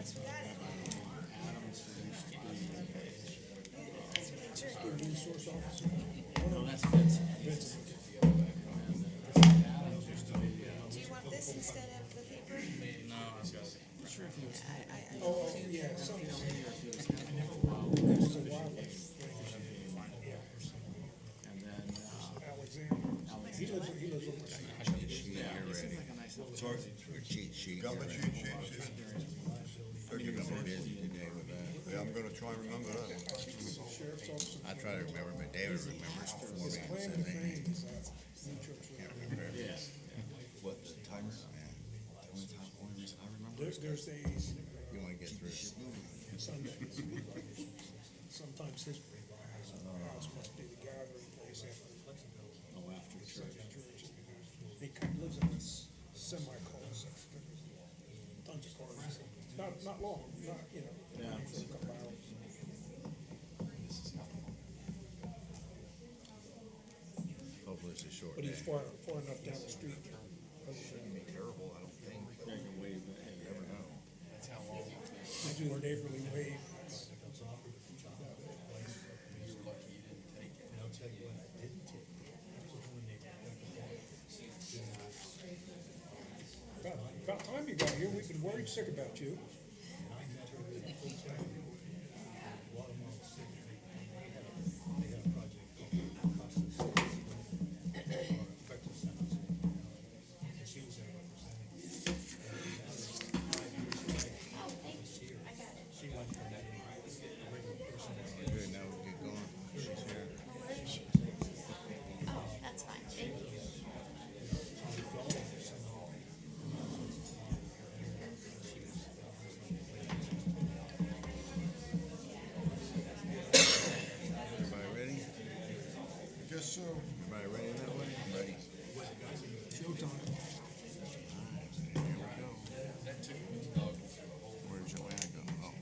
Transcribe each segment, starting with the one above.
promise we got it. Adams used to be, Sure. Resource officer. no, that's Vincent. Vincent. Adams used to be, Do you want this instead of the paper? no, I was not sure if he was, Oh, yeah, something. or if he was This is a wildlife. and then, Alexander. He lives over there. yeah, he seems like a nice little. Cheat sheet. Got my cheat sheets. You're gonna be busy today with that. Yeah, I'm gonna try and remember that one. Sheriff's officer. I try to remember, but David remembers for me. His and claim says to they fame is New Church Road. can't remember everything. Yeah. What, the timer? The only reason I remember. There's days, You wanna get through. Sundays. Sometimes his house must be the gathering place after Oh, after church. Sunday church. He kind of lives in this semi-cul-de-sac. Tons of cars. Not long, not, you know, Yeah. for a couple hours. Hopefully it's a short But day. he's far enough down the street. Terrible, I don't think, but Yeah, you can wave, but you never know. They do their neighborly wave. About time you got here, we've been worried sick about you. Good, now we get going. She's here. Oh, that's fine, thank you. Everybody ready? guess so. Everybody ready that way? Ready. Showtime. Here we go. Where'd Joanna go? Oh.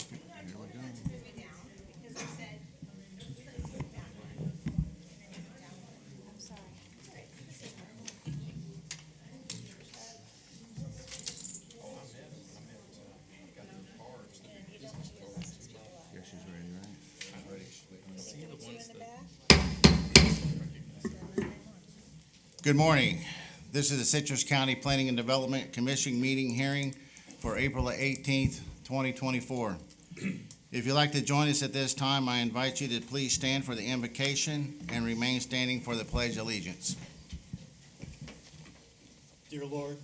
Perfect, here we go. I'm sorry. Yeah, she's ready, right? I'm ready. See you in the back? Good morning. This is the Citrus County Planning and Development Commission meeting hearing for April the 18th, 2024. If you'd like to join us at this time, I invite you to please stand for the invocation and remain standing for the Pledge of Allegiance. Dear Lord,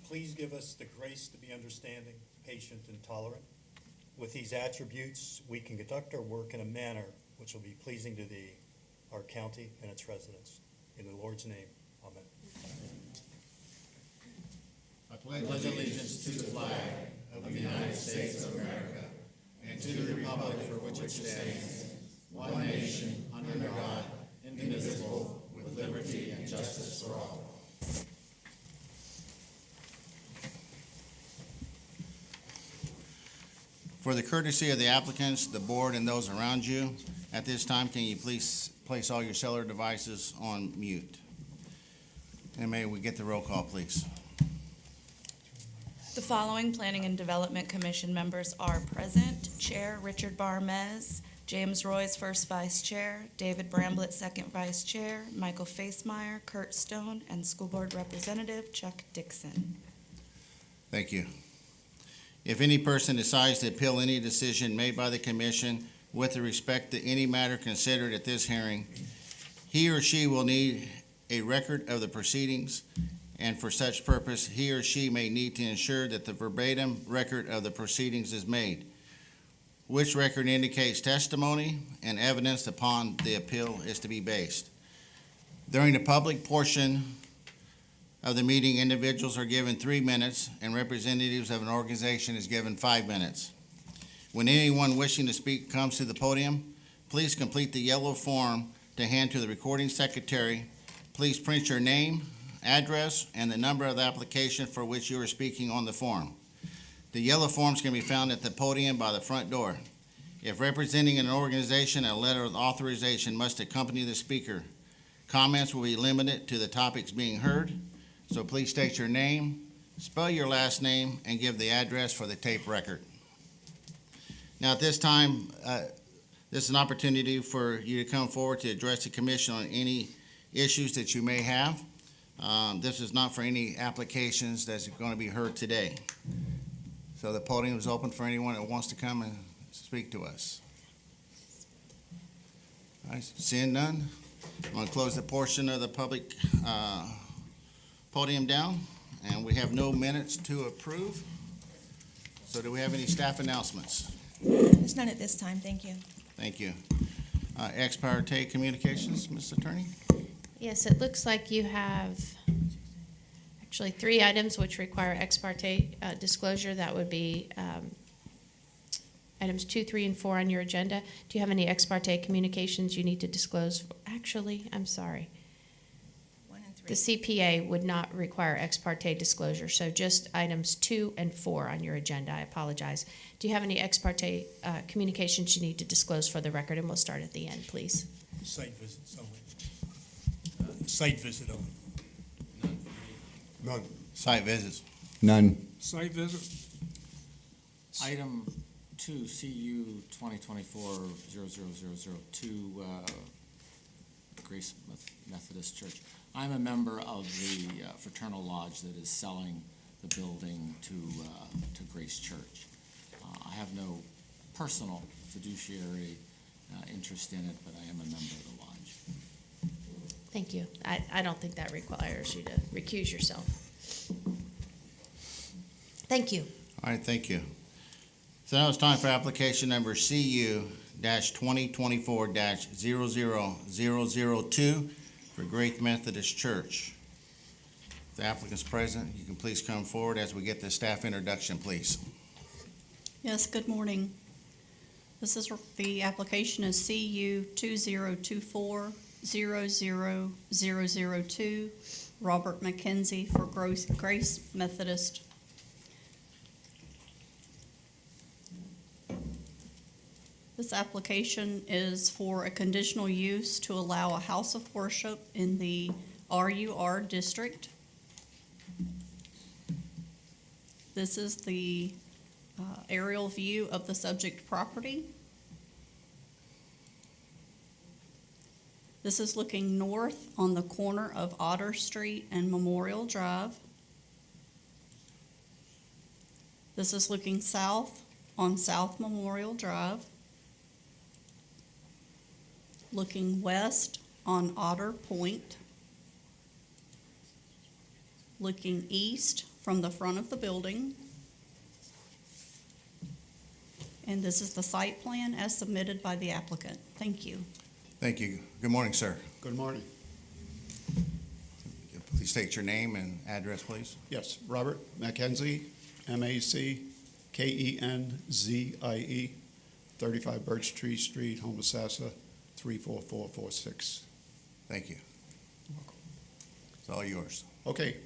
please give us the grace to be understanding, patient, and tolerant. With these attributes, we can conduct our work in a manner which will be pleasing to Thee, our county, and its residents. In the Lord's name, amen. I pledge allegiance to the flag of the United States of America and to the republic for which it stands, one nation, under God, indivisible, with liberty and justice for all. For the courtesy of the applicants, the board, and those around you, at this time, can you please place all your cellular devices on mute? And may we get the roll call, please? The following Planning and Development Commission members are present. Chair Richard Barmez, James Roy's first vice chair, David Bramblett, second vice chair, Michael Facemeyer, Kurt Stone, and School Board Representative Chuck Dixon. Thank you. If any person decides to appeal any decision made by the commission with respect to any matter considered at this hearing, he or she will need a record of the proceedings, and for such purpose, he or she may need to ensure that the verbatim record of the proceedings is made, which record indicates testimony and evidence upon the appeal is to be based. During the public portion of the meeting, individuals are given 3 minutes, and representatives of an organization is given 5 minutes. When anyone wishing to speak comes to the podium, please complete the yellow form to hand to the recording secretary. Please print your name, address, and the number of the application for which you are speaking on the form. The yellow forms can be found at the podium by the front door. If representing an organization, a letter of authorization must accompany the speaker. Comments will be limited to the topics being heard, so please state your name, spell your last name, and give the address for the tape record. Now, at this time, this is an opportunity for you to come forward to address the commission on any issues that you may have. This is not for any applications that's going to be heard today. So the podium is open for anyone that wants to come and speak to us. All right, seeing none, I'm going to close the portion of the public podium down, and we have no minutes to approve. So do we have any staff announcements? There's none at this time, thank you. Thank you. Ex parte communications, Ms. Attorney? Yes, it looks like you have actually 3 items which require ex parte disclosure. That would be items 2, 3, and 4 on your agenda. Do you have any ex parte communications you need to disclose? Actually, I'm sorry. 1 and 3. The CPA would not require ex parte disclosure, so just items 2 and 4 on your agenda. I apologize. Do you have any ex parte communications you need to disclose for the record? And we'll start at the end, please. Site visits only. Site visit only. None. Site visits. None. Site visit, Item 2, CU 2024-00002, Grace Methodist Church. I'm a member of the fraternal lodge that is selling the building to Grace Church. I have no personal fiduciary interest in it, but I am a member of the lodge. Thank you. I don't think that requires you to recuse yourself. Thank you. All right, thank you. So now it's time for application number CU-2024-00002 for Grace Methodist Church. If the applicant's present, you can please come forward as we get the staff introduction, please. Yes, good morning. This is, the application is CU 2024-00002, Robert McKenzie for Grace Methodist. This application is for a conditional use to allow a house of worship in the RUR district. This is the aerial view of the subject property. This is looking north on the corner of Otter Street and Memorial Drive. This is looking south on South Memorial Drive. Looking west on Otter Point. Looking east from the front of the building. And this is the site plan as submitted by the applicant. Thank you. Thank you. Good morning, sir. Good morning. Please state your name and address, please. Yes, Robert McKenzie, M-A-C-K-E-N-Z-I-E, 35 Birch Tree Street, Homosassa, 34446. Thank you. It's all yours. Okay.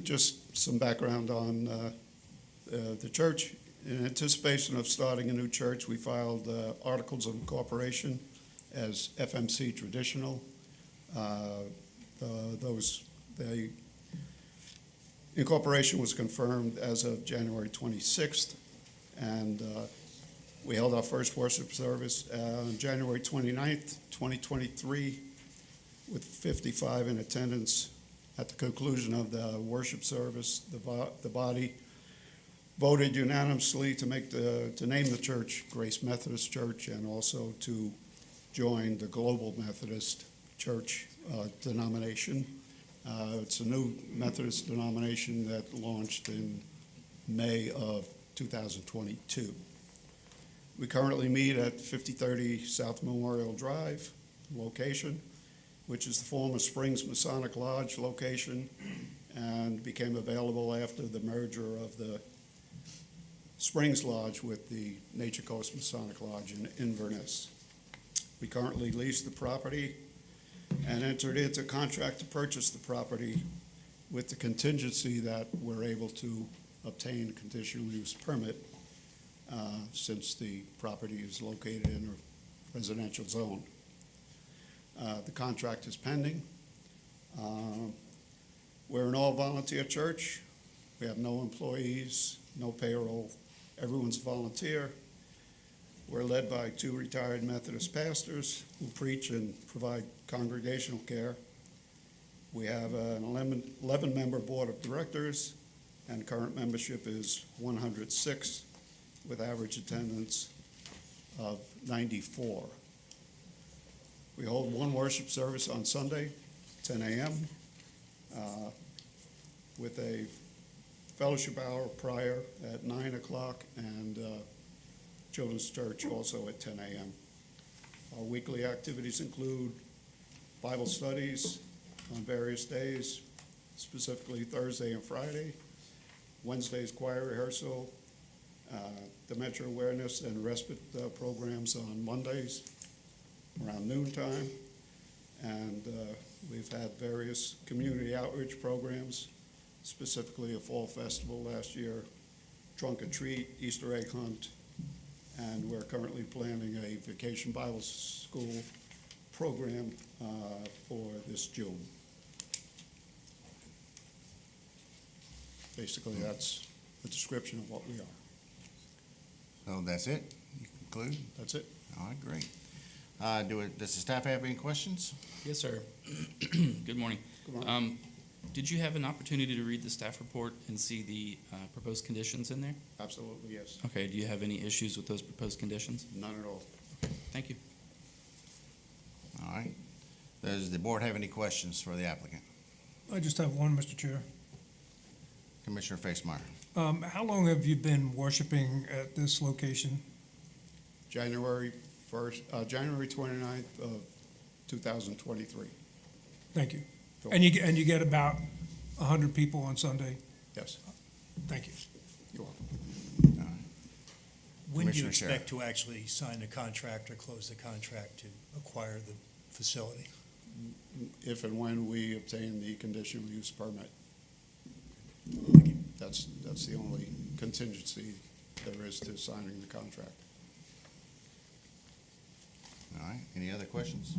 Just some background on the church. In anticipation of starting a new church, we filed articles of incorporation as FMC traditional. The incorporation was confirmed as of January 26th, and we held our first worship service on January 29th, 2023, with 55 in attendance. At the conclusion of the worship service, the body voted unanimously to name the church Grace Methodist Church, and also to join the Global Methodist Church denomination. It's a new Methodist denomination that launched in May of 2022. We currently meet at 5030 South Memorial Drive location, which is the former Springs Masonic Lodge location, and became available after the merger of the Springs Lodge with the Nature Coast Masonic Lodge in Inverness. We currently lease the property and entered into contract to purchase the property with the contingency that we're able to obtain a conditional use permit since the property is located in a residential zone. The contract is pending. We're an all-volunteer church. We have no employees, no payroll. Everyone's volunteer. We're led by 2 retired Methodist pastors who preach and provide congregational care. We have an 11-member board of directors, and current membership is 106, with average attendance of 94. We hold one worship service on Sunday, 10 a.m., with a fellowship hour prior at 9 o'clock, and children's church also at 10 a.m. Our weekly activities include Bible studies on various days, specifically Thursday and Friday. Wednesday's choir rehearsal, dementia awareness and respite programs on Mondays around noontime. And we've had various community outreach programs, specifically a fall festival last year, trunk or treat, Easter egg hunt, and we're currently planning a vacation Bible school program for this June. Basically, that's a description of what we are. So that's it? You conclude? That's it. All right, great. Does the staff have any questions? Yes, sir. Good morning. Good morning. Did you have an opportunity to read the staff report and see the proposed conditions in there? Absolutely, yes. Okay, do you have any issues with those proposed conditions? None at all. Thank you. All right. Does the board have any questions for the applicant? I just have one, Mr. Chair. Commissioner Facemeyer. How long have you been worshiping at this location? January 29th of 2023. Thank you. Sure. And you get about 100 people on Sunday? Yes, Thank you. you are. When do you Commissioner Shara. expect to actually sign the contract or close the contract to acquire the facility? If and when we obtain the conditional use permit. That's the only contingency there is to signing the contract. All right. Any other questions?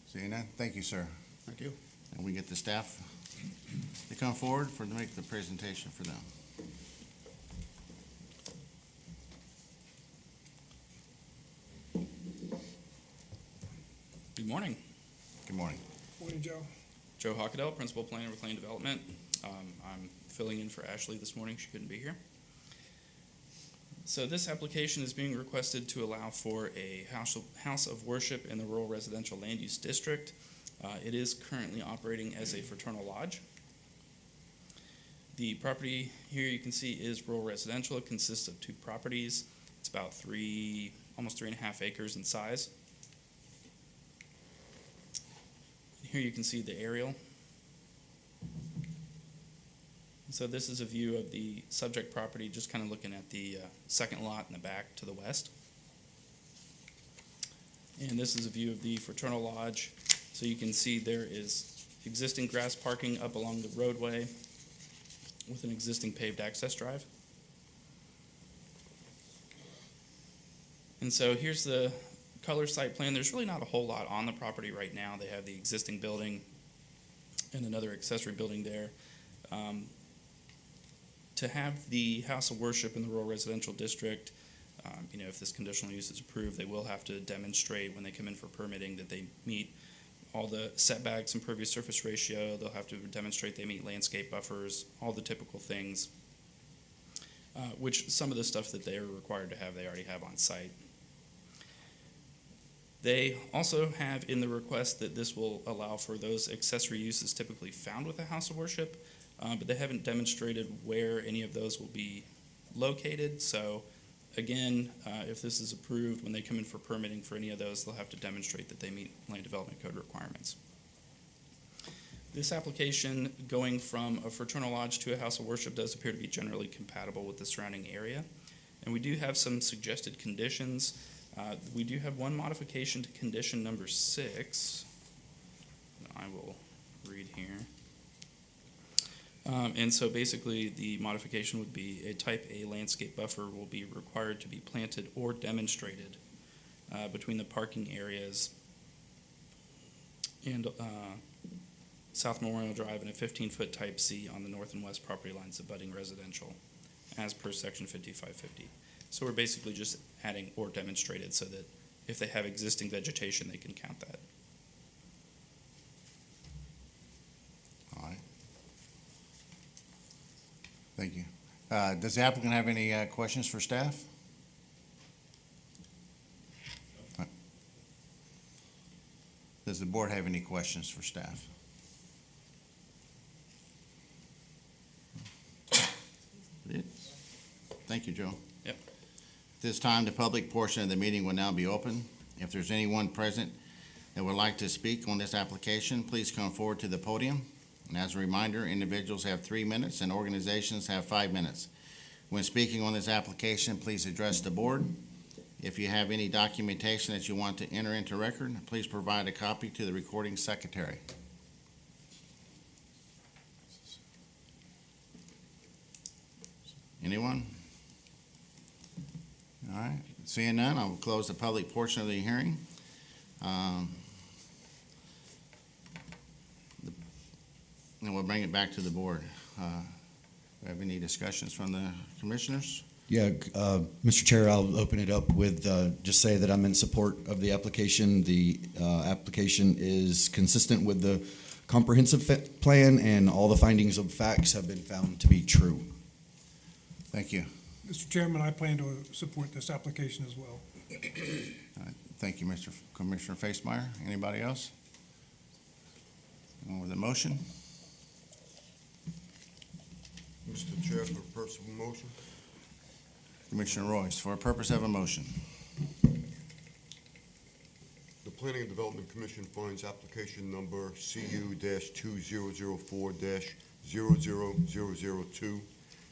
Seeing none, thank you, sir. Thank you. And we get the staff to come forward to make the presentation for them. Good morning. Good morning. Morning, Joe. Joe Hockedell, Principal Planner with Lane Development. I'm filling in for Ashley this morning. She couldn't be here. So this application is being requested to allow for a house of worship in the rural residential land use district. It is currently operating as a fraternal lodge. The property here you can see is rural residential. It consists of 2 properties. It's about almost 3.5 acres in size. Here you can see the aerial. So this is a view of the subject property, just kind of looking at the second lot in the back to the west. And this is a view of the fraternal lodge. So you can see there is existing grass parking up along the roadway with an existing paved access drive. And so here's the color site plan. There's really not a whole lot on the property right now. They have the existing building and another accessory building there. To have the house of worship in the rural residential district, if this conditional use is approved, they will have to demonstrate when they come in for permitting that they meet all the setbacks, impervious surface ratio. They'll have to demonstrate they meet landscape buffers, all the typical things, which some of the stuff that they are required to have, they already have on site. They also have in the request that this will allow for those accessory uses typically found with a house of worship, but they haven't demonstrated where any of those will be located. So again, if this is approved, when they come in for permitting for any of those, they'll have to demonstrate that they meet land development code requirements. This application going from a fraternal lodge to a house of worship does appear to be generally compatible with the surrounding area. And we do have some suggested conditions. We do have one modification to condition number 6. I will read here. And so basically, the modification would be a type A landscape buffer will be required to be planted or demonstrated between the parking areas and South Memorial Drive and a 15-foot type C on the north and west property lines abutting residential, as per section 5550. So we're basically just adding or demonstrated so that if they have existing vegetation, they can count that. All right. Thank you. Does the applicant have any questions for staff? Does the board have any questions for staff? Thank you, Joe. Yep. This time, the public portion of the meeting will now be open. If there's anyone present that would like to speak on this application, please come forward to the podium. And as a reminder, individuals have 3 minutes and organizations have 5 minutes. When speaking on this application, please address the board. If you have any documentation that you want to enter into record, please provide a copy to the recording secretary. Anyone? All right, seeing none, I will close the public portion of the hearing. And we'll bring it back to the board. Do we have any discussions from the commissioners? Yeah, Mr. Chair, I'll open it up with just say that I'm in support of the application. The application is consistent with the comprehensive plan, and all the findings of facts have been found to be true. Thank you. Mr. Chairman, I plan to support this application as well. All right, thank you, Commissioner Facemeyer. Anybody else? With the motion? Mr. Chair, for the purpose of a motion, Commissioner Royce, for a purpose of a motion. the Planning and Development Commission finds application number CU-2004-00002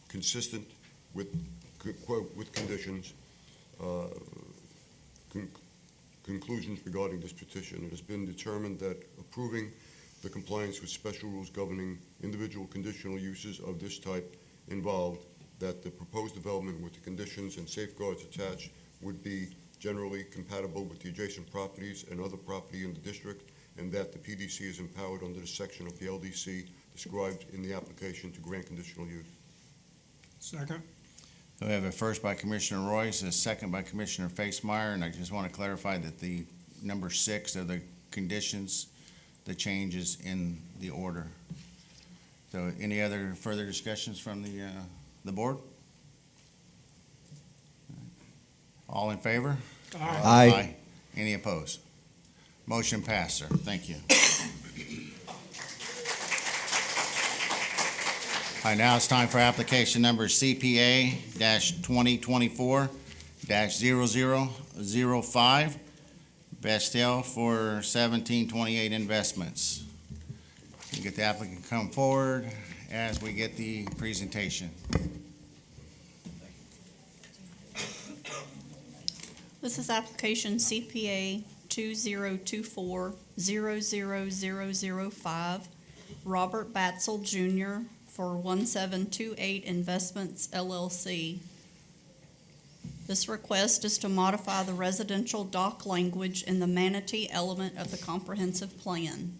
consistent with, quote, with conditions, conclusions regarding this petition. It has been determined that approving the compliance with special rules governing individual conditional uses of this type involved that the proposed development with the conditions and safeguards attached would be generally compatible with the adjacent properties and other property in the district, and that the PDC is empowered under the section of the LDC described in the application to grant conditional use. Second. We have a first by Commissioner Royce, a second by Commissioner Facemeyer, and I just want to clarify that the number 6 of the conditions, the changes in the order. So any other further discussions from the board? All in favor? Aye. Any opposed? Motion passed, sir. Thank you. All right, now it's time for application number CPA-2024-0005, Bestel for 1728 Investments. You get the applicant come forward as we get the presentation. This is application CPA 2024-00005, Robert Batzel Jr. for 1728 Investments LLC. This request is to modify the residential dock language in the manatee element of the comprehensive plan.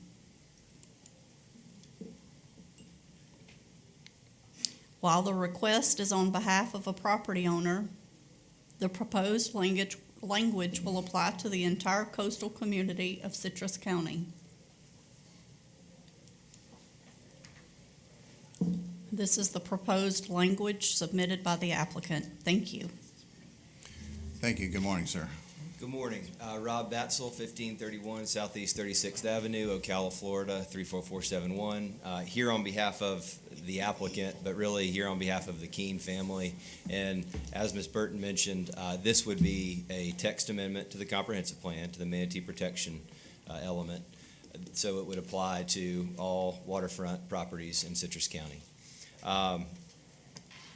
While the request is on behalf of a property owner, the proposed language will apply to the entire coastal community of Citrus County. This is the proposed language submitted by the applicant. Thank you. Thank you. Good morning, sir. Good morning. Rob Batzel, 1531 Southeast 36th Avenue, Ocala, Florida, 34471. Here on behalf of the applicant, but really here on behalf of the Keene family. And as Ms. Burton mentioned, this would be a text amendment to the comprehensive plan, to the manatee protection element. So it would apply to all waterfront properties in Citrus County.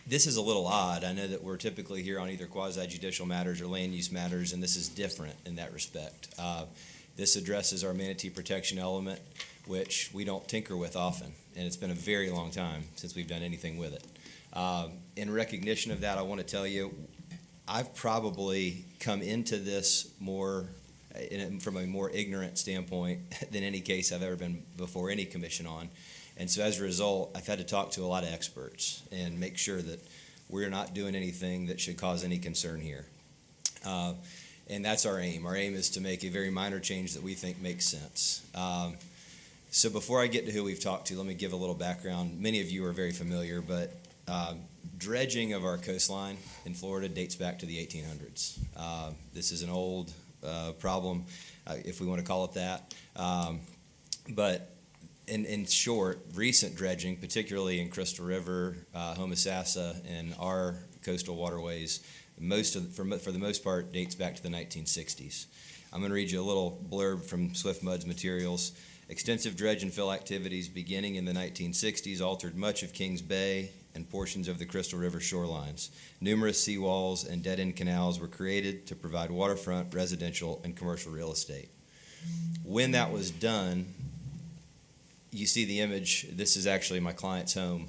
This is a little odd. I know that we're typically here on either quasi-judicial matters or land use matters, and this is different in that respect. This addresses our manatee protection element, which we don't tinker with often, and it's been a very long time since we've done anything with it. In recognition of that, I want to tell you, I've probably come into this from a more ignorant standpoint than any case I've ever been before any commission on. And so as a result, I've had to talk to a lot of experts and make sure that we're not doing anything that should cause any concern here. And that's our aim. Our aim is to make a very minor change that we think makes sense. So before I get to who we've talked to, let me give a little background. Many of you are very familiar, but dredging of our coastline in Florida dates back to the 1800s. This is an old problem, if we want to call it that. But in short, recent dredging, particularly in Crystal River, Homosassa, and our coastal waterways, for the most part, dates back to the 1960s. I'm going to read you a little blurb from Swift Mud's materials. Extensive dredge and fill activities beginning in the 1960s altered much of Kings Bay and portions of the Crystal River shorelines. Numerous seawalls and dead-end canals were created to provide waterfront, residential, and commercial real estate. When that was done, you see the image. This is actually my client's home.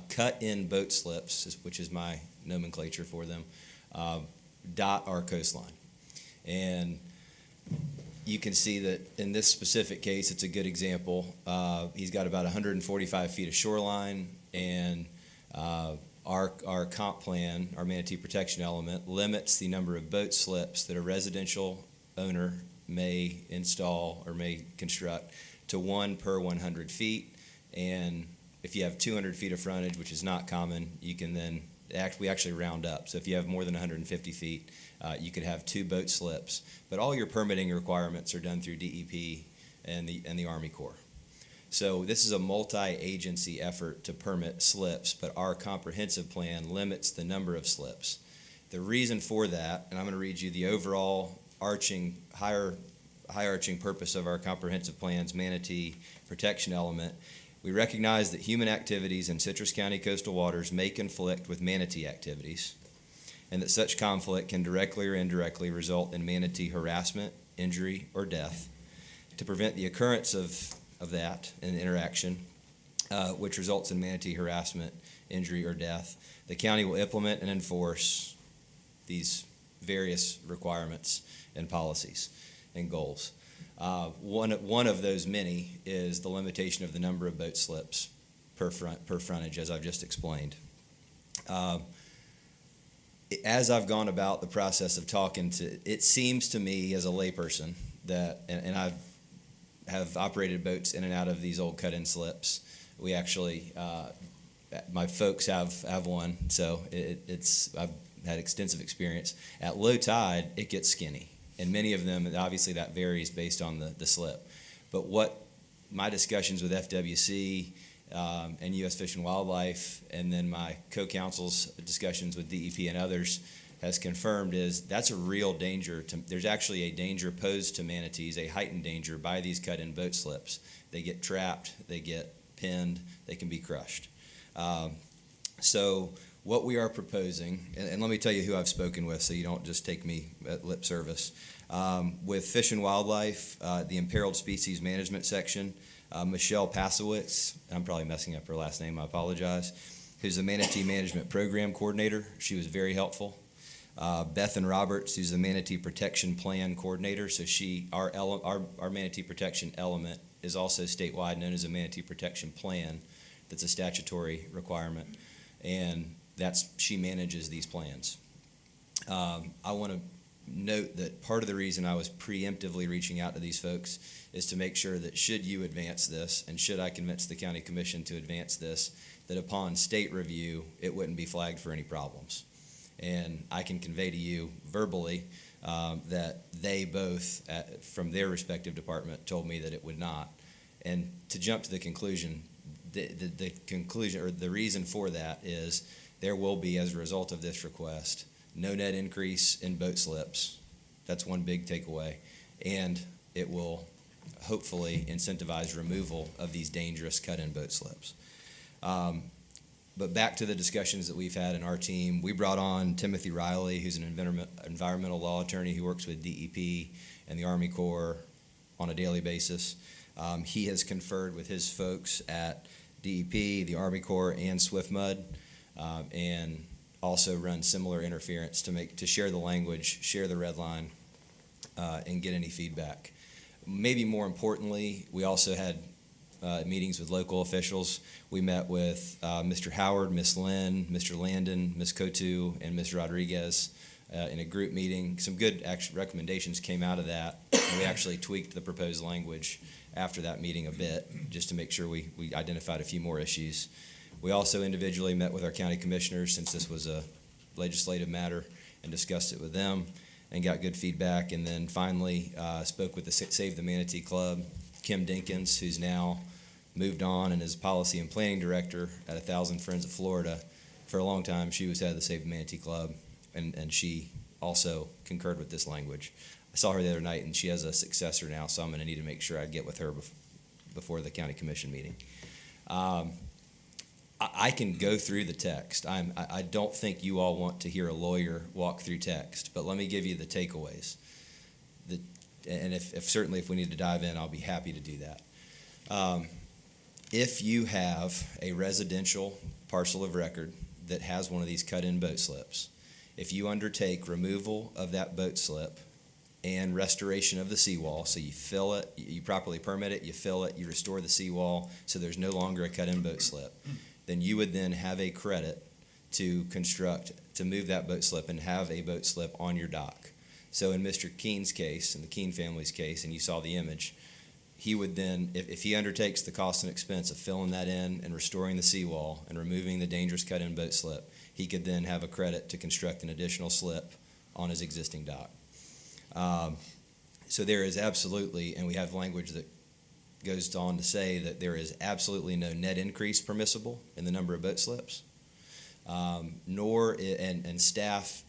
Cut-in boat slips, which is my nomenclature for them, dot our coastline. And you can see that in this specific case, it's a good example. He's got about 145 feet of shoreline, and our comp plan, our manatee protection element, limits the number of boat slips that a residential owner may install or may construct to 1 per 100 feet. And if you have 200 feet of frontage, which is not common, you can then we actually round up. So if you have more than 150 feet, you could have 2 boat slips. But all your permitting requirements are done through DEP and the Army Corps. So this is a multi-agency effort to permit slips, but our comprehensive plan limits the number of slips. The reason for that, and I'm going to read you the overall high-arching purpose of our comprehensive plan's manatee protection element. We recognize that human activities in Citrus County coastal waters may conflict with manatee activities, and that such conflict can directly or indirectly result in manatee harassment, injury, or death. To prevent the occurrence of that in interaction, which results in manatee harassment, injury, or death, the county will implement and enforce these various requirements and policies and goals. One of those many is the limitation of the number of boat slips per frontage, as I've just explained. As I've gone about the process of talking it seems to me as a layperson that, and I have operated boats in and out of these old cut-in slips. We actually, my folks have one, so I've had extensive experience. At low tide, it gets skinny. And many of them, obviously that varies based on the slip. But what my discussions with FWC and U.S. Fish and Wildlife, and then my co-counsel's discussions with DEP and others has confirmed is that's a real danger. There's actually a danger posed to manatees, a heightened danger by these cut-in boat slips. They get trapped, they get pinned, they can be crushed. So what we are proposing, and let me tell you who I've spoken with so you don't just take me at lip service. With Fish and Wildlife, the Imperiled Species Management Section, Michelle Pasowitz, I'm probably messing up her last name, I apologize, who's the Manatee Management Program Coordinator. She was very helpful. Bethan Roberts, who's the Manatee Protection Plan Coordinator. So our Manatee Protection element is also statewide known as a Manatee Protection Plan. That's a statutory requirement. And she manages these plans. I want to note that part of the reason I was preemptively reaching out to these folks is to make sure that should you advance this, and should I convince the county commission to advance this, that upon state review, it wouldn't be flagged for any problems. And I can convey to you verbally that they both, from their respective department, told me that it would not. And to jump to the conclusion, the conclusion or the reason for that is there will be, as a result of this request, no net increase in boat slips. That's one big takeaway. And it will hopefully incentivize removal of these dangerous cut-in boat slips. But back to the discussions that we've had in our team, we brought on Timothy Riley, who's an environmental law attorney who works with DEP and the Army Corps on a daily basis. He has conferred with his folks at DEP, the Army Corps, and SwiftMud, and also run similar interference to share the language, share the red line, and get any feedback. Maybe more importantly, we also had meetings with local officials. We met with Mr. Howard, Ms. Lynn, Mr. Landon, Ms. Cotu, and Ms. Rodriguez in a group meeting. Some good recommendations came out of that, and we actually tweaked the proposed language after that meeting a bit, just to make sure we identified a few more issues. We also individually met with our county commissioners, since this was a legislative matter, and discussed it with them and got good feedback. And then finally spoke with the Save the Manatee Club, Kim Dinkins, who's now moved on and is policy and planning director at 1,000 Friends of Florida. For a long time, she was head of the Save the Manatee Club, and she also concurred with this language. I saw her the other night, and she has a successor now, so I'm going to need to make sure I get with her before the county commission meeting. I can go through the text. I don't think you all want to hear a lawyer walk through text, but let me give you the takeaways. And certainly if we need to dive in, I'll be happy to do that. If you have a residential parcel of record that has one of these cut-in boat slips, if you undertake removal of that boat slip and restoration of the seawall, so you fill it, you properly permit it, you fill it, you restore the seawall, so there's no longer a cut-in boat slip, then you would then have a credit to move that boat slip and have a boat slip on your dock. So in Mr. Keen's case, in the Keen family's case, and you saw the image, he would then, if he undertakes the cost and expense of filling that in and restoring the seawall and removing the dangerous cut-in boat slip, he could then have a credit to construct an additional slip on his existing dock. So there is absolutely, and we have language that goes on to say that there is absolutely no net increase permissible in the number of boat slips, and staff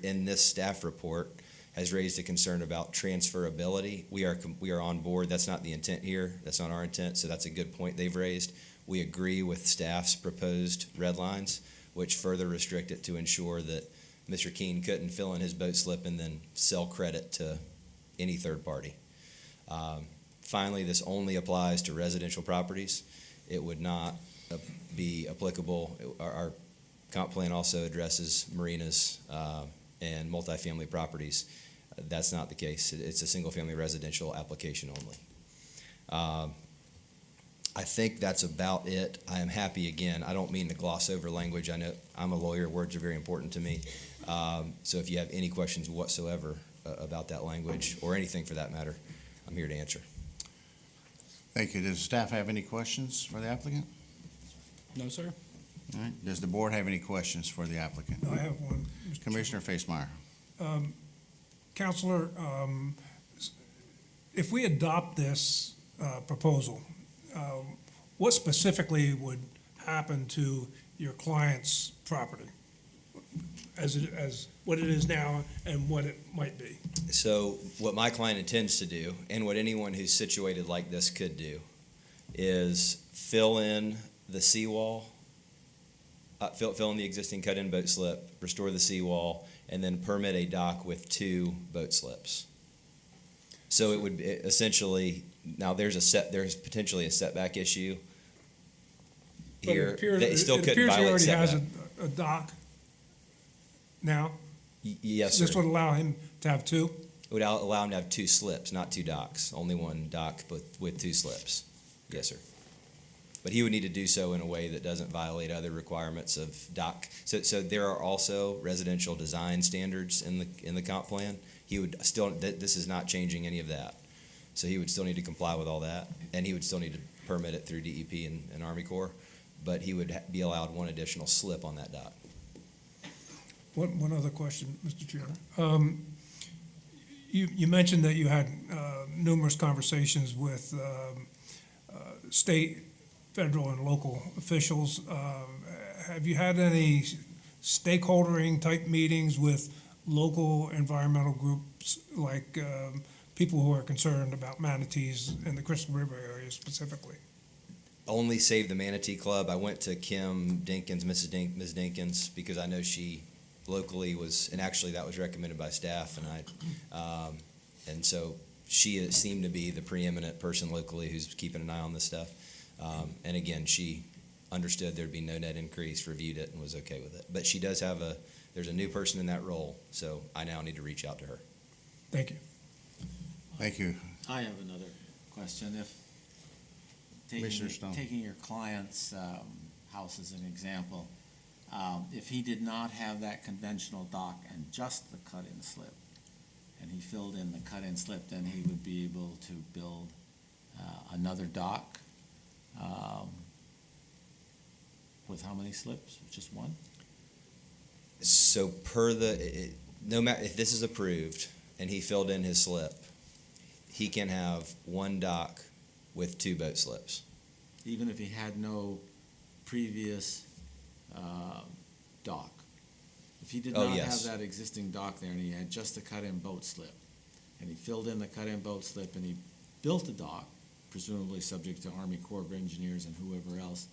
in this staff report has raised a concern about transferability. We are on board. That's not the intent here. That's not our intent. So that's a good point they've raised. We agree with staff's proposed red lines, which further restrict it to ensure that Mr. Keen couldn't fill in his boat slip and then sell credit to any third party. Finally, this only applies to residential properties. It would not be applicable. Our comp plan also addresses marinas and multifamily properties. That's not the case. It's a single-family residential application only. I think that's about it. I am happy, again, I don't mean to gloss over language. I know I'm a lawyer. Words are very important to me. So if you have any questions whatsoever about that language, or anything for that matter, I'm here to answer. Thank you. Does staff have any questions for the applicant? No, sir. All right. Does the board have any questions for the applicant? I have one. Mr. Commissioner Facemeyer. Counselor, if we adopt this proposal, what specifically would happen to your client's property as what it is now and what it might be? So what my client intends to do, and what anyone who's situated like this could do, is fill in the seawall, fill in the existing cut-in boat slip, restore the seawall, and then permit a dock with 2 boat slips. So it would be essentially, now there's potentially a setback issue But here. it appears, They still it couldn't appears he violate already has setback. a dock now. Yes, sir. This would allow him to have 2? It would allow him to have 2 slips, not 2 docks. Only 1 dock, but with 2 slips. Yes, sir. But he would need to do so in a way that doesn't violate other requirements of dock. So there are also residential design standards in the comp plan. He would still, this is not changing any of that. So he would still need to comply with all that, and he would still need to permit it through DEP and Army Corps, but he would be allowed 1 additional slip on that dock. One other question, Mr. Chair. You mentioned that you had numerous conversations with state, federal, and local officials. Have you had any stakeholdering type meetings with local environmental groups, like people who are concerned about manatees in the Crystal River area specifically? only Save the Manatee Club. I went to Kim Dinkins, Ms. Dinkins, because I know she locally was, and actually that was recommended by staff, and so she seemed to be the preeminent person locally who's keeping an eye on this stuff. And again, she understood there'd be no net increase, reviewed it, and was okay with it. But she does have there's a new person in that role, so I now need to reach out to her. Thank you. Thank you. I have another question. If Commissioner Stone. taking your client's house as an example, if he did not have that conventional dock and just the cut-in slip, and he filled in the cut-in slip, then he would be able to build another dock with how many slips? Just one? So no matter if this is approved and he filled in his slip, he can have one dock with 2 boat slips. Even if he had no previous dock? If he did Oh, not yes. have that existing dock there and he had just the cut-in boat slip, and he filled in the cut-in boat slip and he built a dock, presumably subject to Army Corps of Engineers and whoever else,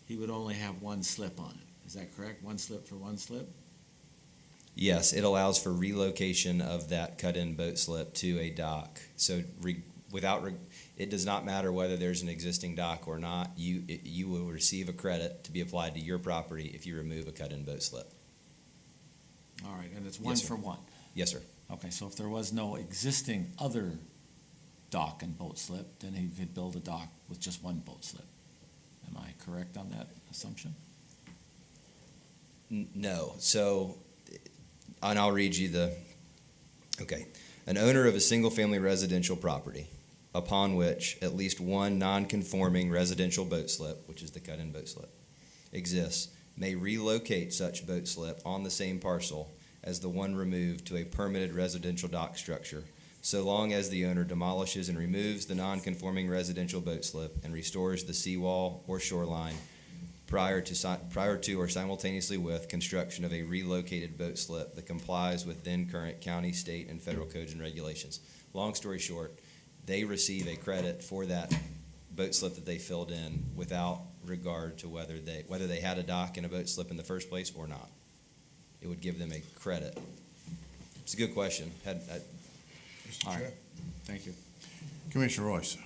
he would only have one slip on it. Is that correct? One slip for one slip? Yes, it allows for relocation of that cut-in boat slip to a dock. So it does not matter whether there's an existing dock or not. You will receive a credit to be applied to your property if you remove a cut-in boat slip. All right, and it's one Yes, sir. for one? Yes, sir. Okay, so if there was no existing other dock and boat slip, then he could build a dock with just one boat slip. Am I correct on that assumption? No. So, and I'll read you okay. An owner of a single-family residential property upon which at least one non-conforming residential boat slip, which is the cut-in boat slip, exists, may relocate such boat slip on the same parcel as the one removed to a permitted residential dock structure, so long as the owner demolishes and removes the non-conforming residential boat slip and restores the seawall or shoreline prior to or simultaneously with construction of a relocated boat slip that complies with then current county, state, and federal codes and regulations. Long story short, they receive a credit for that boat slip that they filled in without regard to whether they had a dock and a boat slip in the first place or not. It would give them a credit. It's a good question. Mr. All right. Chair, Thank you. Commissioner Royce.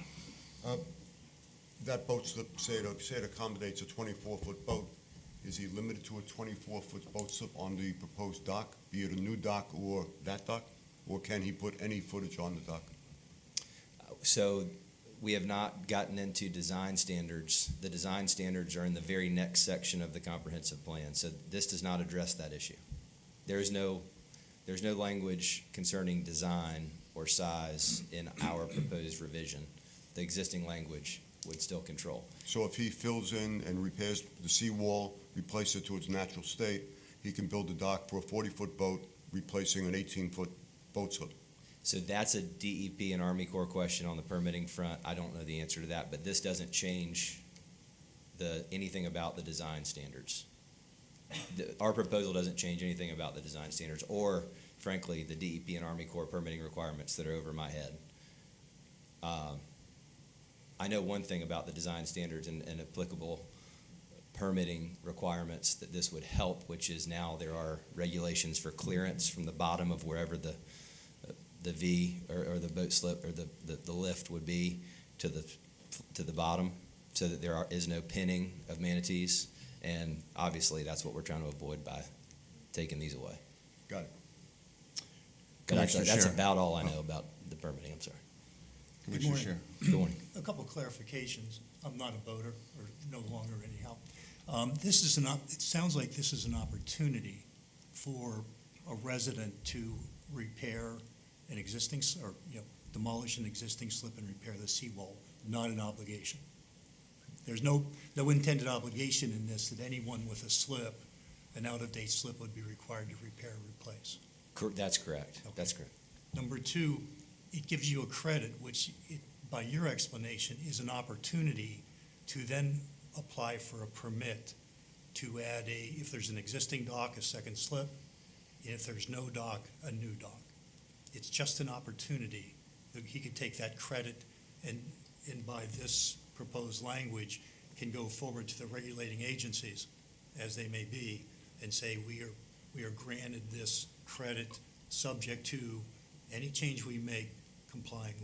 that boat slip, say it accommodates a 24-foot boat, is he limited to a 24-foot boat slip on the proposed dock, be it a new dock or that dock? Or can he put any footage on the dock? So we have not gotten into design standards. The design standards are in the very next section of the comprehensive plan. So this does not address that issue. There's no language concerning design or size in our proposed revision. The existing language would still control. So if he fills in and repairs the seawall, replaces it to its natural state, he can build a dock for a 40-foot boat, replacing an 18-foot boat slip. So that's a DEP and Army Corps question on the permitting front. I don't know the answer to that, but this doesn't change anything about the design standards. Our proposal doesn't change anything about the design standards or, frankly, the DEP and Army Corps permitting requirements that are over my head. I know one thing about the design standards and applicable permitting requirements that this would help, which is now there are regulations for clearance from the bottom of wherever the V or the boat slip or the lift would be to the bottom, so that there is no pinning of manatees, and obviously that's what we're trying to avoid by taking these away. Got it. But that's Commissioner Scher. about all I know about the permitting. I'm sorry. Commissioner morning. Scher. Good morning. A couple of clarifications. I'm not a boater, or no longer anyhow. It sounds like this is an opportunity for a resident to repair an existing, demolish an existing slip and repair the seawall, not an obligation. There's no intended obligation in this that anyone with a slip, an out-of-date slip, would be required to repair or replace. That's correct. Okay. That's correct. Number two, it gives you a credit, which, by your explanation, is an opportunity to then apply for a permit to add if there's an existing dock, a second slip, and if there's no dock, a new dock. It's just an opportunity that he could take that credit, and by this proposed language can go forward to the regulating agencies, as they may be, and say, we are granted this credit subject to any change we make complying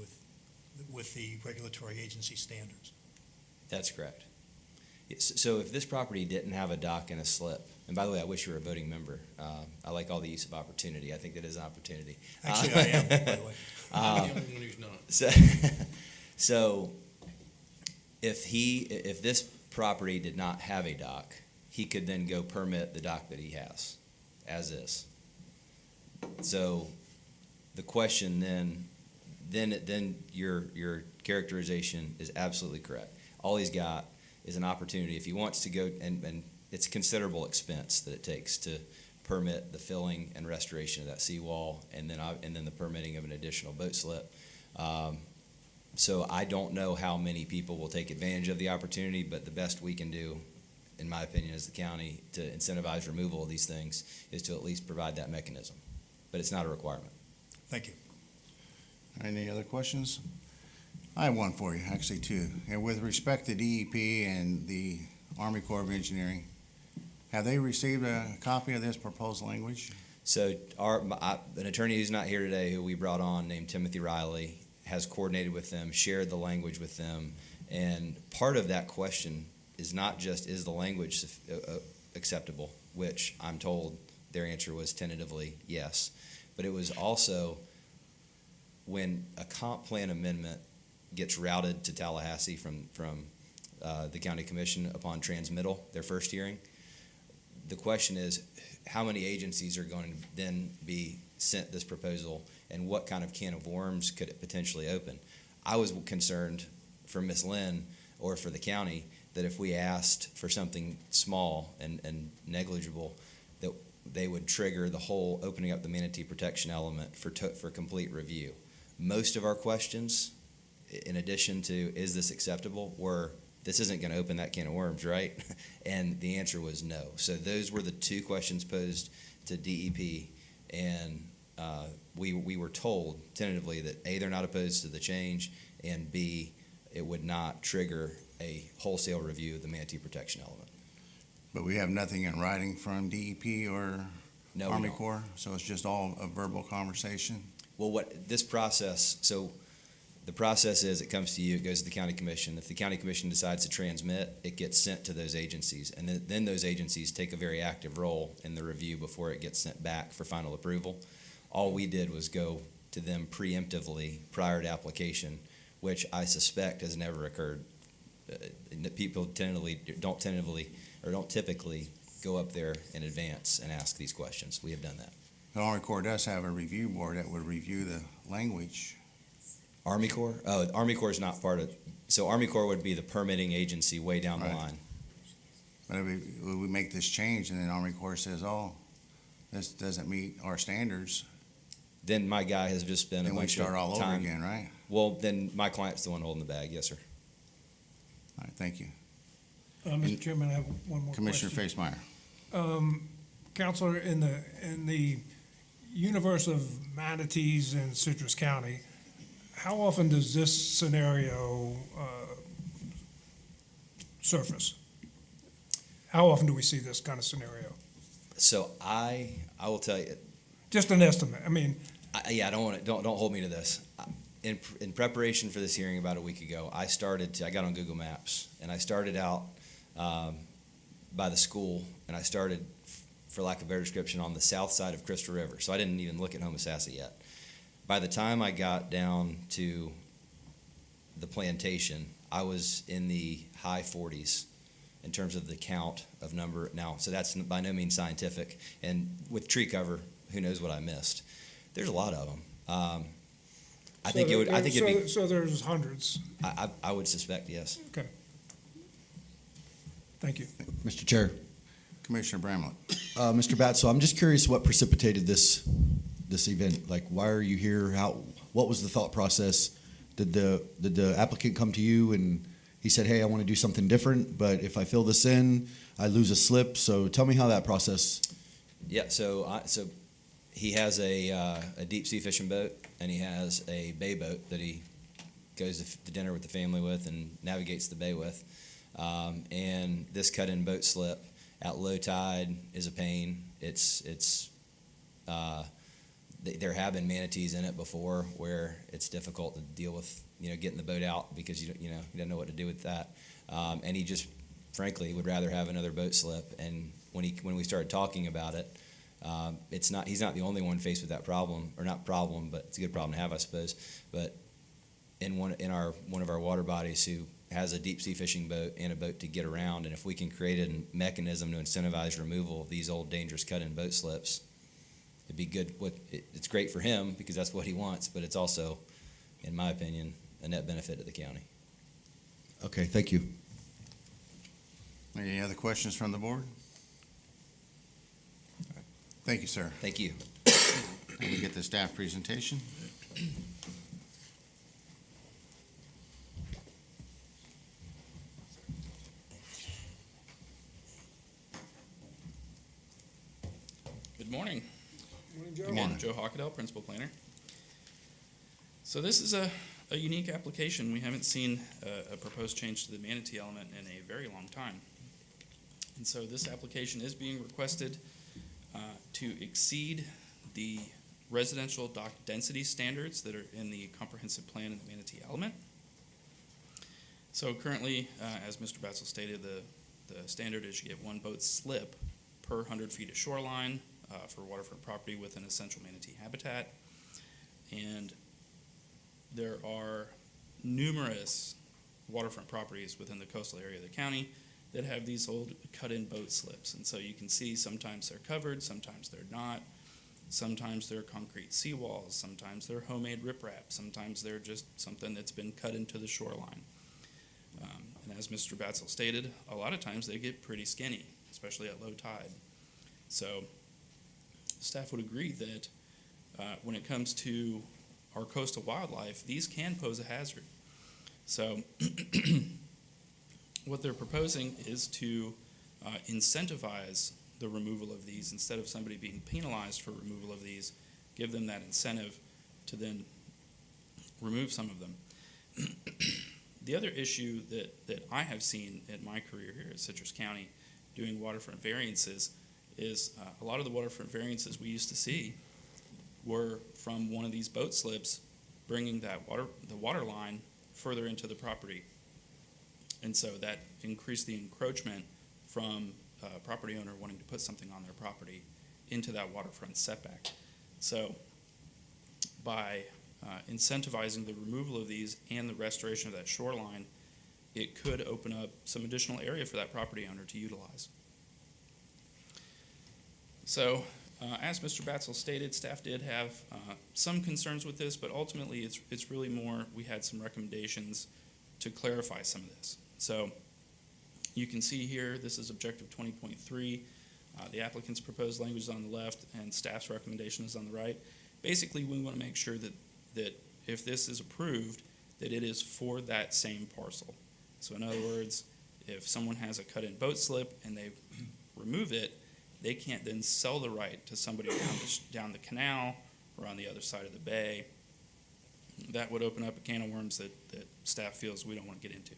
with the regulatory agency standards. That's correct. So if this property didn't have a dock and a slip, and by the way, I wish you were a voting member. I like all the use of opportunity. I think that is an opportunity. Actually, I am, by the way. I'm the only one who's not. So if this property did not have a dock, he could then go permit the dock that he has, as is. So the question then your characterization is absolutely correct. All he's got is an opportunity, if he wants to go, and it's a considerable expense that it takes to permit the filling and restoration of that seawall, and then the permitting of an additional boat slip. So I don't know how many people will take advantage of the opportunity, but the best we can do, in my opinion, as the county, to incentivize removal of these things is to at least provide that mechanism. But it's not a requirement. Thank you. Any other questions? I have one for you, actually, two. And with respect to DEP and the Army Corps of Engineering, have they received a copy of this proposed language? So an attorney who's not here today, who we brought on, named Timothy Riley, has coordinated with them, shared the language with them, and part of that question is not just, is the language acceptable, which I'm told their answer was tentatively yes, but it was also when a comp plan amendment gets routed to Tallahassee from the county commission upon transmittal, their first hearing, the question is, how many agencies are going to then be sent this proposal, and what kind of can of worms could it potentially open? I was concerned for Ms. Lynn or for the county that if we asked for something small and negligible, that they would trigger the whole opening up the manatee protection element for complete review. Most of our questions, in addition to is this acceptable, were this isn't going to open that can of worms, right? And the answer was no. So those were the two questions posed to DEP, and we were told tentatively that A, they're not opposed to the change, and B, it would not trigger a wholesale review of the manatee protection element. But we have nothing in writing from DEP or No, we Army don't. Corps, so it's just all a verbal conversation? Well, what this process, so the process is it comes to you, it goes to the county commission. If the county commission decides to transmit, it gets sent to those agencies. And then those agencies take a very active role in the review before it gets sent back for final approval. All we did was go to them preemptively prior to application, which I suspect has never occurred. People don't typically go up there in advance and ask these questions. We have done that. The Army Corps does have a review board that would review the language. Army Corps? Oh, Army Corps is not part of, so Army Corps would be the permitting agency way down the Right. line. But if we make this change and then Army Corps says, oh, this doesn't meet our standards, Then my guy has just spent a then we bunch of start all over time. again, right? Well, then my client's the one holding the bag, yes, sir. All right, thank you. Mr. Chairman, I have one more Commissioner question. Facemeyer. Counselor, in the universe of manatees in Citrus County, how often does this scenario surface? How often do we see this kind of scenario? So I will tell you, Just an estimate. I mean, I don't hold me to this. In preparation for this hearing about a week ago, I got on Google Maps, and I started out by the school, and I started, for lack of a better description, on the south side of Crystal River. So I didn't even look at Homosassa yet. By the time I got down to the plantation, I was in the high 40s in terms of the count of number now. So that's by no means scientific. And with tree cover, who knows what I missed? There's a lot of them. I think it'd be. So there's hundreds. I would suspect, yes. Okay. Thank you. Mr. Chair, Commissioner Bramlett. Mr. Batzel, I'm just curious what precipitated this event. Like, why are you here? What was the thought process? Did the applicant come to you and he said, hey, I want to do something different, but if I fill this in, I lose a slip. So tell me how that process. Yeah, so he has a deep sea fishing boat, and he has a bay boat that he goes to dinner with the family with and navigates the bay with. And this cut-in boat slip at low tide is a pain. There have been manatees in it before where it's difficult to deal with, getting the boat out because you don't know what to do with that. And he just, frankly, would rather have another boat slip. And when we started talking about it, he's not the only one faced with that problem, or not problem, but it's a good problem to have, I suppose. But in one of our water bodies who has a deep sea fishing boat and a boat to get around, and if we can create a mechanism to incentivize removal of these old dangerous cut-in boat slips, it'd be good. It's great for him because that's what he wants, but it's also, in my opinion, a net benefit to the county. Okay, thank you. Any other questions from the board? Thank you, sir. Thank you. Let me get the staff presentation. Good morning. Good morning. Joe Hockedell, Principal Planner. So this is a unique application. We haven't seen a proposed change to the manatee element in a very long time. And so this application is being requested to exceed the residential dock density standards that are in the comprehensive plan of the manatee element. So currently, as Mr. Batzel stated, the standard is you get one boat slip per 100 feet of shoreline for waterfront property with an essential manatee habitat. And there are numerous waterfront properties within the coastal area of the county that have these old cut-in boat slips. And so you can see sometimes they're covered, sometimes they're not. Sometimes they're concrete seawalls, sometimes they're homemade riprap, sometimes they're just something that's been cut into the shoreline. And as Mr. Batzel stated, a lot of times they get pretty skinny, especially at low tide. So staff would agree that when it comes to our coastal wildlife, these can pose a hazard. So what they're proposing is to incentivize the removal of these. Instead of somebody being penalized for removal of these, give them that incentive to then remove some of them. The other issue that I have seen in my career here at Citrus County doing waterfront variances is a lot of the waterfront variances we used to see were from one of these boat slips bringing the water line further into the property. And so that increased the encroachment from a property owner wanting to put something on their property into that waterfront setback. So by incentivizing the removal of these and the restoration of that shoreline, it could open up some additional area for that property owner to utilize. So as Mr. Batzel stated, staff did have some concerns with this, but ultimately it's really more, we had some recommendations to clarify some of this. So you can see here, this is objective 20.3. The applicant's proposed language is on the left and staff's recommendation is on the right. Basically, we want to make sure that if this is approved, that it is for that same parcel. So in other words, if someone has a cut-in boat slip and they remove it, they can't then sell the right to somebody down the canal or on the other side of the bay. That would open up a can of worms that staff feels we don't want to get into.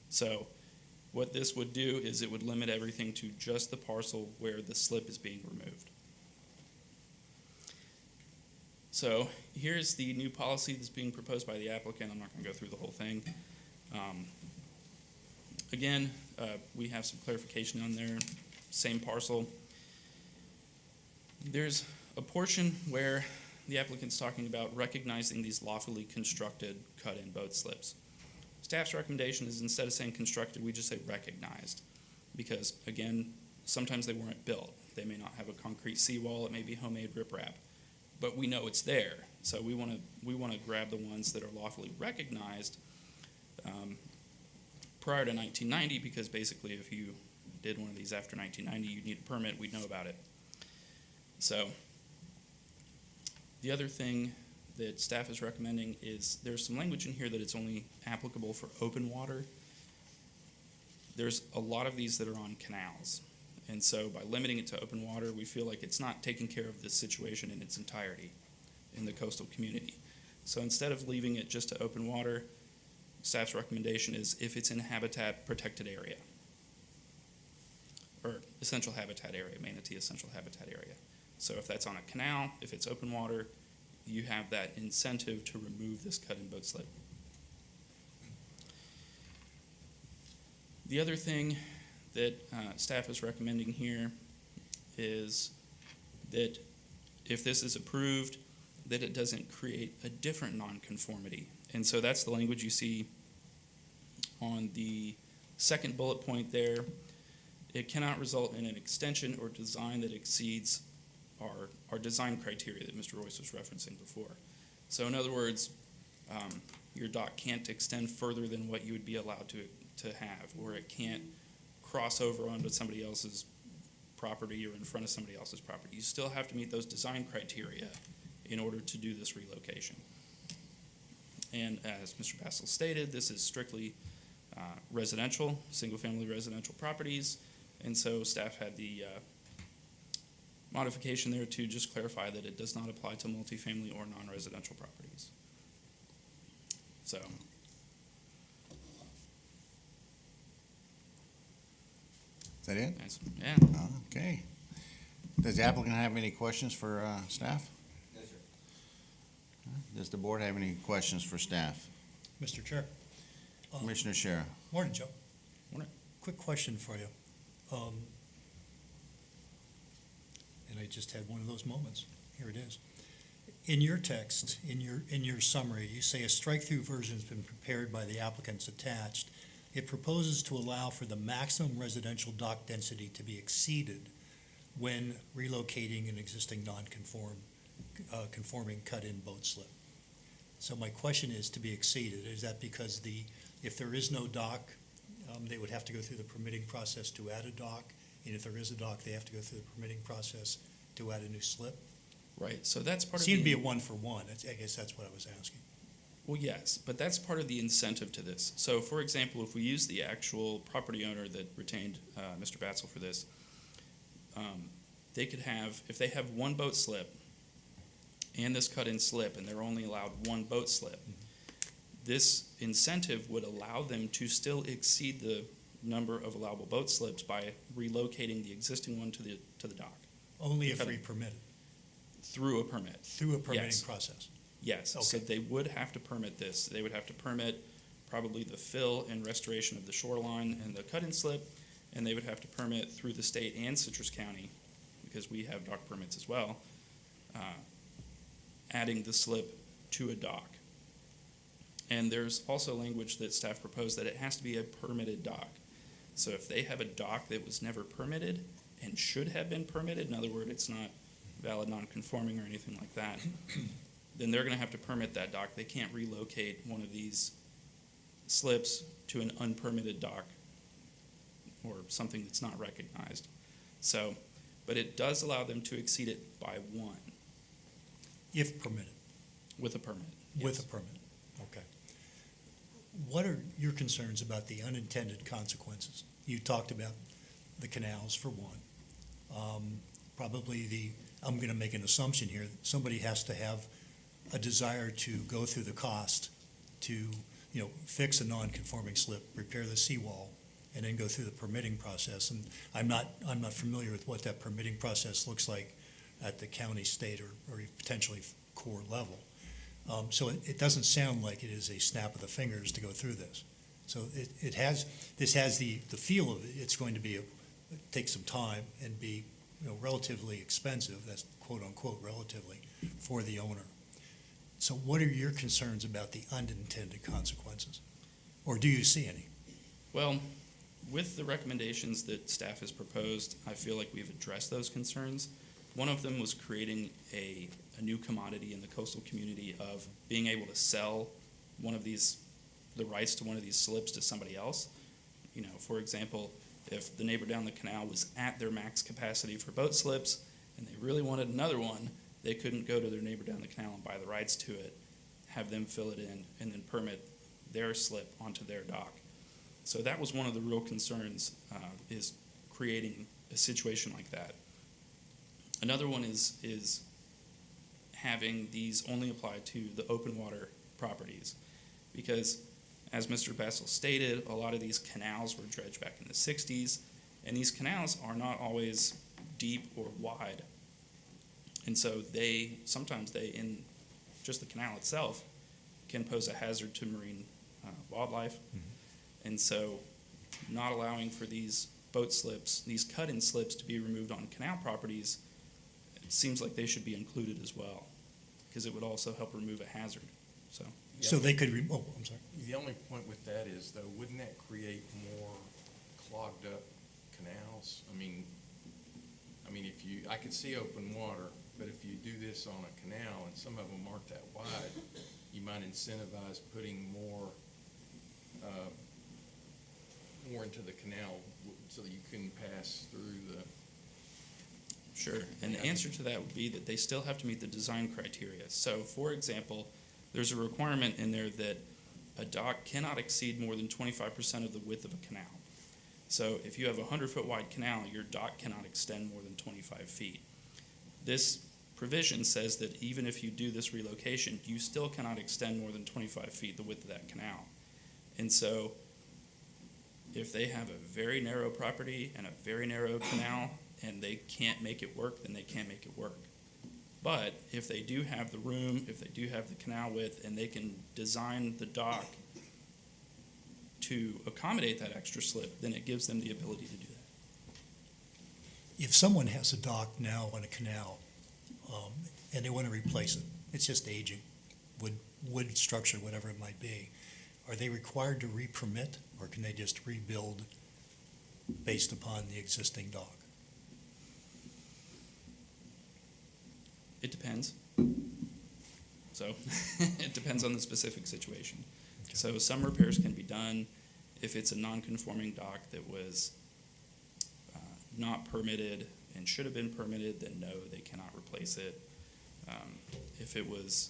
So what this would do is it would limit everything to just the parcel where the slip is being removed. So here's the new policy that's being proposed by the applicant. I'm not going to go through the whole thing. Again, we have some clarification on there. Same parcel. There's a portion where the applicant's talking about recognizing these lawfully constructed cut-in boat slips. Staff's recommendation is instead of saying constructed, we just say recognized. Because, again, sometimes they weren't built. They may not have a concrete seawall. It may be homemade riprap. But we know it's there. So we want to grab the ones that are lawfully recognized prior to 1990, because basically if you did one of these after 1990, you'd need a permit. We'd know about it. So the other thing that staff is recommending is there's some language in here that it's only applicable for open water. There's a lot of these that are on canals. And so by limiting it to open water, we feel like it's not taking care of this situation in its entirety in the coastal community. So instead of leaving it just to open water, staff's recommendation is if it's in habitat protected area, or essential habitat area, manatee essential habitat area. So if that's on a canal, if it's open water, you have that incentive to remove this cut-in boat slip. The other thing that staff is recommending here is that if this is approved, that it doesn't create a different nonconformity. And so that's the language you see on the second bullet point there. It cannot result in an extension or design that exceeds our design criteria that Mr. Royce was referencing before. So in other words, your dock can't extend further than what you would be allowed to have, or it can't cross over onto somebody else's property or in front of somebody else's property. You still have to meet those design criteria in order to do this relocation. And as Mr. Bassel stated, this is strictly residential, single-family residential properties, and so staff had the modification there to just clarify that it does not apply to multifamily or non-residential properties. So. Is that it? Yeah. Okay. Does the applicant have any questions for staff? Yes, sir. Does the board have any questions for staff? Mr. Chair. Commissioner Shara. Morning, Joe. Morning. Quick question for you. And I just had one of those moments. Here it is. In your text, in your summary, you say a strike-through version has been prepared by the applicants attached. It proposes to allow for the maximum residential dock density to be exceeded when relocating an existing conforming cut-in boat slip. So my question is, to be exceeded, is that because if there is no dock, they would have to go through the permitting process to add a dock, and if there is a dock, they have to go through the permitting process to add a new slip? Right, so that's part of Seemed to be a one-for-one. I guess that's what I was asking. Well, yes, but that's part of the incentive to this. So, for example, if we use the actual property owner that retained Mr. Batzel for this, they could have, if they have one boat slip and this cut-in slip, and they're only allowed one boat slip, this incentive would allow them to still exceed the number of allowable boat slips by relocating the existing one to the dock. Only if re-permitted, Through a permit. through a permitting Yes. process. Yes, so Okay. they would have to permit this. They would have to permit probably the fill and restoration of the shoreline and the cut-in slip, and they would have to permit through the state and Citrus County, because we have dock permits as well, adding the slip to a dock. And there's also language that staff proposed that it has to be a permitted dock. So if they have a dock that was never permitted and should have been permitted, in other words, it's not valid non-conforming or anything like that, then they're gonna have to permit that dock. They can't relocate one of these slips to an unpermitted dock or something that's not recognized. So, but it does allow them to exceed it by one If permitted, with a permit. with Yes. a permit. Okay. What are your concerns about the unintended consequences? You talked about the canals for one. Probably I'm going to make an assumption here, somebody has to have a desire to go through the cost to, fix a non-conforming slip, repair the seawall, and then go through the permitting process. And I'm not familiar with what that permitting process looks like at the county, state, or potentially core level. So it doesn't sound like it is a snap of the fingers to go through this. So this has the feel of it. It's going to take some time and be, relatively expensive, that's quote unquote relatively, for the owner. So what are your concerns about the unintended consequences? Or do you see any? Well, with the recommendations that staff has proposed, I feel like we've addressed those concerns. One of them was creating a new commodity in the coastal community of being able to sell the rights to one of these slips to somebody else. For example, if the neighbor down the canal was at their max capacity for boat slips and they really wanted another one, they couldn't go to their neighbor down the canal and buy the rights to it, have them fill it in, and then permit their slip onto their dock. So that was one of the real concerns, is creating a situation like that. Another one is having these only apply to the open water properties, because As Mr. Bassel stated, a lot of these canals were dredged back in the 60s, and these canals are not always deep or wide. And so sometimes in just the canal itself, can pose a hazard to marine wildlife. And so not allowing for these boat slips, these cut-in slips to be removed on canal properties, it seems like they should be included as well, because it would also help remove a hazard, so. So they could, I'm sorry. The only point with that is, though, wouldn't that create more clogged up canals? I mean, I could see open water, but if you do this on a canal, and some of them aren't that wide, you might incentivize putting more into the canal so that you can pass through the. Sure, and the answer to that would be that they still have to meet the design criteria. So, for example, there's a requirement in there that a dock cannot exceed more than 25% of the width of a canal. So if you have a 100-foot wide canal, your dock cannot extend more than 25 feet. This provision says that even if you do this relocation, you still cannot extend more than 25 feet the width of that canal. And so if they have a very narrow property and a very narrow canal and they can't make it work, then they can't make it work. But if they do have the room, if they do have the canal width, and they can design the dock to accommodate that extra slip, then it gives them the ability to do that. If someone has a dock now on a canal, and they want to replace it, it's just aging, wood structure, whatever it might be, are they required to re-permit, or can they just rebuild based upon the existing dock? It depends. So it depends on the specific situation. Okay. So some repairs can be done. If it's a non-conforming dock that was not permitted and should have been permitted, then no, they cannot replace it. If it was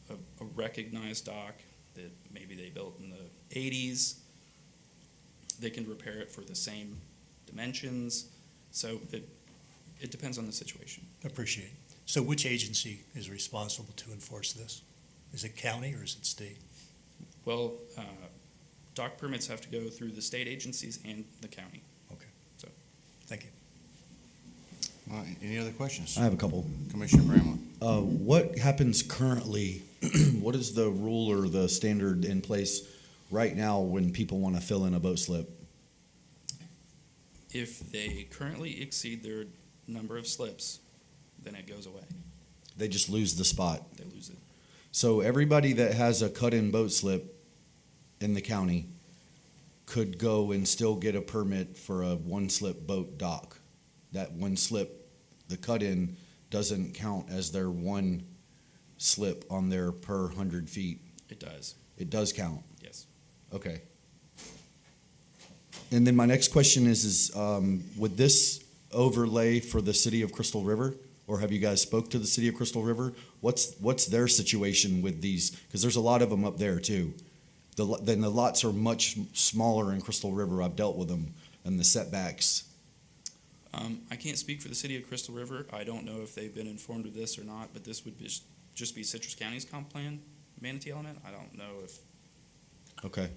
a recognized dock that maybe they built in the 80s, they can repair it for the same dimensions. So it depends on the situation. Appreciate it. So which agency is responsible to enforce this? Is it county or is it state? Well, dock permits have to go through the state agencies and the county. Okay. So. Thank you. All right, any other questions? I have a couple. Commissioner Bramlett. What happens currently, what is the rule or the standard in place right now when people want to fill in a boat slip? If they currently exceed their number of slips, then it goes away. They just lose the spot. They lose it. So everybody that has a cut-in boat slip in the county could go and still get a permit for a one-slip boat dock. That one slip, the cut-in, doesn't count as their one slip on their per 100 feet. It does. It does count. Yes. Okay. And then my next question is would this overlay for the city of Crystal River? Or have you guys spoke to the city of Crystal River? What's their situation with these? Because there's a lot of them up there too. Then the lots are much smaller in Crystal River. I've dealt with them and the setbacks. I can't speak for the city of Crystal River. I don't know if they've been informed of this or not, but this would just be Citrus County's comp plan manatee element. I don't know if. Okay.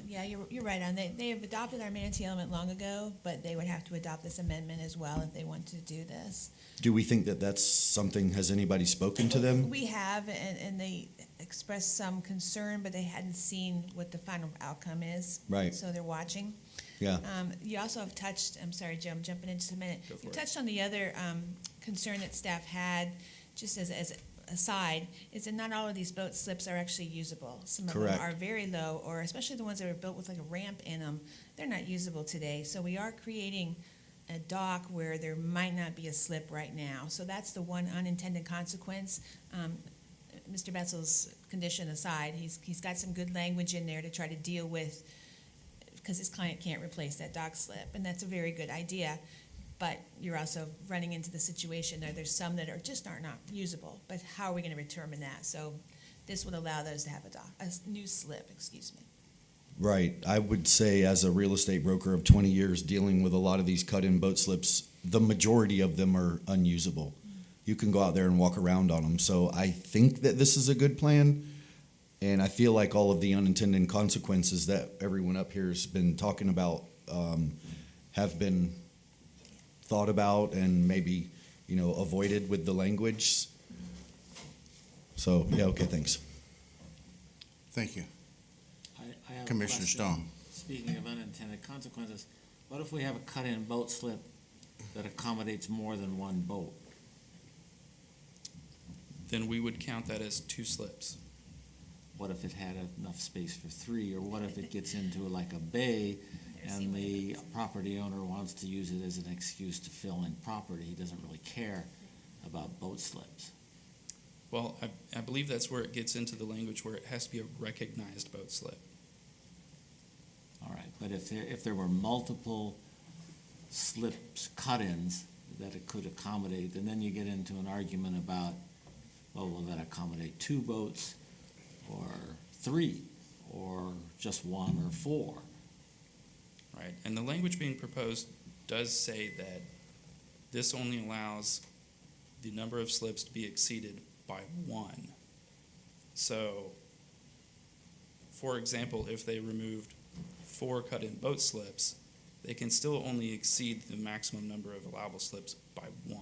Yeah, you're right on. They have adopted our manatee element long ago, but they would have to adopt this amendment as well if they want to do this. Do we think that that's something, has anybody spoken to them? We have, and they expressed some concern, but they hadn't seen what the final outcome is. Right. So they're watching. Yeah. You also have touched, I'm sorry, Jim, I'm jumping in just a minute. Go for You it. touched on the other concern that staff had, just as aside, is that not all of these boat slips are actually usable. Some of Correct. them are very low, or especially the ones that are built with like a ramp in them, they're not usable today. So we are creating a dock where there might not be a slip right now. So that's the one unintended consequence. Mr. Betzel's condition aside, he's got some good language in there to try to deal with, because his client can't replace that dock slip, and that's a very good idea. But you're also running into the situation there. There's some that are not usable. But how are we going to determine that? So this would allow those to have a new slip. Excuse me. Right. I would say as a real estate broker of 20 years dealing with a lot of these cut-in boat slips, the majority of them are unusable. You can go out there and walk around on them. So I think that this is a good plan. And I feel like all of the unintended consequences that everyone up here has been talking about have been thought about and maybe, avoided with the language. So, yeah, okay, thanks. Thank you. I have a Commissioner question. Stone. Speaking of unintended consequences, what if we have a cut-in boat slip that accommodates more than one boat? Then we would count that as 2 slips. What if it had enough space for 3, or what if it gets into like a bay and the property owner wants to use it as an excuse to fill in property? He doesn't really care about boat slips. Well, I believe that's where it gets into the language where it has to be a recognized boat slip. All right, but if there were multiple slips, cut-ins that it could accommodate, and then you get into an argument about, well, will that accommodate 2 boats, or 3, or just 1 or 4? Right, and the language being proposed does say that this only allows the number of slips to be exceeded by 1. So, for example, if they removed 4 cut-in boat slips, they can still only exceed the maximum number of allowable slips by 1.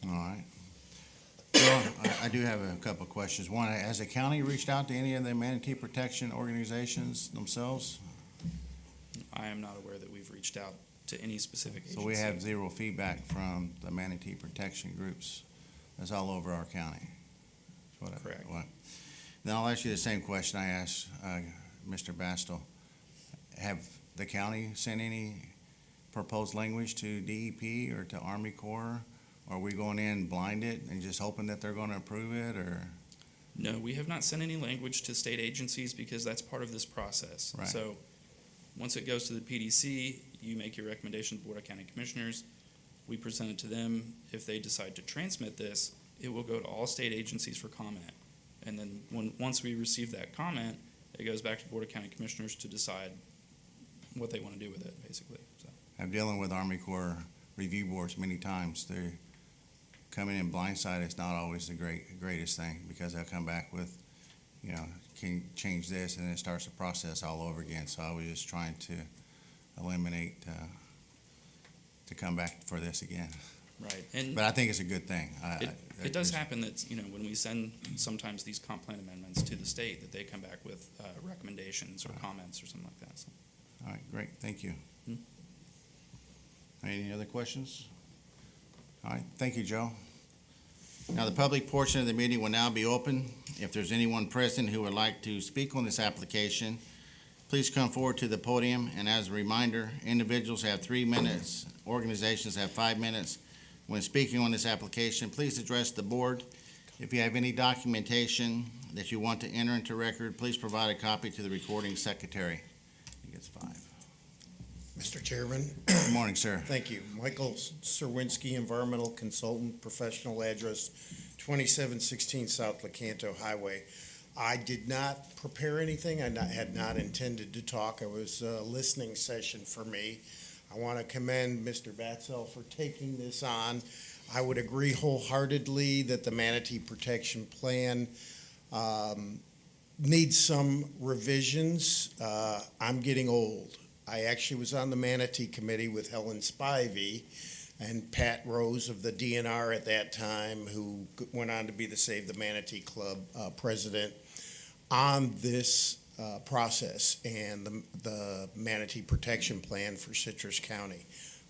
All right. Well, I do have a couple of questions. One, has the county reached out to any of the manatee protection organizations themselves? I am not aware that we've reached out to any specific agency. So we have 0 feedback from the manatee protection groups. That's all over our county. Correct. Then I'll ask you the same question I asked Mr. Bastel. Have the county sent any proposed language to DEP or to Army Corps? Are we going in blinded and just hoping that they're going to approve it, or? No, we have not sent any language to state agencies because that's part of this process. Right. So once it goes to the PDC, you make your recommendation to the Board of County Commissioners. We present it to them. If they decide to transmit this, it will go to all state agencies for comment. And then once we receive that comment, it goes back to the Board of County Commissioners to decide what they want to do with it, basically. So. I'm dealing with Army Corps review boards many times. They're coming in blindsided. It's not always the greatest thing, because they'll come back with, can you change this, and then it starts the process all over again. So I was just trying to eliminate, to come back for this again. Right. And But I think it's a good thing. it does happen that, when we send sometimes these comp plan amendments to the state, that they come back with recommendations or comments or something like that. So. All right, great, thank you. Hmm. Any other questions? All right, thank you, Joe. Now, the public portion of the meeting will now be open. If there's anyone present who would like to speak on this application, please come forward to the podium. And as a reminder, individuals have 3 minutes, organizations have 5 minutes. When speaking on this application, please address the board. If you have any documentation that you want to enter into record, please provide a copy to the recording secretary. He gets 5. Mr. Chairman. Good morning, sir. Thank you. Michael Serwinski, Environmental Consultant, professional address 2716 South Lecanto Highway. I did not prepare anything. I had not intended to talk. It was a listening session for me. I want to commend Mr. Batzel for taking this on. I would agree wholeheartedly that the Manatee Protection Plan needs some revisions. I'm getting old. I actually was on the Manatee Committee with Helen Spivey and Pat Rose of the DNR at that time, who went on to be the Save the Manatee Club president, on this process and the Manatee Protection Plan for Citrus County.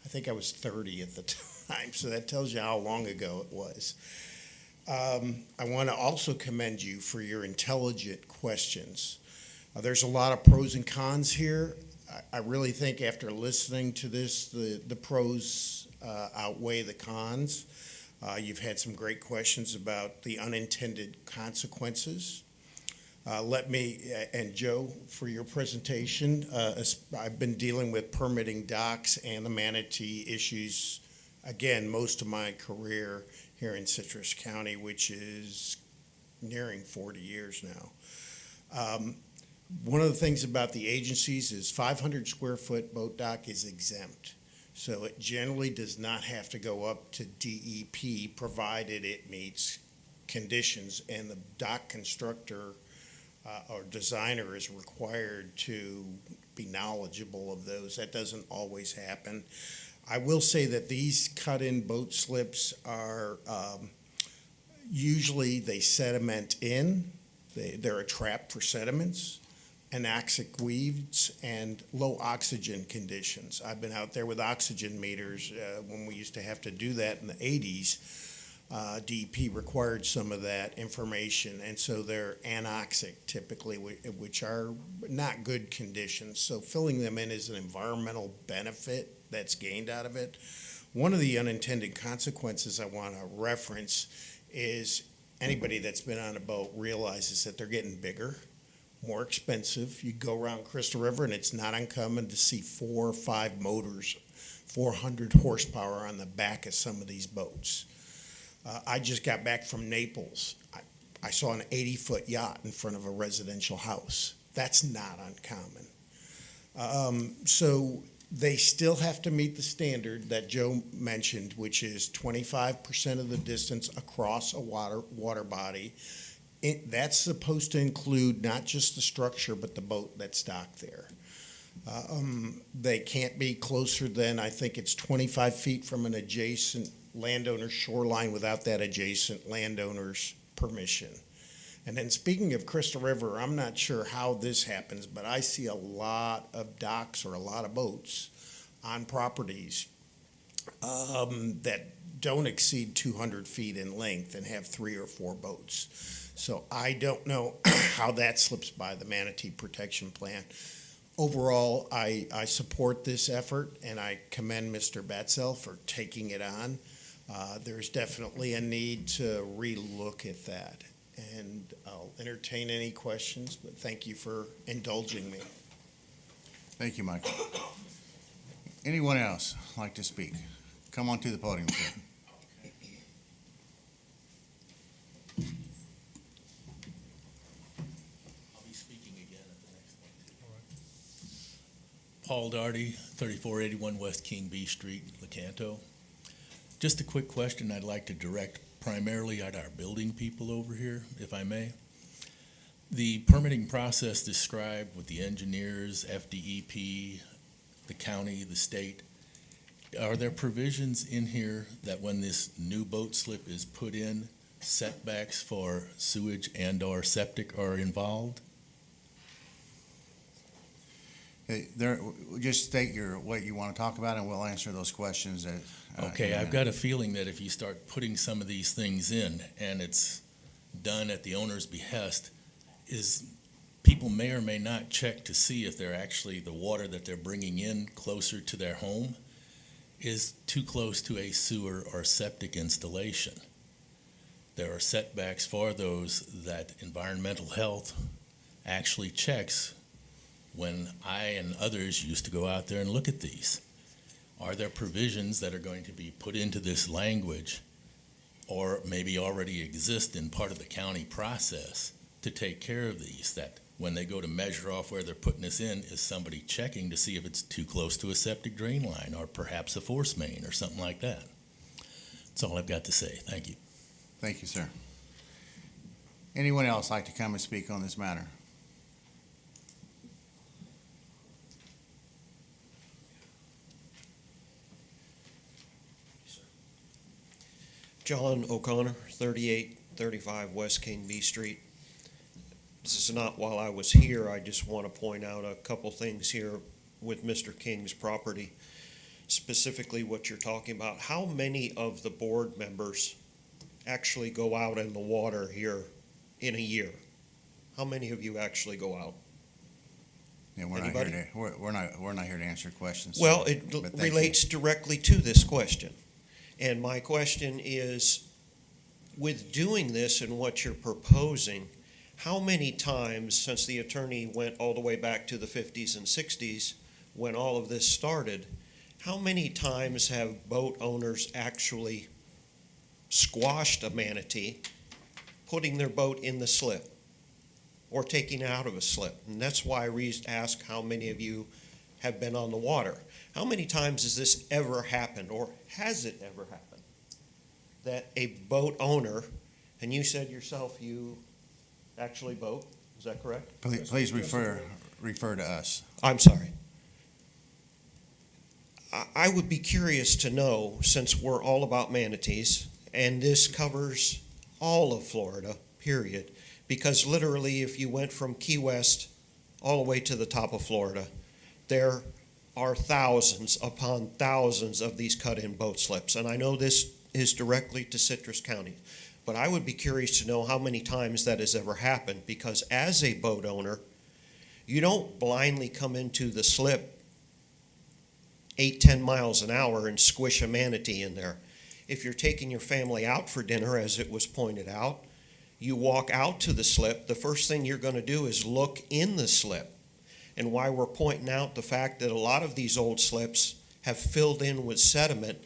I think I was 30 at the time, so that tells you how long ago it was. I want to also commend you for your intelligent questions. There's a lot of pros and cons here. I really think after listening to this, the pros outweigh the cons. You've had some great questions about the unintended consequences. And Joe, for your presentation, I've been dealing with permitting docks and the manatee issues, again, most of my career here in Citrus County, which is nearing 40 years now. One of the things about the agencies is 500 square foot boat dock is exempt. So it generally does not have to go up to DEP, provided it meets conditions, and the dock constructor or designer is required to be knowledgeable of those. That doesn't always happen. I will say that these cut-in boat slips are, usually they sediment in. They're a trap for sediments, anoxic weeds, and low oxygen conditions. I've been out there with oxygen meters when we used to have to do that in the 80s. DEP required some of that information, and so they're anoxic typically, which are not good conditions. So filling them in is an environmental benefit that's gained out of it. One of the unintended consequences I want to reference is anybody that's been on a boat realizes that they're getting bigger, more expensive. You go around Crystal River and it's not uncommon to see 4 or 5 motors, 400 horsepower on the back of some of these boats. I just got back from Naples. I saw an 80-foot yacht in front of a residential house. That's not uncommon. So they still have to meet the standard that Joe mentioned, which is 25% of the distance across a water body. That's supposed to include not just the structure, but the boat that's docked there. They can't be closer than, I think it's 25 feet from an adjacent landowner's shoreline without that adjacent landowner's permission. And then speaking of Crystal River, I'm not sure how this happens, but I see a lot of docks or a lot of boats on properties that don't exceed 200 feet in length and have 3 or 4 boats. So I don't know how that slips by the Manatee Protection Plan. Overall, I support this effort, and I commend Mr. Batzel for taking it on. There's definitely a need to relook at that, and I'll entertain any questions, but thank you for indulging me. Thank you, Michael. Anyone else like to speak? Come on to the podium, sir. I'll be speaking again at the next one, too. Paul Darty, 3481 West King B Street, Lecanto. Just a quick question I'd like to direct primarily at our building people over here, if I may. The permitting process described with the engineers, FDEP, the county, the state, are there provisions in here that when this new boat slip is put in, setbacks for sewage and/or septic are involved? Just state what you want to talk about, and we'll answer those questions. Okay, I've got a feeling that if you start putting some of these things in, and it's done at the owner's behest, is people may or may not check to see if they're actually, the water that they're bringing in closer to their home is too close to a sewer or septic installation. There are setbacks for those that environmental health actually checks when I and others used to go out there and look at these. Are there provisions that are going to be put into this language, or maybe already exist in part of the county process, to take care of these, that when they go to measure off where they're putting this in, is somebody checking to see if it's too close to a septic drain line or perhaps a force main or something like that? That's all I've got to say. Thank you. Thank you, sir. Anyone else like to come and speak on this matter? John O'Connor, 3835 West King B Street. This is not while I was here. I just want to point out a couple things here with Mr. King's property, specifically what you're talking about. How many of the board members actually go out in the water here in a year? How many of you actually go out? Yeah, we're not here to answer questions. Well, it relates directly to this question. And my question is, with doing this and what you're proposing, how many times, since the attorney went all the way back to the 50s and 60s when all of this started, how many times have boat owners actually squashed a manatee, putting their boat in the slip or taking it out of a slip? And that's why I ask how many of you have been on the water. How many times has this ever happened, or has it ever happened, that a boat owner, and you said yourself you actually boat, is that correct? Please refer to us. I'm sorry. I would be curious to know, since we're all about manatees, and this covers all of Florida, period, because literally if you went from Key West all the way to the top of Florida, there are thousands upon thousands of these cut-in boat slips. And I know this is directly to Citrus County, but I would be curious to know how many times that has ever happened, because as a boat owner, you don't blindly come into the slip 8-10 miles an hour and squish a manatee in there. If you're taking your family out for dinner, as it was pointed out, you walk out to the slip, the first thing you're going to do is look in the slip. And why we're pointing out the fact that a lot of these old slips have filled in with sediment,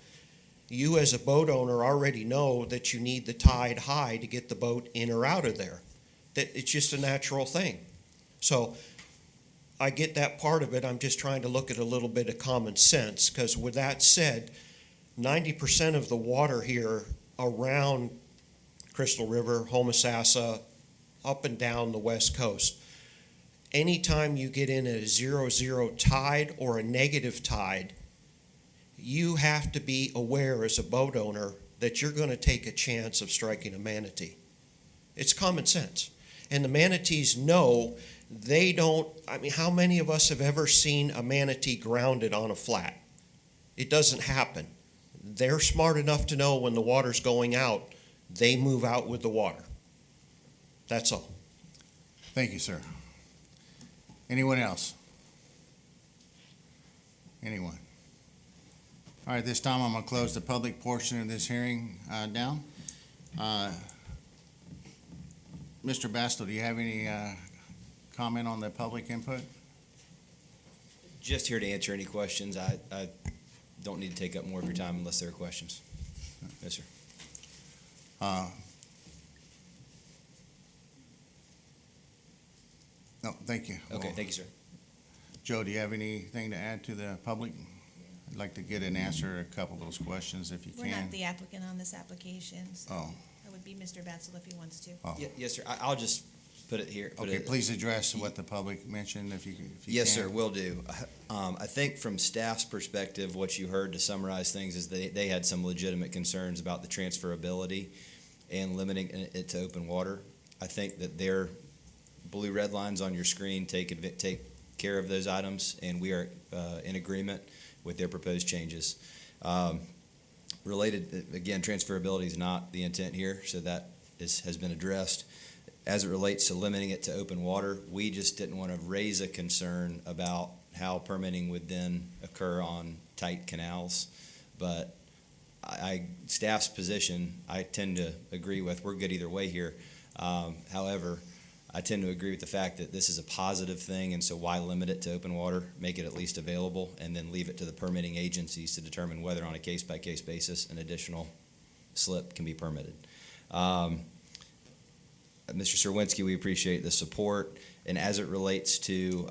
you as a boat owner already know that you need the tide high to get the boat in or out of there. That it's just a natural thing. So I get that part of it. I'm just trying to look at a little bit of common sense, because with that said, 90% of the water here around Crystal River, Homosassa, up and down the west coast, anytime you get in a 0-0 tide or a negative tide, you have to be aware as a boat owner that you're going to take a chance of striking a manatee. It's common sense. And the manatees know they don't, I mean, how many of us have ever seen a manatee grounded on a flat? It doesn't happen. They're smart enough to know when the water's going out, they move out with the water. That's all. Thank you, sir. Anyone else? Anyone? All right, this time I'm going to close the public portion of this hearing down. Mr. Bastel, do you have any comment on the public input? Just here to answer any questions. I don't need to take up more of your time unless there are questions. Yes, sir. No, thank you. Okay, thank you, sir. Joe, do you have anything to add to the public? I'd like to get an answer to a couple of those questions if you We're can. not the applicant on this application, so Oh, it would be Mr. Betzel if he wants to. oh. Yes, sir. I'll just put it here. Okay, please address what the public mentioned if you can. Yes, sir, will do. I think from staff's perspective, what you heard to summarize things is they had some legitimate concerns about the transferability and limiting it to open water. I think that their blue red lines on your screen take care of those items, and we are in agreement with their proposed changes. Related, again, transferability is not the intent here, so that has been addressed. As it relates to limiting it to open water, we just didn't want to raise a concern about how permitting would then occur on tight canals. But staff's position, I tend to agree with. We're good either way here. However, I tend to agree with the fact that this is a positive thing, and so why limit it to open water? Make it at least available, and then leave it to the permitting agencies to determine whether on a case-by-case basis an additional slip can be permitted. Mr. Serwinski, we appreciate the support, and as it relates to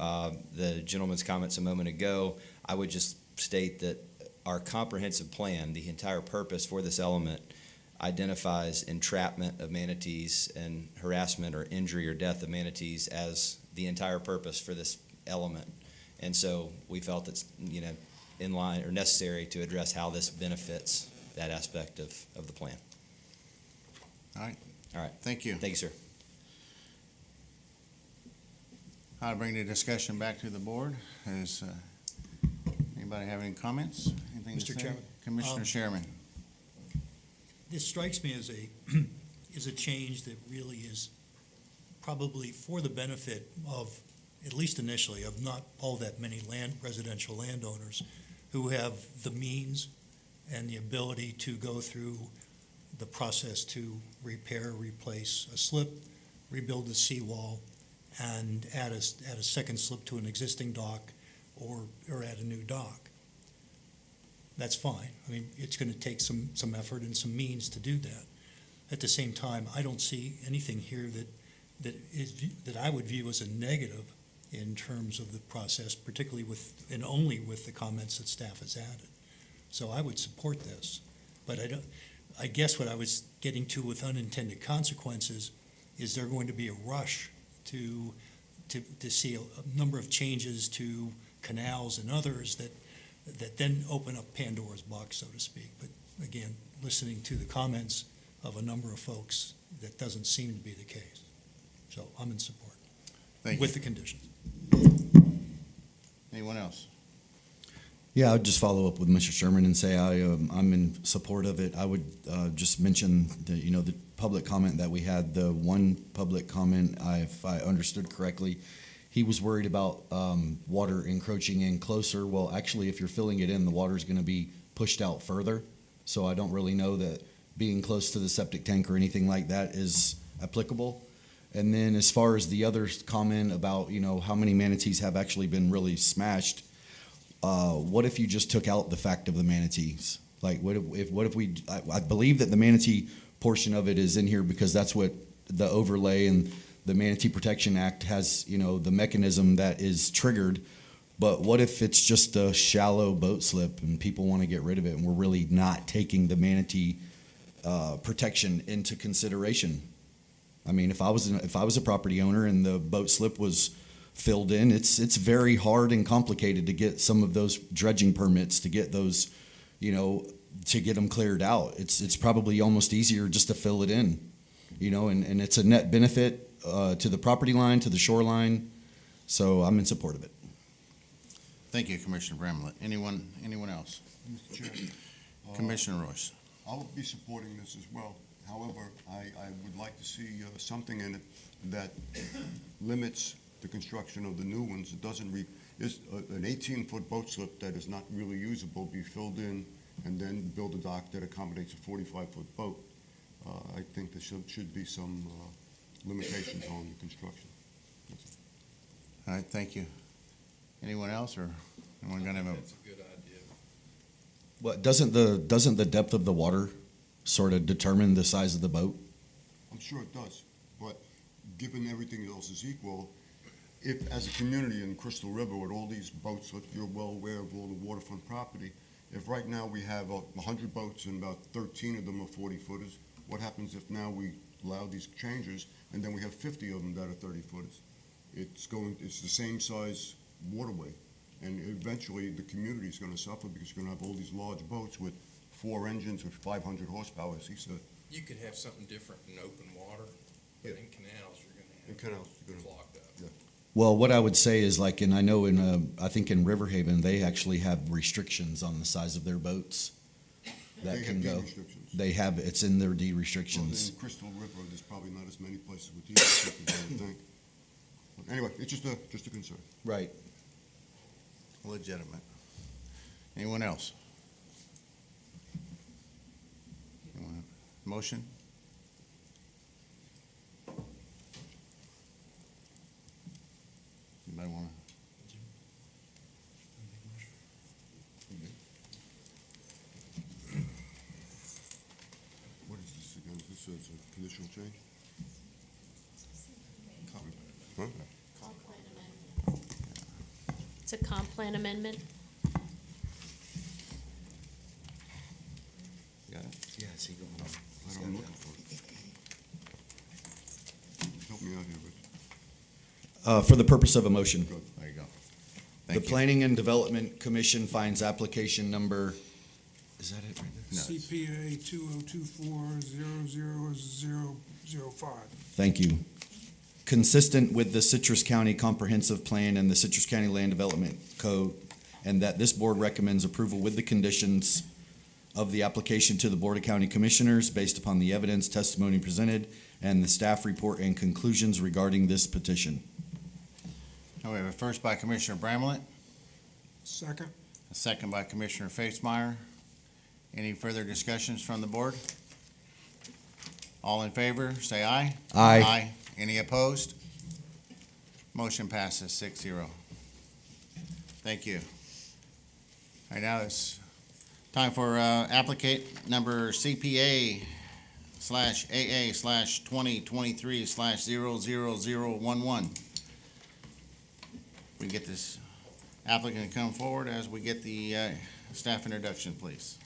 the gentleman's comments a moment ago, I would just state that our comprehensive plan, the entire purpose for this element, identifies entrapment of manatees and harassment or injury or death of manatees as the entire purpose for this element. And so we felt it's, in line or necessary to address how this benefits that aspect of the plan. All right. All right. Thank you. Thank you, sir. I'll bring the discussion back to the board. Anybody have any comments? Anything to Mr. say? Chairman. Commissioner Sherman. This strikes me as a change that really is probably for the benefit of, at least initially, of not all that many residential landowners who have the means and the ability to go through the process to repair, replace a slip, rebuild the seawall, and add a second slip to an existing dock or add a new dock. That's fine. I mean, it's going to take some effort and some means to do that. At the same time, I don't see anything here that I would view as a negative in terms of the process, particularly with, and only with the comments that staff has added. So I would support this, but I guess what I was getting to with unintended consequences is there going to be a rush to see a number of changes to canals and others that then open up Pandora's box, so to speak. But again, listening to the comments of a number of folks, that doesn't seem to be the case. So I'm in support. Thank you. With the conditions. Anyone else? Yeah, I'd just follow up with Mr. Sherman and say I'm in support of it. I would just mention the public comment that we had. The one public comment, if I understood correctly, he was worried about water encroaching in closer. Well, actually, if you're filling it in, the water is going to be pushed out further. So I don't really know that being close to the septic tank or anything like that is applicable. And then as far as the other comment about how many manatees have actually been really smashed. What if you just took out the fact of the manatees? Like, what if we? I believe that the manatee portion of it is in here because that's what the overlay and the Manatee Protection Act has. The mechanism that is triggered. But what if it's just a shallow boat slip and people want to get rid of it, and we're really not taking the manatee protection into consideration? I mean, if I was a property owner and the boat slip was filled in, it's very hard and complicated to get some of those dredging permits to get those, to get them cleared out. It's probably almost easier just to fill it in, and it's a net benefit to the property line, to the shoreline. So I'm in support of it. Thank you, Commissioner Bramlett. Anyone else? Mr. Chair, Commissioner Royce. I'll be supporting this as well. However, I would like to see something in it that limits the construction of the new ones. It doesn't is an 18-foot boat slip that is not really usable be filled in and then build a dock that accommodates a 45-foot boat. I think there should be some limitations on the construction. All right, thank you. Anyone else, or anyone going to have a? That's a good idea. What doesn't the depth of the water sort of determine the size of the boat? I'm sure it does, but given everything else is equal, if as a community in Crystal River with all these boats, you're well aware of all the waterfront property, if right now we have 100 boats and about 13 of them are 40-footers, what happens if now we allow these changes and then we have 50 of them that are 30-footers? It's the same size waterway, and eventually the community is going to suffer because you're going to have all these large boats with 4 engines with 500 horsepower, as he said. You could have something different in open water, but in canals, you're gonna have clogged up. Yeah. Well, what I would say is I know I think in Riverhaven, they actually have restrictions on the size of their boats that They can have go. deed restrictions. They have, it's in their deed restrictions. Well, in Crystal River, there's probably not as many places with deed restrictions, I would think. But anyway, it's just a concern. Right. Legitimate. Anyone else? Motion? Anybody want to? What is this again? This is a conditional change? Huh? It's a comp plan amendment. Got it? Yeah, I see going on. I don't know. Looking for it. Help me out here, Rich. For the purpose of a motion. Good. There you go. The Thank you. Planning and Development Commission finds application number, is that it right there? No. CPA 2024-000005. Thank you. Consistent with the Citrus County Comprehensive Plan and the Citrus County Land Development Code, and that this board recommends approval with the conditions of the application to the Board of County Commissioners based upon the evidence, testimony presented, and the staff report and conclusions regarding this petition. We have a first by Commissioner Bramlett, Second. a second by Commissioner Facemeyer. Any further discussions from the board? All in favor, say aye. Aye. Any opposed? Motion passes 6-0. Thank you. All right, now it's time for applicant number CPA/AA/2023/00011. we get this applicant to come forward as we get the staff introduction, please.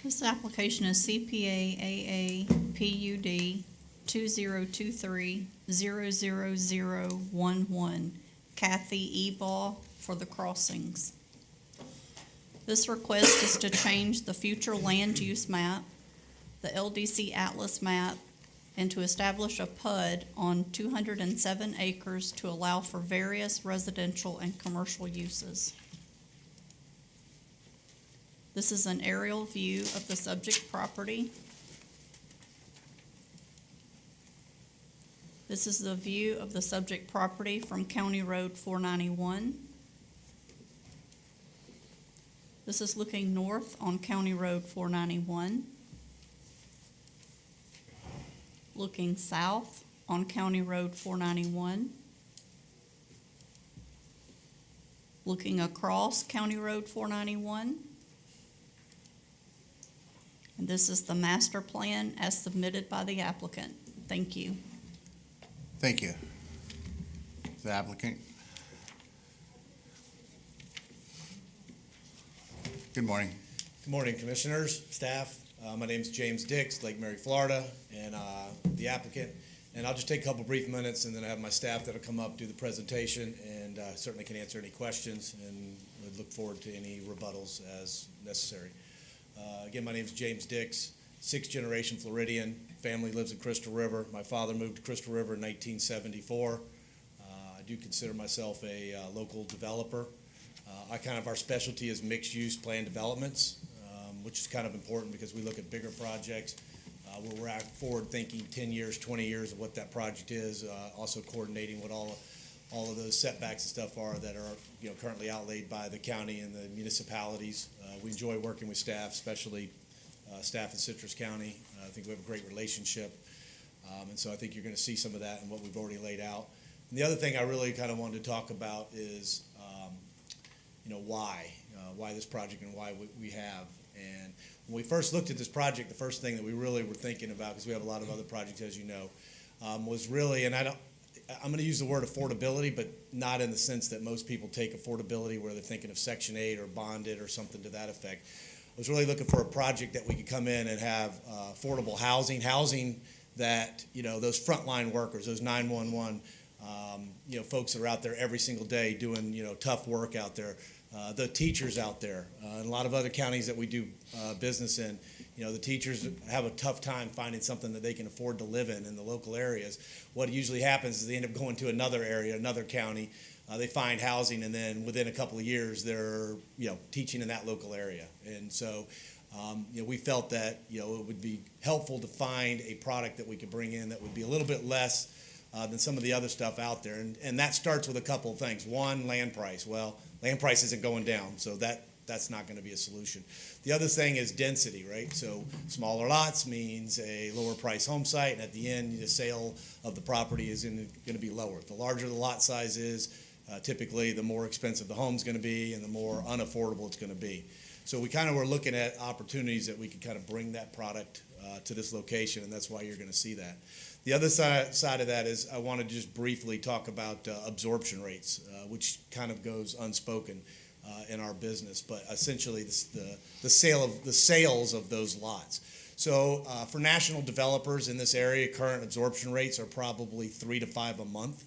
This application is CPA AA PUD 2023-00011, Kathy Ebaugh for the crossings. This request is to change the future land use map, the LDC Atlas map, and to establish a PUD on 207 acres to allow for various residential and commercial uses. This is an aerial view of the subject property. This is the view of the subject property from County Road 491. This is looking north on County Road 491. Looking south on County Road 491. Looking across County Road 491. And this is the master plan as submitted by the applicant. Thank you. Thank you. The applicant. Good morning. Good morning, commissioners, staff. My name's James Dix, Lake Mary, Florida, and the applicant. And I'll just take a couple brief minutes, and then I have my staff that'll come up, do the presentation, and certainly can answer any questions, and would look forward to any rebuttals as necessary. Again, my name's James Dix, sixth-generation Floridian. Family lives in Crystal River. My father moved to Crystal River in 1974. I do consider myself a local developer. Our specialty is mixed-use plan developments, which is kind of important because we look at bigger projects where we're forward-thinking 10 years, 20 years of what that project is, also coordinating what all of those setbacks and stuff are that are currently outlaid by the county and the municipalities. We enjoy working with staff, especially staff in Citrus County. I think we have a great relationship, and so I think you're going to see some of that in what we've already laid out. And the other thing I really kind of wanted to talk about is why this project and why we have. And when we first looked at this project, the first thing that we really were thinking about, because we have a lot of other projects, as you know, was really, and I'm going to use the word affordability, but not in the sense that most people take affordability where they're thinking of Section 8 or bonded or something to that effect. I was really looking for a project that we could come in and have affordable housing that, those frontline workers, those 911, folks that are out there every single day doing, tough work out there, the teachers out there, and a lot of other counties that we do business in, the teachers have a tough time finding something that they can afford to live in the local areas. What usually happens is they end up going to another area, another county, they find housing, and then within a couple of years, they're, teaching in that local area. And so, we felt that, it would be helpful to find a product that we could bring in that would be a little bit less than some of the other stuff out there. And that starts with a couple of things. One, land price. Well, land price isn't going down, so that's not going to be a solution. The other thing is density, right? So smaller lots means a lower price home site, and at the end, the sale of the property is going to be lower. The larger the lot size is, typically the more expensive the home's going to be and the more unaffordable it's going to be. So we kind of were looking at opportunities that we could kind of bring that product to this location, and that's why you're going to see that. The other side of that is I want to just briefly talk about absorption rates, which kind of goes unspoken in our business, but essentially the sales of those lots. So for national developers in this area, current absorption rates are probably 3 to 5 a month.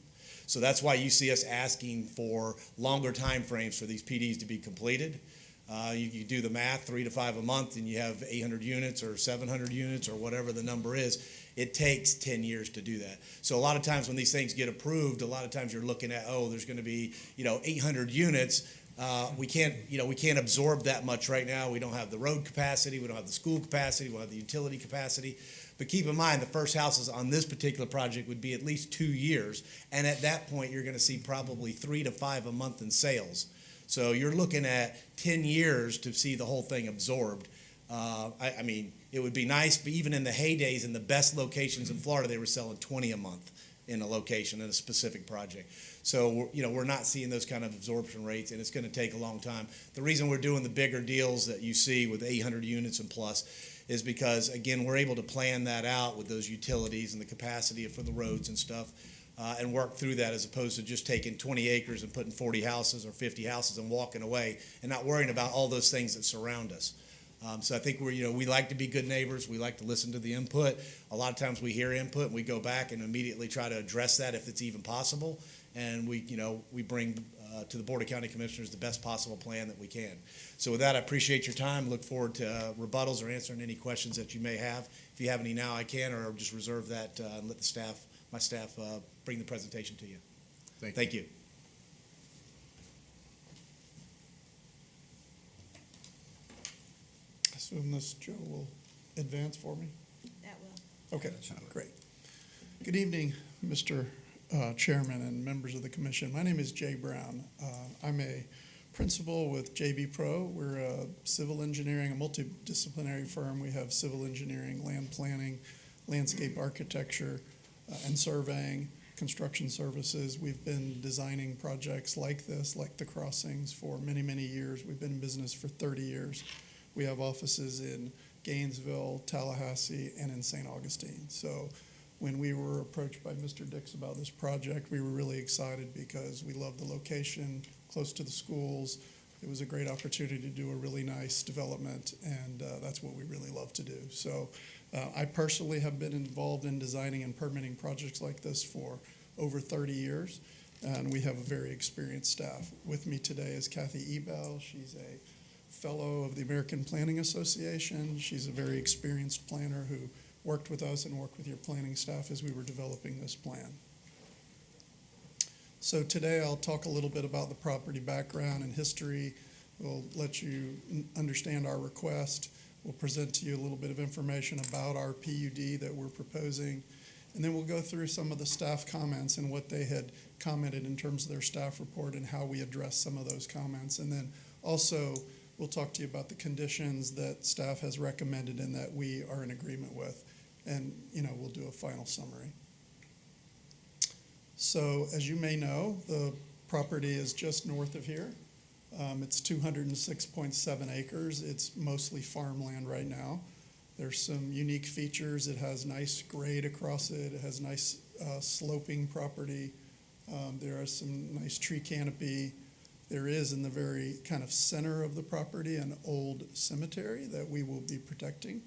So that's why you see us asking for longer time frames for these PDs to be completed. You do the math, 3 to 5 a month, and you have 800 units or 700 units or whatever the number is. It takes 10 years to do that. So a lot of times when these things get approved, a lot of times you're looking at, there's going to be 800 units. We can't absorb that much right now. We don't have the road capacity. We don't have the school capacity. We don't have the utility capacity. But keep in mind, the first houses on this particular project would be at least 2 years. And at that point, you're going to see probably 3 to 5 a month in sales. So you're looking at 10 years to see the whole thing absorbed. I mean, it would be nice, but even in the heydays, in the best locations in Florida, they were selling 20 a month in a location, in a specific project. So, we're not seeing those kind of absorption rates, and it's going to take a long time. The reason we're doing the bigger deals that you see with 800 units and plus is because, again, we're able to plan that out with those utilities and the capacity for the roads and stuff. and work through that as opposed to just taking 20 acres and putting 40 houses or 50 houses and walking away and not worrying about all those things that surround us. So I think we like to be good neighbors. We like to listen to the input. A lot of times we hear input and we go back and immediately try to address that if it's even possible. And we bring to the Board of County Commissioners the best possible plan that we can. So with that, I appreciate your time. Look forward to rebuttals or answering any questions that you may have. If you have any now, I can, or just reserve that and let my staff bring the presentation to you. Thank you. I assume this Joe will advance for me? That will. Okay, great. Good evening, Mr. Chairman and members of the commission. My name is Jay Brown. I'm a principal with JB Pro. We're a civil engineering, a multidisciplinary firm. We have civil engineering, land planning, landscape architecture, and surveying, construction services. We've been designing projects like this, like the crossings, for many, many years. We've been in business for 30 years. We have offices in Gainesville, Tallahassee, and in St. Augustine. So when we were approached by Mr. Dix about this project, we were really excited because we love the location, close to the schools. It was a great opportunity to do a really nice development, and that's what we really love to do. So I personally have been involved in designing and permitting projects like this for over 30 years, and we have a very experienced staff. With me today is Kathy Ebel. She's a fellow of the American Planning Association. She's a very experienced planner who worked with us and worked with your planning staff as we were developing this plan. So today I'll talk a little bit about the property background and history. We'll let you understand our request. We'll present to you a little bit of information about our PUD that we're proposing. And then we'll go through some of the staff comments and what they had commented in terms of their staff report and how we address some of those comments. And then also we'll talk to you about the conditions that staff has recommended and that we are in agreement with. And, we'll do a final summary. So as you may know, the property is just north of here. It's 206.7 acres. It's mostly farmland right now. There's some unique features. It has nice grade across it. It has nice sloping property. There is some nice tree canopy. There is, in the very kind of center of the property, an old cemetery that we will be protecting.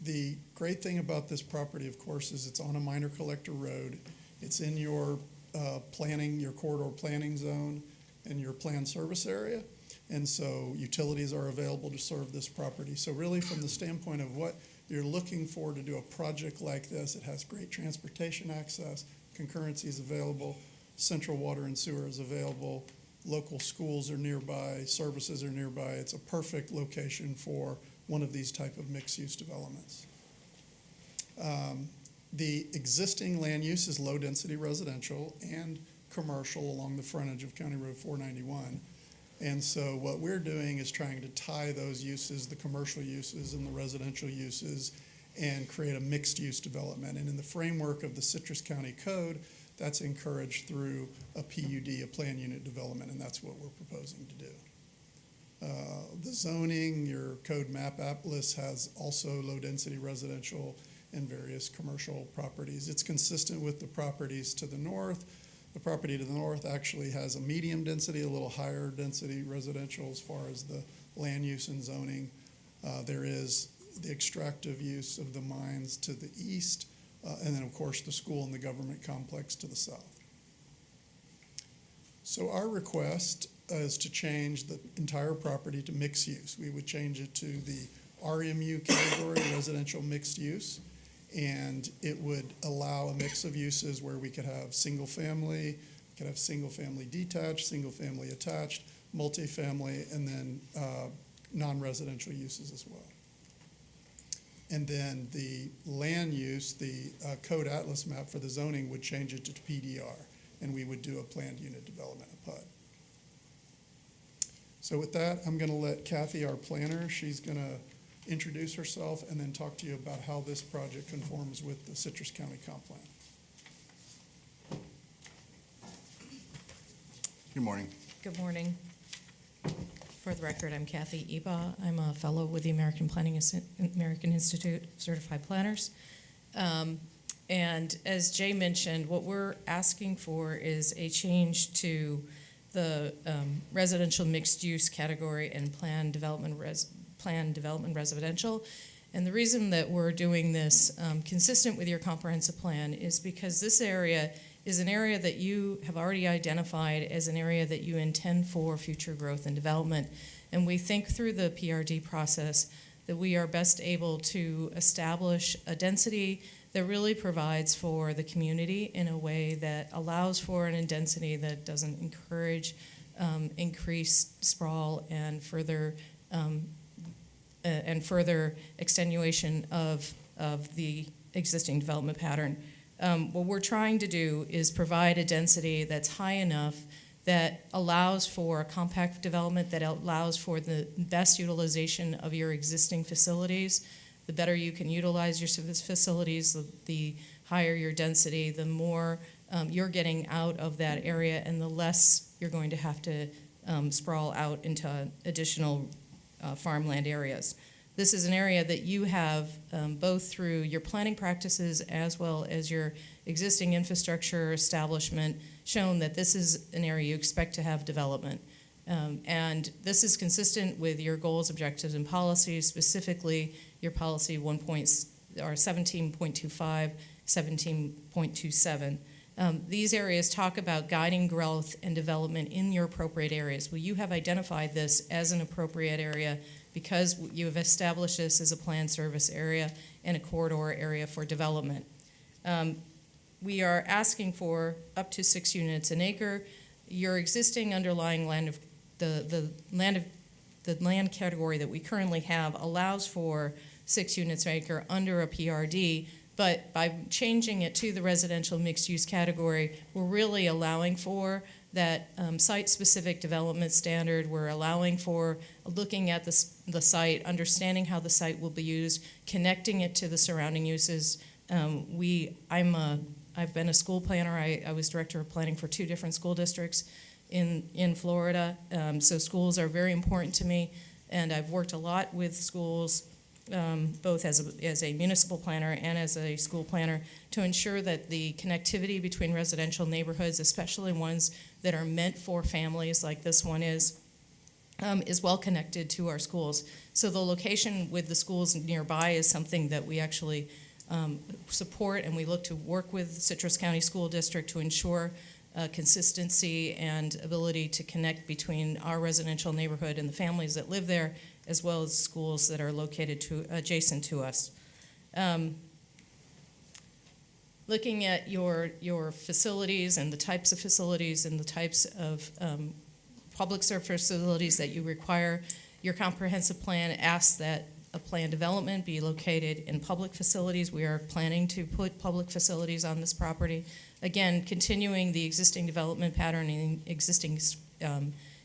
The great thing about this property, of course, is it's on a minor collector road. It's in your your corridor planning zone and your planned service area. And so utilities are available to serve this property. So really from the standpoint of what you're looking for to do a project like this, it has great transportation access, concurrency is available, central water and sewer is available, local schools are nearby, services are nearby. It's a perfect location for one of these type of mixed-use developments. The existing land use is low-density residential and commercial along the frontage of County Road 491. And so what we're doing is trying to tie those uses, the commercial uses and the residential uses, and create a mixed-use development. And in the framework of the Citrus County Code, that's encouraged through a PUD, a plan unit development, and that's what we're proposing to do. The zoning, your code map atlas has also low-density residential and various commercial properties. It's consistent with the properties to the north. The property to the north actually has a medium density, a little higher density residential as far as the land use and zoning. There is the extractive use of the mines to the east, and then of course the school and the government complex to the south. So our request is to change the entire property to mixed use. We would change it to the RMU category, residential mixed use, and it would allow a mix of uses where we could have single family detached, single family attached, multifamily, and then non-residential uses as well. And then the land use, the code atlas map for the zoning would change it to PDR, and we would do a planned unit development, a PUD. So with that, I'm going to let Kathy, our planner, she's going to introduce herself and then talk to you about how this project conforms with the Citrus County Comp Plan. Good morning. Good morning. For the record, I'm Kathy Eba. I'm a fellow with the American Institute of Certified Planners. And as Jay mentioned, what we're asking for is a change to the residential mixed-use category and planned development residential. And the reason that we're doing this consistent with your comprehensive plan is because this area is an area that you have already identified as an area that you intend for future growth and development. And we think through the PRD process that we are best able to establish a density that really provides for the community in a way that allows for an density that doesn't encourage increased sprawl and further extenuation of the existing development pattern. What we're trying to do is provide a density that's high enough that allows for compact development, that allows for the best utilization of your existing facilities. The better you can utilize your facilities, the higher your density, the more you're getting out of that area, and the less you're going to have to sprawl out into additional farmland areas. This is an area that you have, both through your planning practices as well as your existing infrastructure establishment, shown that this is an area you expect to have development. And this is consistent with your goals, objectives, and policies, specifically your policy 17.25, 17.27. These areas talk about guiding growth and development in your appropriate areas. Well, you have identified this as an appropriate area because you have established this as a planned service area and a corridor area for development. We are asking for up to 6 units an acre. Your existing underlying land of the land category that we currently have allows for 6 units an acre under a PRD, but by changing it to the residential mixed-use category, we're really allowing for that site-specific development standard. We're allowing for looking at the site, understanding how the site will be used, connecting it to the surrounding uses. I've been a school planner. I was director of planning for 2 different school districts in Florida. So schools are very important to me, and I've worked a lot with schools, both as a municipal planner and as a school planner, to ensure that the connectivity between residential neighborhoods, especially ones that are meant for families like this one is well connected to our schools. So the location with the schools nearby is something that we actually support, and we look to work with Citrus County School District to ensure consistency and ability to connect between our residential neighborhood and the families that live there, as well as schools that are located adjacent to us. Looking at your facilities and the types of facilities and the types of public service facilities that you require, your comprehensive plan asks that a planned development be located in public facilities. We are planning to put public facilities on this property. Again, continuing the existing development pattern and existing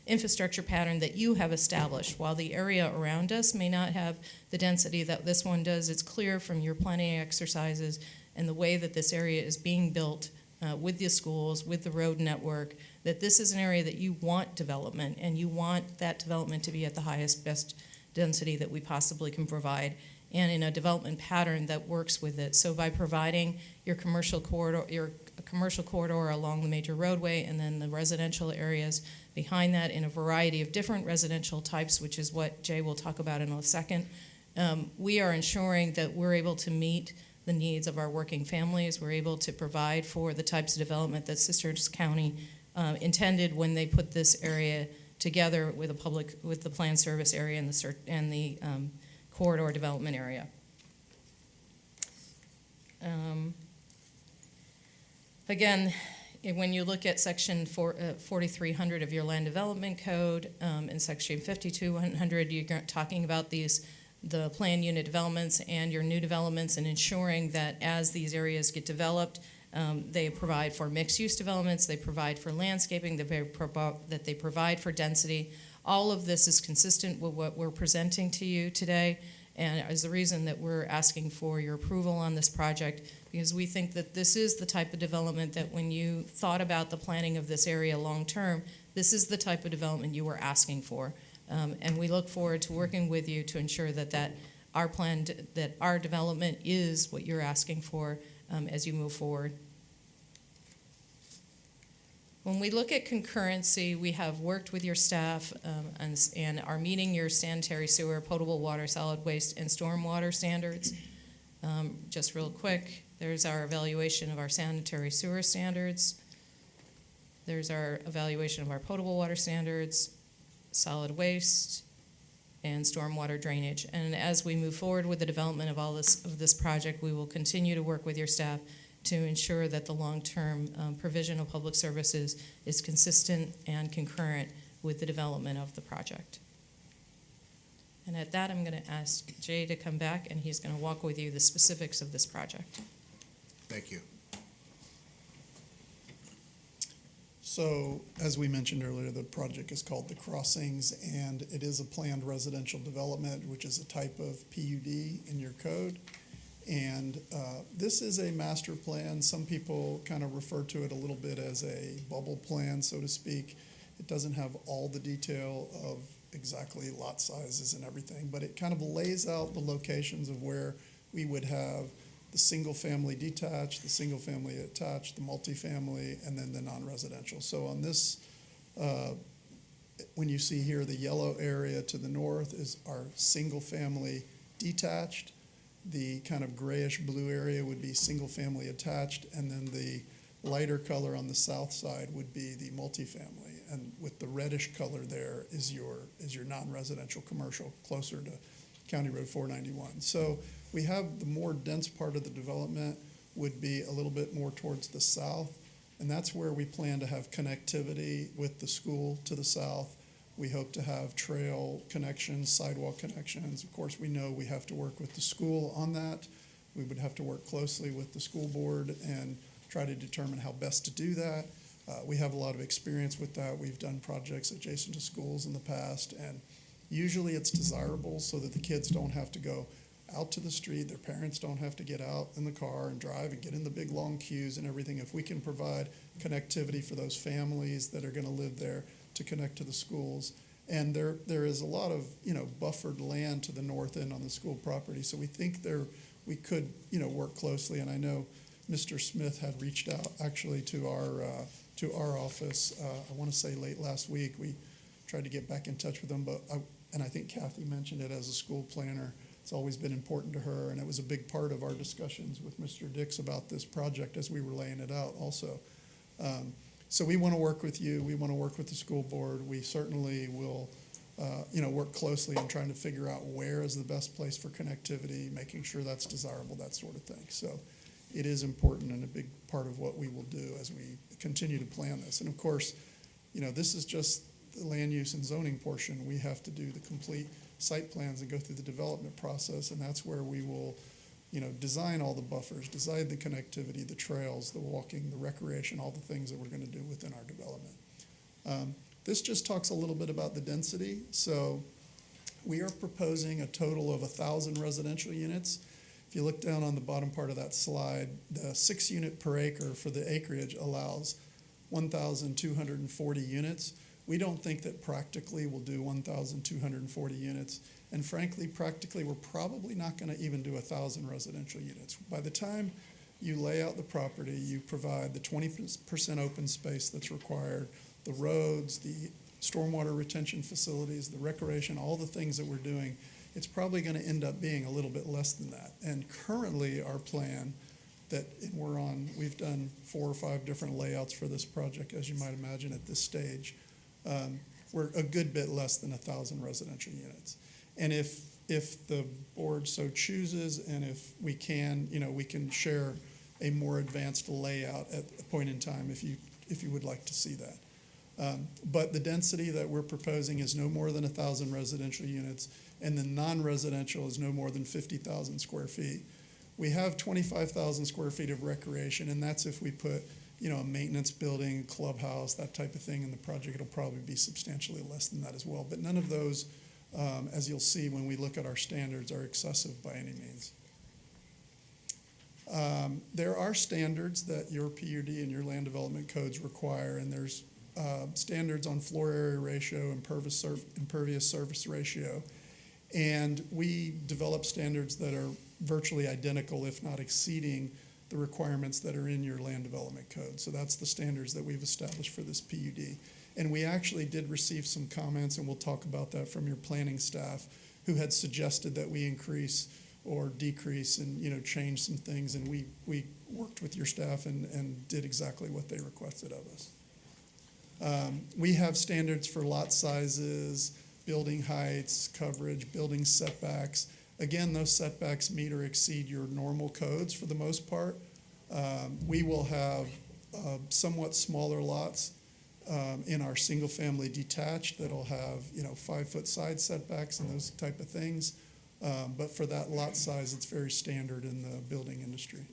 infrastructure pattern that you have established. While the area around us may not have the density that this one does, it's clear from your planning exercises and the way that this area is being built with the schools, with the road network, that this is an area that you want development, and you want that development to be at the highest, best density that we possibly can provide, and in a development pattern that works with it. So by providing your commercial corridor along the major roadway, and then the residential areas behind that in a variety of different residential types, which is what Jay will talk about in a second, we are ensuring that we're able to meet the needs of our working families. We're able to provide for the types of development that Citrus County intended when they put this area together with the planned service area and the corridor development area. Again, when you look at section 4300 of your land development code and section 5200, you're talking about the planned unit developments and your new developments, and ensuring that as these areas get developed, they provide for mixed-use developments, they provide for landscaping, that they provide for density. All of this is consistent with what we're presenting to you today, and is the reason that we're asking for your approval on this project, because we think that this is the type of development that when you thought about the planning of this area long-term, this is the type of development you were asking for. And we look forward to working with you to ensure that our development is what you're asking for, as you move forward. When we look at concurrency, we have worked with your staff and are meeting your sanitary sewer, potable water, solid waste, and stormwater standards. Just real quick, there's our evaluation of our sanitary sewer standards. There's our evaluation of our potable water standards, solid waste, and stormwater drainage. And as we move forward with the development of all this project, we will continue to work with your staff to ensure that the long-term provision of public services is consistent and concurrent with the development of the project. And at that, I'm going to ask Jay to come back, and he's going to walk with you the specifics of this project. Thank you. So, as we mentioned earlier, the project is called The Crossings, and it is a planned residential development, which is a type of PUD in your code. And this is a master plan. Some people kind of refer to it a little bit as a bubble plan, so to speak. It doesn't have all the detail of exactly lot sizes and everything, but it kind of lays out the locations of where we would have the single-family detached, the single-family attached, the multifamily, and then the non-residential. So on this, when you see here, the yellow area to the north is our single-family detached. The kind of grayish-blue area would be single-family attached, and then the lighter color on the south side would be the multifamily. And with the reddish color there is your non-residential commercial, closer to County Road 491. So we have the more dense part of the development would be a little bit more towards the south, and that's where we plan to have connectivity with the school to the south. We hope to have trail connections, sidewalk connections. Of course, we know we have to work with the school on that. We would have to work closely with the school board and try to determine how best to do that. We have a lot of experience with that. We've done projects adjacent to schools in the past, and usually it's desirable so that the kids don't have to go out to the street. Their parents don't have to get out in the car and drive and get in the big long queues and everything. If we can provide connectivity for those families that are going to live there to connect to the schools. And there is a lot of, buffered land to the north end on the school property. So we think we could, work closely. And I know Mr. Smith had reached out actually to our office, I want to say late last week. We tried to get back in touch with them, and I think Kathy mentioned it as a school planner. It's always been important to her, and it was a big part of our discussions with Mr. Dix about this project as we were laying it out also. So we want to work with you. We want to work with the school board. We certainly will, work closely in trying to figure out where is the best place for connectivity, making sure that's desirable, that sort of thing. So it is important and a big part of what we will do as we continue to plan this. And of course, this is just the land use and zoning portion. We have to do the complete site plans and go through the development process, and that's where we will design all the buffers, design the connectivity, the trails, the walking, the recreation, all the things that we're going to do within our development. This just talks a little bit about the density. So we are proposing a total of 1,000 residential units. If you look down on the bottom part of that slide, the 6 unit per acre for the acreage allows 1,240 units. We don't think that practically we'll do 1,240 units. And frankly, practically, we're probably not going to even do 1,000 residential units. By the time you lay out the property, you provide the 20% open space that's required, the roads, the stormwater retention facilities, the recreation, all the things that we're doing, it's probably going to end up being a little bit less than that. And currently, our plan that we've done 4 or 5 different layouts for this project, as you might imagine at this stage. We're a good bit less than 1,000 residential units. And if the board so chooses, and if we can, we can share a more advanced layout at a point in time if you would like to see that. But the density that we're proposing is no more than 1,000 residential units, and the non-residential is no more than 50,000 square feet. We have 25,000 square feet of recreation, and that's if we put a maintenance building, clubhouse, that type of thing in the project. It'll probably be substantially less than that as well. But none of those, as you'll see when we look at our standards, are excessive by any means. There are standards that your PUD and your land development codes require, and there's standards on floor area ratio, impervious surface ratio. And we develop standards that are virtually identical, if not exceeding, the requirements that are in your land development code. So that's the standards that we've established for this PUD. And we actually did receive some comments, and we'll talk about that from your planning staff, who had suggested that we increase or decrease and, change some things. And we worked with your staff and did exactly what they requested of us. We have standards for lot sizes, building heights, coverage, building setbacks. Again, those setbacks meet or exceed your normal codes for the most part. We will have somewhat smaller lots in our single-family detached that'll have 5-foot side setbacks and those type of things. But for that lot size, it's very standard in the building industry.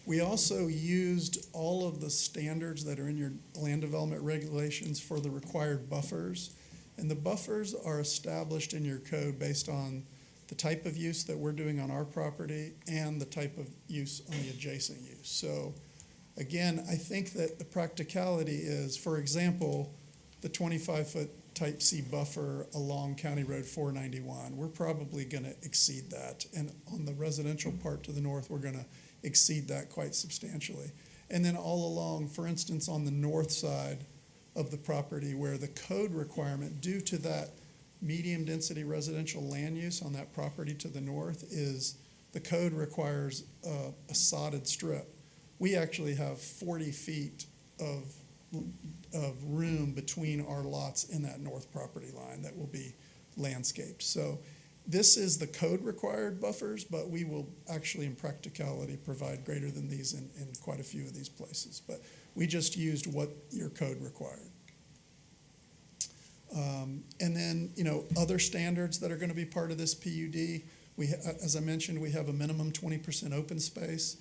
We also used all of the standards that are in your land development regulations for the required buffers. And the buffers are established in your code based on the type of use that we're doing on our property and the type of use on the adjacent use. So again, I think that the practicality is, for example, the 25-foot type C buffer along County Road 491, we're probably going to exceed that. And on the residential part to the north, we're going to exceed that quite substantially. And then all along, for instance, on the north side of the property where the code requirement due to that medium density residential land use on that property to the north is the code requires a sodded strip. We actually have 40 feet of room between our lots in that north property line that will be landscaped. So this is the code required buffers, but we will actually in practicality provide greater than these in quite a few of these places. But we just used what your code required. And then, other standards that are going to be part of this PUD, as I mentioned, we have a minimum 20% open space.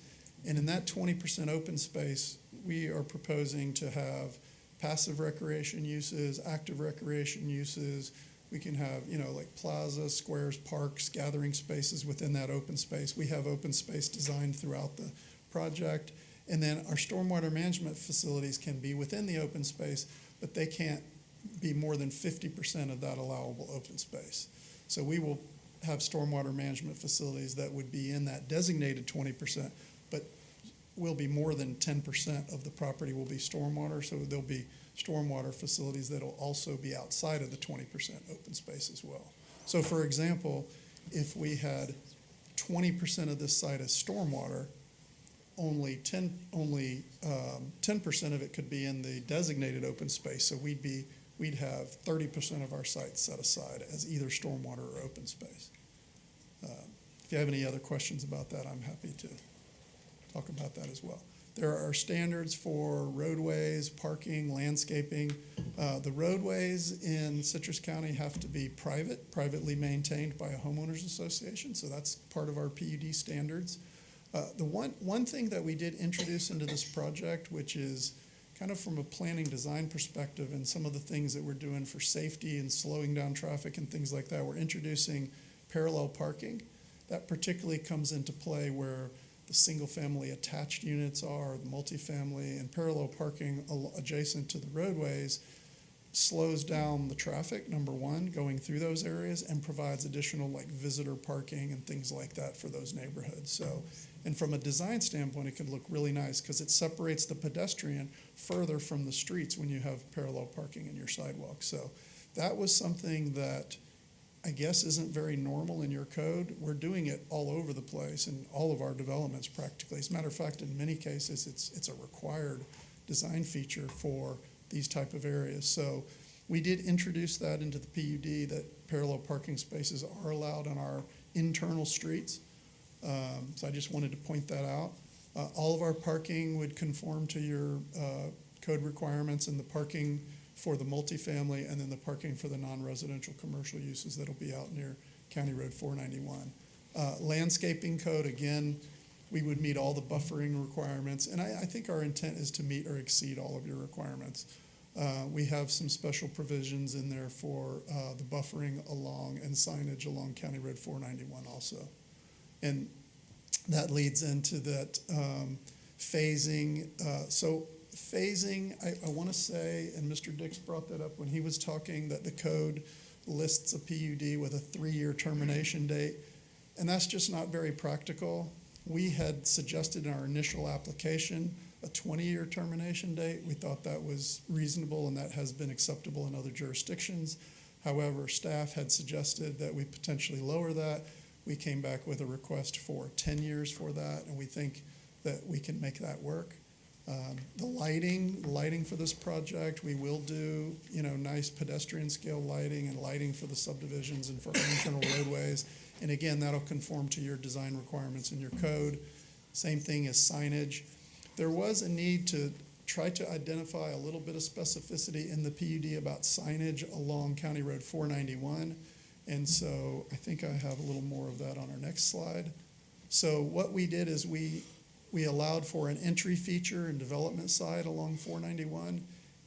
And in that 20% open space, we are proposing to have passive recreation uses, active recreation uses. We can have, like plazas, squares, parks, gathering spaces within that open space. We have open space designed throughout the project. And then our stormwater management facilities can be within the open space, but they can't be more than 50% of that allowable open space. So we will have stormwater management facilities that would be in that designated 20%, but will be more than 10% of the property will be stormwater. So there'll be stormwater facilities that'll also be outside of the 20% open space as well. So for example, if we had 20% of this site as stormwater, only 10% of it could be in the designated open space. So we'd have 30% of our site set aside as either stormwater or open space. If you have any other questions about that, I'm happy to talk about that as well. There are standards for roadways, parking, landscaping. The roadways in Citrus County have to be privately maintained by a homeowners association, so that's part of our PUD standards. The one thing that we did introduce into this project, which is kind of from a planning design perspective and some of the things that we're doing for safety and slowing down traffic and things like that, we're introducing parallel parking. That particularly comes into play where the single-family attached units are, the multifamily, and parallel parking adjacent to the roadways slows down the traffic, number one, going through those areas, and provides additional like visitor parking and things like that for those neighborhoods. So, and from a design standpoint, it can look really nice because it separates the pedestrian further from the streets when you have parallel parking in your sidewalk. So that was something that I guess isn't very normal in your code. We're doing it all over the place in all of our developments practically. As a matter of fact, in many cases, it's a required design feature for these type of areas. So we did introduce that into the PUD, that parallel parking spaces are allowed on our internal streets. So I just wanted to point that out. All of our parking would conform to your code requirements, and the parking for the multifamily and then the parking for the non-residential commercial uses that'll be out near County Road 491. Landscaping code, again, we would meet all the buffering requirements, and I think our intent is to meet or exceed all of your requirements. We have some special provisions in there for the buffering along and signage along County Road 491 also. And that leads into that phasing. So phasing, I want to say, and Mr. Dix brought that up when he was talking, that the code lists a PUD with a 3-year termination date, and that's just not very practical. We had suggested in our initial application a 20-year termination date. We thought that was reasonable, and that has been acceptable in other jurisdictions. However, staff had suggested that we potentially lower that. We came back with a request for 10 years for that, and we think that we can make that work. The lighting for this project, we will do, nice pedestrian scale lighting and lighting for the subdivisions and for our internal roadways. And again, that'll conform to your design requirements in your code. Same thing as signage. There was a need to try to identify a little bit of specificity in the PUD about signage along County Road 491. And so I think I have a little more of that on our next slide. So what we did is we allowed for an entry feature and development side along 491,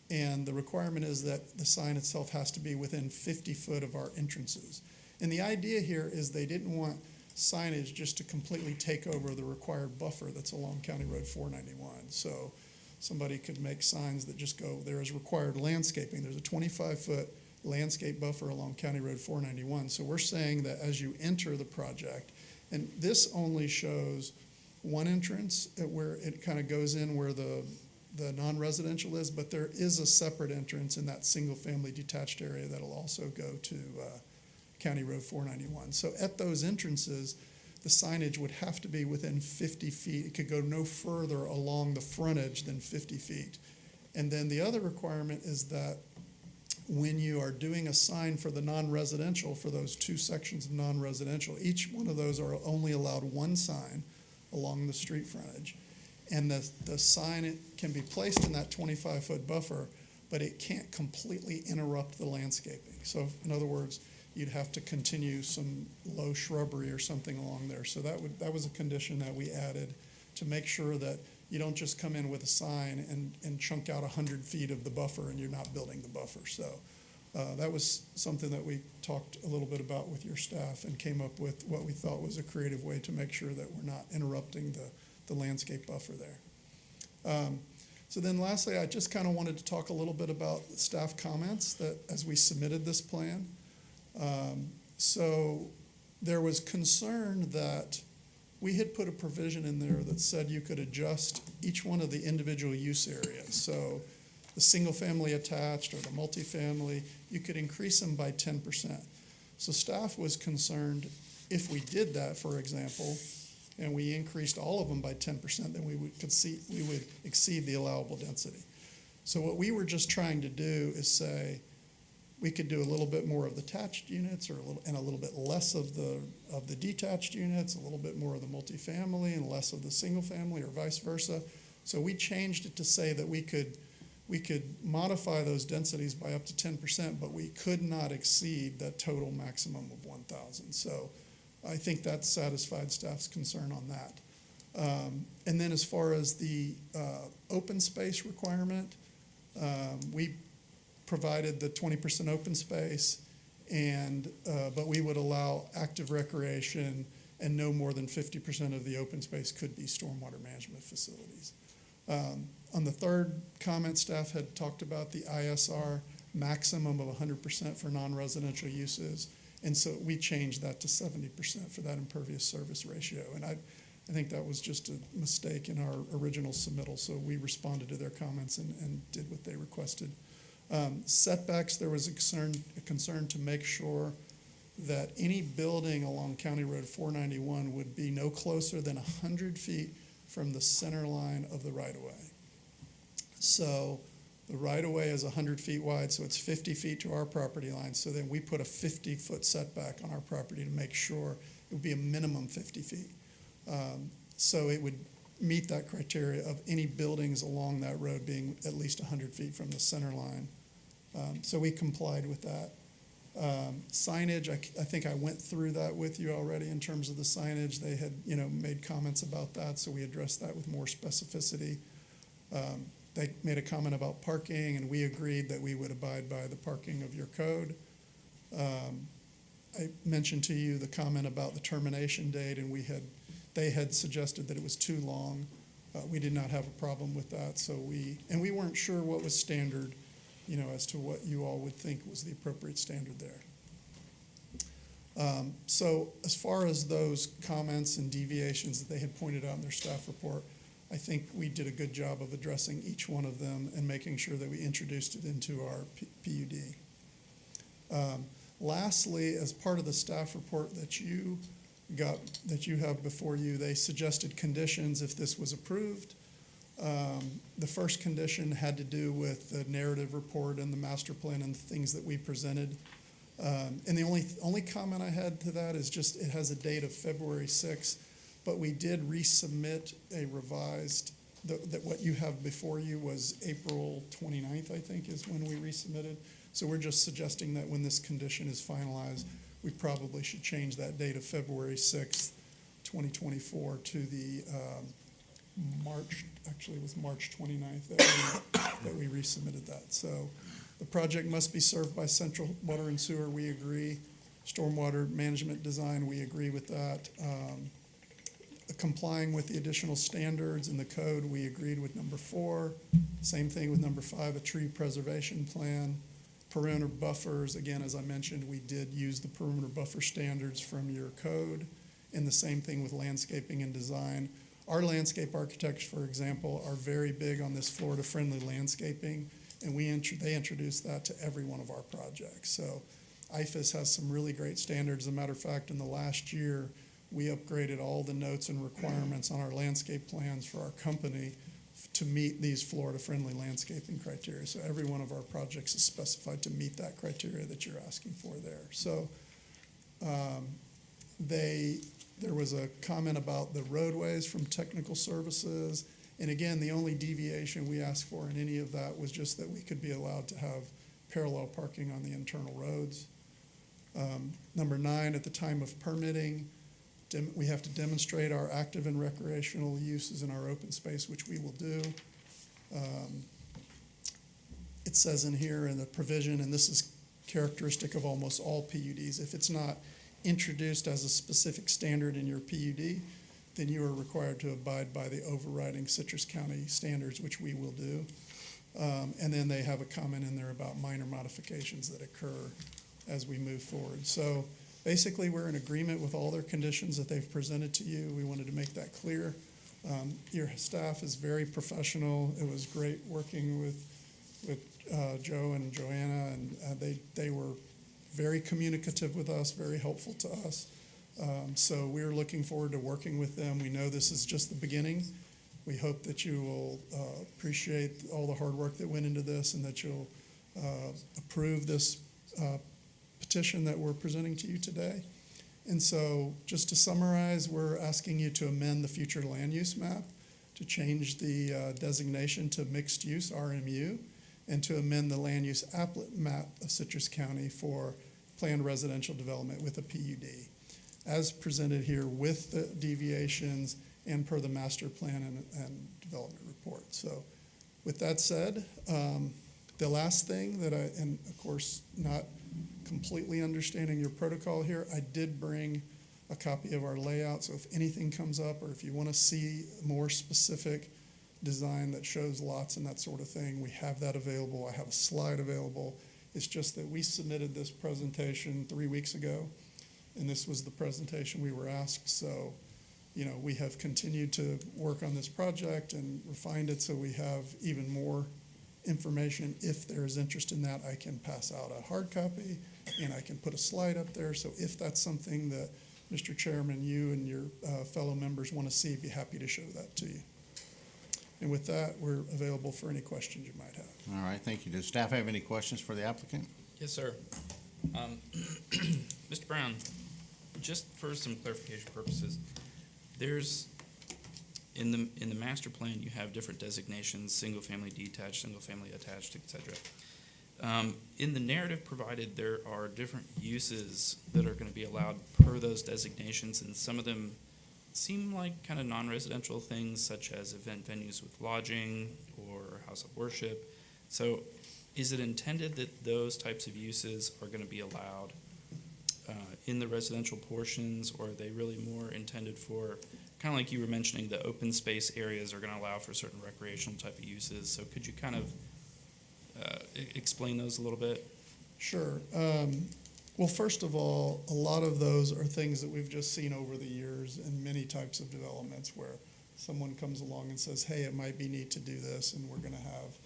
and the requirement is that the sign itself has to be within 50 foot of our entrances. And the idea here is they didn't want signage just to completely take over the required buffer that's along County Road 491. So somebody could make signs that just go, there is required landscaping. There's a 25-foot landscape buffer along County Road 491. So we're saying that as you enter the project, and this only shows one entrance where it kind of goes in where the non-residential is, but there is a separate entrance in that single-family detached area that'll also go to County Road 491. So at those entrances, the signage would have to be within 50 feet. It could go no further along the frontage than 50 feet. And then the other requirement is that when you are doing a sign for the non-residential, for those two sections of non-residential, each one of those are only allowed one sign along the street frontage. And the sign can be placed in that 25-foot buffer, but it can't completely interrupt the landscaping. So in other words, you'd have to continue some low shrubbery or something along there. So that was a condition that we added to make sure that you don't just come in with a sign and chunk out 100 feet of the buffer and you're not building the buffer. So that was something that we talked a little bit about with your staff and came up with what we thought was a creative way to make sure that we're not interrupting the landscape buffer there. So then lastly, I just kind of wanted to talk a little bit about staff comments that as we submitted this plan. So there was concern that we had put a provision in there that said you could adjust each one of the individual use areas. So the single-family attached or the multifamily, you could increase them by 10%. So staff was concerned if we did that, for example, and we increased all of them by 10%, then we would exceed the allowable density. So what we were just trying to do is say we could do a little bit more of the attached units and a little bit less of the detached units, a little bit more of the multifamily and less of the single family or vice versa. So we changed it to say that we could modify those densities by up to 10%, but we could not exceed that total maximum of 1,000. So I think that satisfied staff's concern on that. And then as far as the open space requirement, we provided the 20% open space, but we would allow active recreation, and no more than 50% of the open space could be stormwater management facilities. On the third comment, staff had talked about the ISR maximum of 100% for non-residential uses, and so we changed that to 70% for that impervious service ratio. And I think that was just a mistake in our original submittal, so we responded to their comments and did what they requested. Setbacks, there was a concern to make sure that any building along County Road 491 would be no closer than 100 feet from the center line of the right-of-way. So the right-of-way is 100 feet wide, so it's 50 feet to our property line. So then we put a 50-foot setback on our property to make sure it would be a minimum 50 feet. So it would meet that criteria of any buildings along that road being at least 100 feet from the center line. So we complied with that. Signage, I think I went through that with you already in terms of the signage. They had, made comments about that, so we addressed that with more specificity. They made a comment about parking, and we agreed that we would abide by the parking of your code. I mentioned to you the comment about the termination date, and they had suggested that it was too long. We did not have a problem with that, so we weren't sure what was standard, as to what you all would think was the appropriate standard there. So as far as those comments and deviations that they had pointed out in their staff report, I think we did a good job of addressing each one of them and making sure that we introduced it into our PUD. Lastly, as part of the staff report that you have before you, they suggested conditions if this was approved. The first condition had to do with the narrative report and the master plan and the things that we presented. And the only comment I had to that is just it has a date of February 6th, but we did resubmit a revised, that what you have before you was April 29th, I think, is when we resubmitted. So we're just suggesting that when this condition is finalized, we probably should change that date of February 6th, 2024 to the March, actually it was March 29th that we resubmitted that. So the project must be served by central water and sewer, we agree. Stormwater management design, we agree with that. Complying with the additional standards in the code, we agreed with number 4. Same thing with number 5, a tree preservation plan. Perimeter buffers, again, as I mentioned, we did use the perimeter buffer standards from your code. And the same thing with landscaping and design. Our landscape architects, for example, are very big on this Florida-friendly landscaping, and they introduced that to every one of our projects. So IFAS has some really great standards. As a matter of fact, in the last year, we upgraded all the notes and requirements on our landscape plans for our company to meet these Florida-friendly landscaping criteria. So every one of our projects is specified to meet that criteria that you're asking for there. So there was a comment about the roadways from technical services. And again, the only deviation we asked for in any of that was just that we could be allowed to have parallel parking on the internal roads. Number 9, at the time of permitting, we have to demonstrate our active and recreational uses in our open space, which we will do. It says in here in the provision, and this is characteristic of almost all PUDs, if it's not introduced as a specific standard in your PUD, then you are required to abide by the overriding Citrus County standards, which we will do. And then they have a comment in there about minor modifications that occur as we move forward. So basically, we're in agreement with all their conditions that they've presented to you. We wanted to make that clear. Your staff is very professional. It was great working with Joe and Joanna, and they were very communicative with us, very helpful to us. So we're looking forward to working with them. We know this is just the beginning. We hope that you will appreciate all the hard work that went into this and that you'll approve this petition that we're presenting to you today. And so just to summarize, we're asking you to amend the future land use map to change the designation to mixed use, RMU, and to amend the land use applet map of Citrus County for planned residential development with a PUD, as presented here with the deviations and per the master plan and development report. So with that said, the last thing that and of course not completely understanding your protocol here, I did bring a copy of our layout. So if anything comes up or if you want to see more specific design that shows lots and that sort of thing, we have that available. I have a slide available. It's just that we submitted this presentation 3 weeks ago, and this was the presentation we were asked. So, we have continued to work on this project and refined it so we have even more information. If there is interest in that, I can pass out a hard copy and I can put a slide up there. So if that's something that Mr. Chairman, you and your fellow members want to see, I'd be happy to show that to you. And with that, we're available for any questions you might have. All right, thank you. Does staff have any questions for the applicant? Yes, sir. Mr. Brown, just for some clarification purposes, there's in the master plan you have different designations: single family detached, single family attached, etc. In the narrative provided, there are different uses that are going to be allowed per those designations, and some of them seem like kind of non-residential things, such as event venues with lodging or house of worship. So is it intended that those types of uses are going to be allowed in the residential portions, or are they really more intended for, kind of like you were mentioning, the open space areas are going to allow for certain recreational type of uses? So could you kind of explain those a little bit? Sure. Well, first of all, a lot of those are things that we've just seen over the years in many types of developments where someone comes along and says, hey, it might be neat to do this, and we're going to have,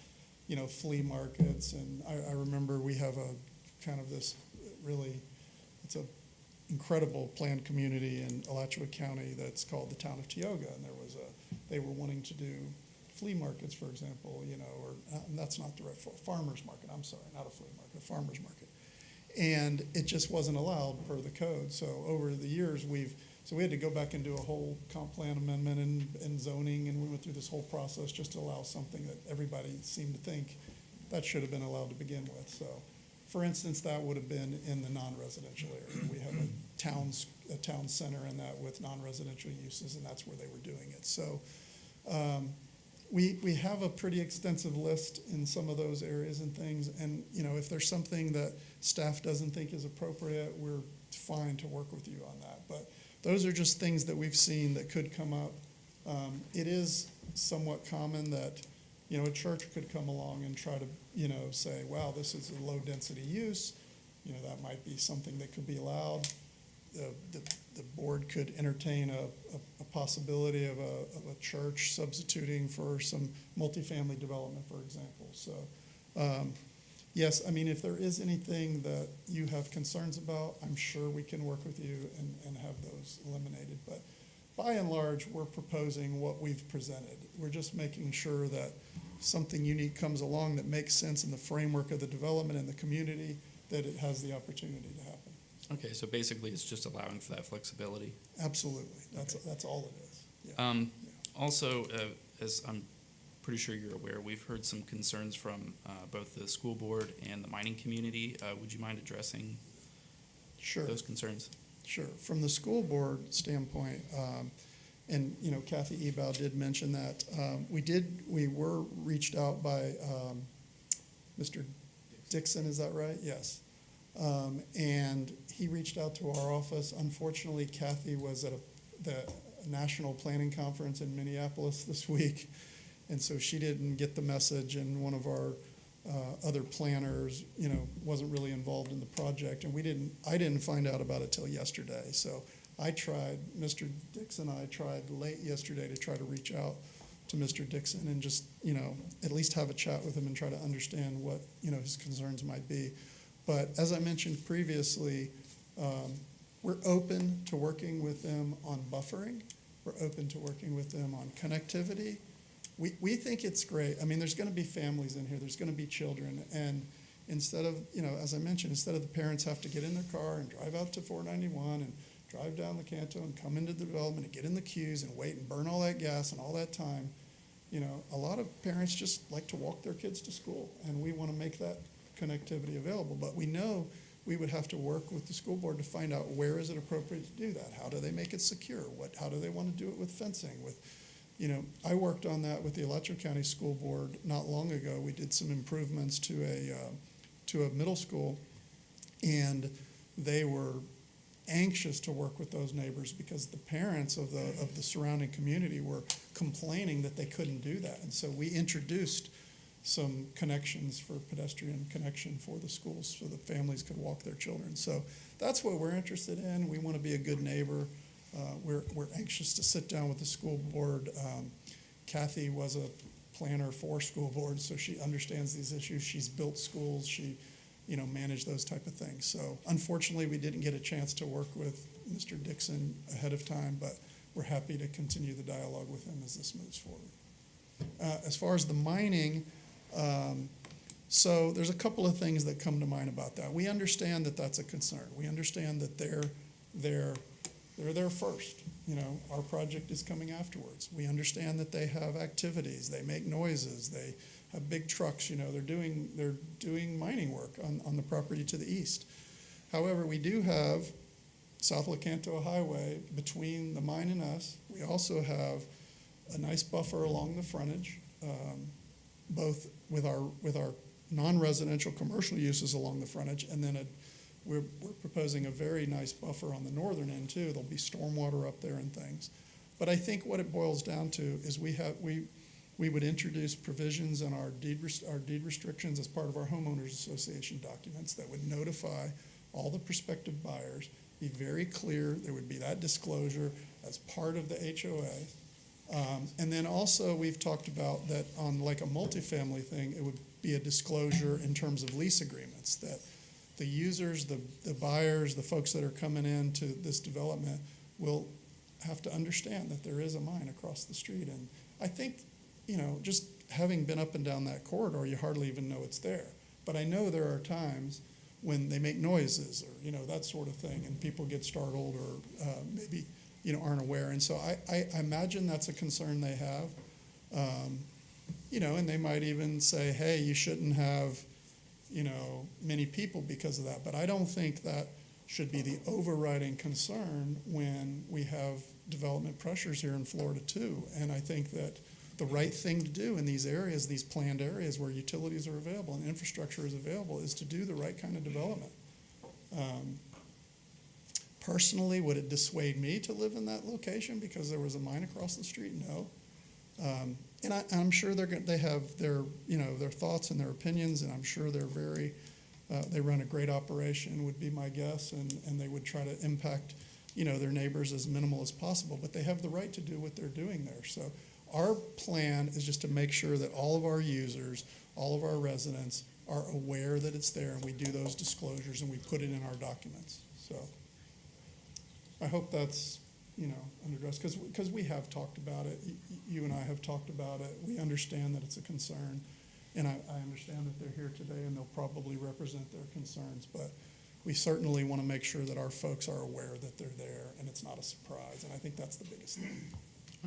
you know, flea markets. And I remember we have a kind of this really, it's a incredible planned community in Alachua County that's called the town of Tioga, and they were wanting to do flea markets, for example, you know, or and that's not the right farmers market. I'm sorry, not a flea market, a farmers market, and it just wasn't allowed per the code. So over the years, we had to go back and do a whole comp plan amendment and zoning, and we went through this whole process just to allow something that everybody seemed to think that should have been allowed to begin with. So, for instance, that would have been in the non-residential area. We have a town center in that with non-residential uses, and that's where they were doing it. So we have a pretty extensive list in some of those areas and things. And, you know, if there's something that staff doesn't think is appropriate, we're fine to work with you on that. But those are just things that we've seen that could come up. It is somewhat common that, you know, a church could come along and try to, you know, say, wow, this is a low-density use. You know, that might be something that could be allowed. The board could entertain a possibility of a church substituting for some multifamily development, for example. So, yes, I mean, if there is anything that you have concerns about, I'm sure we can work with you and have those eliminated. But by and large, we're proposing what we've presented. We're just making sure that something unique comes along that makes sense in the framework of the development and the community, that it has the opportunity to happen. Okay, so basically it's just allowing for that flexibility. Absolutely. That's all it is. Yeah. Also, as I'm pretty sure you're aware, we've heard some concerns from both the school board and the mining community. Would you mind addressing those concerns? Sure. From the school board standpoint, and you know, Kathy Ebow did mention that we were reached out by Mr. Dixon. Is that right? Yes. And he reached out to our office. Unfortunately, Kathy was at the National Planning Conference in Minneapolis this week, and so she didn't get the message, and one of our other planners, you know, wasn't really involved in the project, and I didn't find out about it till yesterday. So Mr. Dixon and I tried late yesterday to try to reach out to Mr. Dixon and just, you know, at least have a chat with him and try to understand what, you know, his concerns might be. But as I mentioned previously, we're open to working with them on buffering. We're open to working with them on connectivity. We think it's great. I mean, there's going to be families in here. There's going to be children. And instead of, you know, as I mentioned, instead of the parents have to get in their car and drive out to 491 and drive down the Canto and come into the development and get in the queues and wait and burn all that gas and all that time, you know, a lot of parents just like to walk their kids to school. And we want to make that connectivity available, but we know we would have to work with the school board to find out where is it appropriate to do that. How do they make it secure? How do they want to do it with fencing? You know, I worked on that with the Alachua County School Board not long ago. We did some improvements to a middle school, and they were anxious to work with those neighbors because the parents of the surrounding community were complaining that they couldn't do that, and so we introduced some connections for pedestrian connection for the schools so that families could walk their children. So that's what we're interested in. We want to be a good neighbor. We're anxious to sit down with the school board. Kathy was a planner for school boards, so she understands these issues. She's built schools. She, you know, managed those type of things. So unfortunately, we didn't get a chance to work with Mr. Dixon ahead of time, but we're happy to continue the dialogue with him as this moves forward. As far as the mining, so there's a couple of things that come to mind about that. We understand that that's a concern. We understand that they're there first. You know, our project is coming afterwards. We understand that they have activities. They make noises. They have big trucks. You know, they're doing mining work on the property to the east. However, we do have South Lecanto Highway between the mine and us. We also have a nice buffer along the frontage, both with our non-residential commercial uses along the frontage, and then we're proposing a very nice buffer on the northern end too. There'll be stormwater up there and things. But I think what it boils down to is we would introduce provisions in our deed restrictions as part of our homeowners association documents that would notify all the prospective buyers, be very clear, there would be that disclosure as part of the HOA. And then also, we've talked about that on like a multifamily thing, it would be a disclosure in terms of lease agreements, that the users, the buyers, the folks that are coming into this development will have to understand that there is a mine across the street. And I think, just having been up and down that corridor, you hardly even know it's there. But I know there are times when they make noises or, that sort of thing, and people get startled or maybe, aren't aware. And so I imagine that's a concern they have. And they might even say, hey, you shouldn't have, many people because of that. But I don't think that should be the overriding concern when we have development pressures here in Florida too. And I think that the right thing to do in these areas, these planned areas where utilities are available and infrastructure is available, is to do the right kind of development. Personally, would it dissuade me to live in that location because there was a mine across the street? No. And I'm sure they have their thoughts and their opinions, and I'm sure they're they run a great operation, would be my guess, and they would try to impact, their neighbors as minimal as possible, but they have the right to do what they're doing there. So our plan is just to make sure that all of our users, all of our residents are aware that it's there, and we do those disclosures and we put it in our documents. So I hope that's, unaddressed, because we have talked about it. You and I have talked about it. We understand that it's a concern, and I understand that they're here today and they'll probably represent their concerns, but we certainly want to make sure that our folks are aware that they're there and it's not a surprise, and I think that's the biggest thing.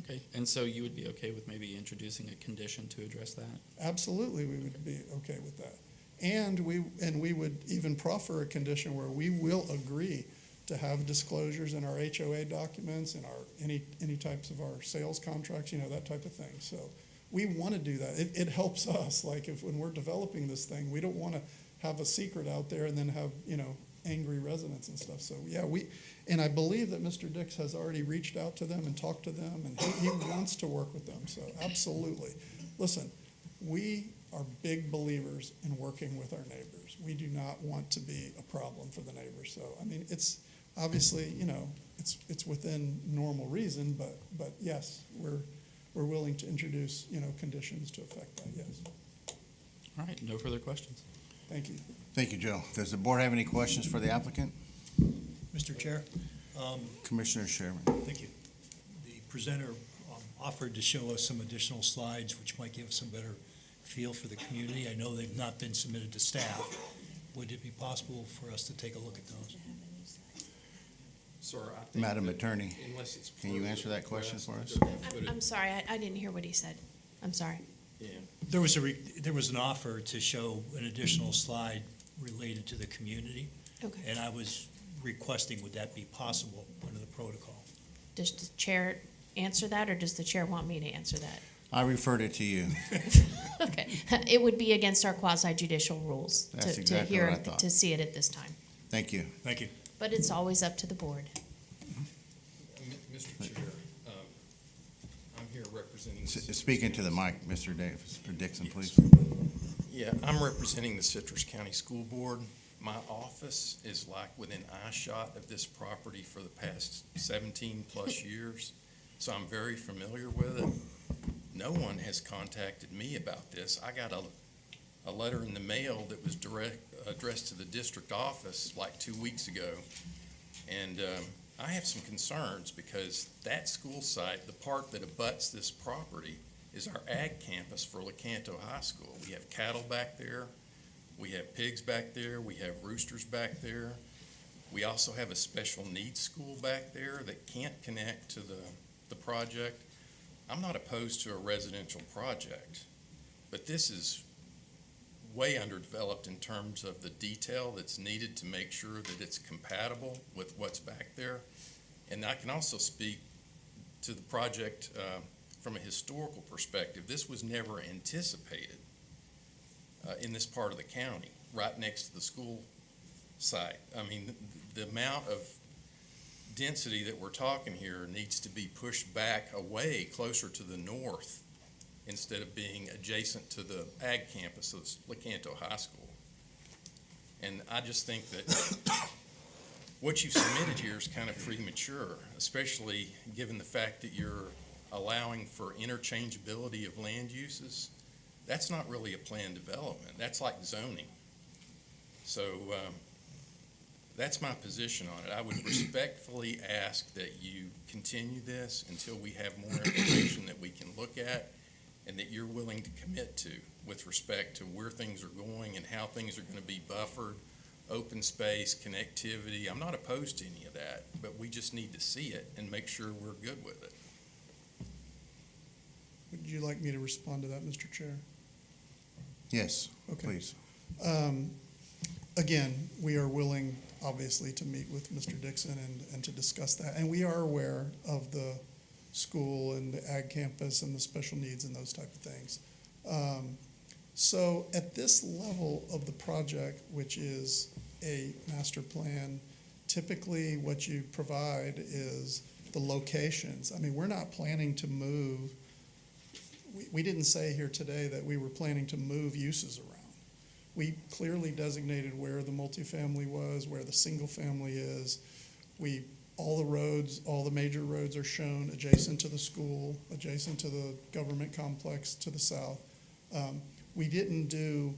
Okay, and so you would be okay with maybe introducing a condition to address that? Absolutely, we would be okay with that. And we would even proffer a condition where we will agree to have disclosures in our HOA documents, in our any types of our sales contracts, that type of thing. So we want to do that. It helps us. Like when we're developing this thing, we don't want to have a secret out there and then have angry residents and stuff. So yeah, and I believe that Mr. Dix has already reached out to them and talked to them, and he wants to work with them. So absolutely, listen, we are big believers in working with our neighbors. We do not want to be a problem for the neighbors. So I mean, it's obviously, it's within normal reason, but yes, we're willing to introduce, conditions to affect that, yes. All right, no further questions. Thank you. Thank you, Joe. Does the board have any questions for the applicant? Mr. Chair, Commissioner Sherman. thank you. The presenter offered to show us some additional slides which might give us some better feel for the community. I know they've not been submitted to staff. Would it be possible for us to take a look at those? Sir, I think Madam that Attorney, unless it's can you further answer that question for us? requested, I'm sorry, I didn't hear what he said. I'm sorry. Yeah. There was an offer to show an additional slide related to the community, Okay. and I was requesting, would that be possible under the protocol? Does the chair answer that, or does the chair want me to answer that? I referred it to you. Okay. It would be against our quasi judicial rules That's to exactly hear, what I thought. to see it at this time. Thank you. Thank you. But it's always up to the board. Mr. Chair, I'm here representing. Speaking to the mic, Mr. Davis, or Dixon, please. Yeah, I'm representing the Citrus County School Board. My office is like within eyeshot of this property for the past 17-plus years, so I'm very familiar with it. No one has contacted me about this. I got a letter in the mail that was addressed to the district office like 2 weeks ago, and I have some concerns because that school site, the part that abuts this property, is our ag campus for Lecanto High School. We have cattle back there. We have pigs back there. We have roosters back there. We also have a special needs school back there that can't connect to the project. I'm not opposed to a residential project, but this is way underdeveloped in terms of the detail that's needed to make sure that it's compatible with what's back there. And I can also speak to the project from a historical perspective. This was never anticipated in this part of the county, right next to the school site. I mean, the amount of density that we're talking here needs to be pushed back away closer to the north instead of being adjacent to the ag campus of Lecanto High School. And I just think that what you've submitted here is kind of premature, especially given the fact that you're allowing for interchangeability of land uses. That's not really a planned development. That's like zoning. So that's my position on it. I would respectfully ask that you continue this until we have more information that we can look at and that you're willing to commit to with respect to where things are going and how things are going to be buffered, open space, connectivity. I'm not opposed to any of that, but we just need to see it and make sure we're good with it. Would you like me to respond to that, Mr. Chair? Yes, Okay. please. Again, we are willing, obviously, to meet with Mr. Dixon and to discuss that. And we are aware of the school and the ag campus and the special needs and those type of things. So at this level of the project, which is a master plan, typically what you provide is the locations. I mean, we're not planning to move. We didn't say here today that we were planning to move uses around. We clearly designated where the multifamily was, where the single family is. All the roads, all the major roads are shown adjacent to the school, adjacent to the government complex to the south. We didn't do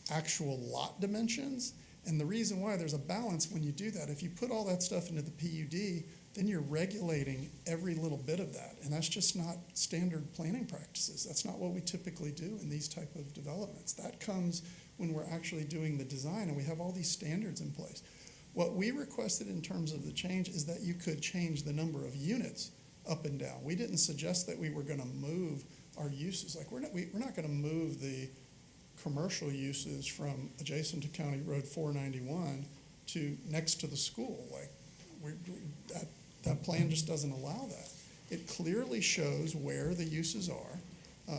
actual lot dimensions, and the reason why, there's a balance when you do that. If you put all that stuff into the PUD, then you're regulating every little bit of that, and that's just not standard planning practices. That's not what we typically do in these type of developments. That comes when we're actually doing the design, and we have all these standards in place. What we requested in terms of the change is that you could change the number of units up and down. We didn't suggest that we were going to move our uses. Like, we're not going to move the commercial uses from adjacent to County Road 491 to next to the school. Like, that plan just doesn't allow that. It clearly shows where the uses are.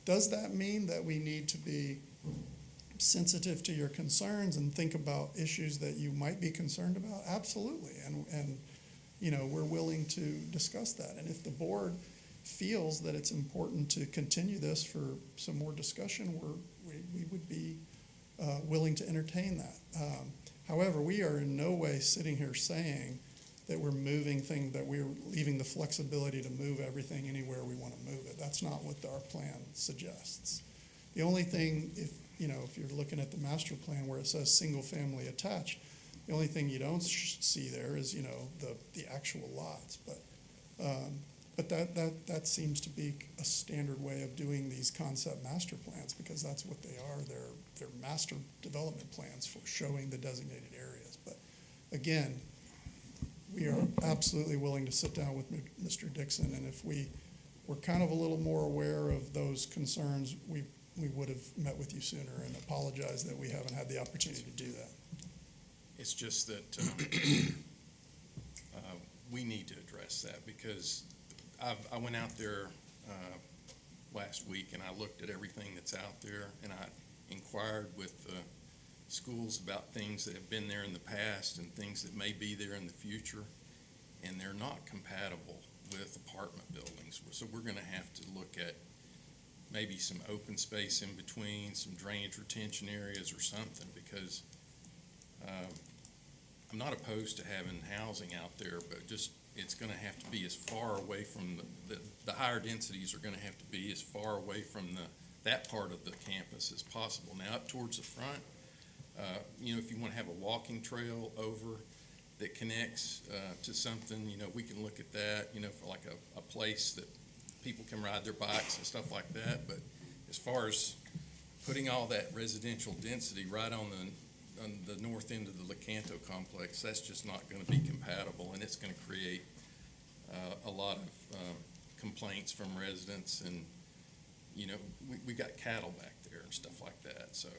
Does that mean that we need to be sensitive to your concerns and think about issues that you might be concerned about? Absolutely. And we're willing to discuss that. And if the board feels that it's important to continue this for some more discussion, we would be willing to entertain that. However, we are in no way sitting here saying that we're moving things, that we're leaving the flexibility to move everything anywhere we want to move it. That's not what our plan suggests. The only thing, if you're looking at the master plan where it says single family attached, the only thing you don't see there is, the actual lots. But that seems to be a standard way of doing these concept master plans, because that's what they are. They're master development plans for showing the designated areas. But again, we are absolutely willing to sit down with Mr. Dixon, and if we were kind of a little more aware of those concerns, we would have met with you sooner, and apologize that we haven't had the opportunity to do that. It's just that we need to address that, because I went out there last week and I looked at everything that's out there, and I inquired with schools about things that have been there in the past and things that may be there in the future, and they're not compatible with apartment buildings. So we're going to have to look at maybe some open space in between, some drainage retention areas or something, because I'm not opposed to having housing out there, but just it's going to have to be as far away from the higher densities are going to have to be as far away from that part of the campus as possible. Now, up towards the front, if you want to have a walking trail over that connects to something, we can look at that, for like a place that people can ride their bikes and stuff like that. But as far as putting all that residential density right on the north end of the Lecanto complex, that's just not going to be compatible, and it's going to create a lot of complaints from residents. And we got cattle back there and stuff like that. So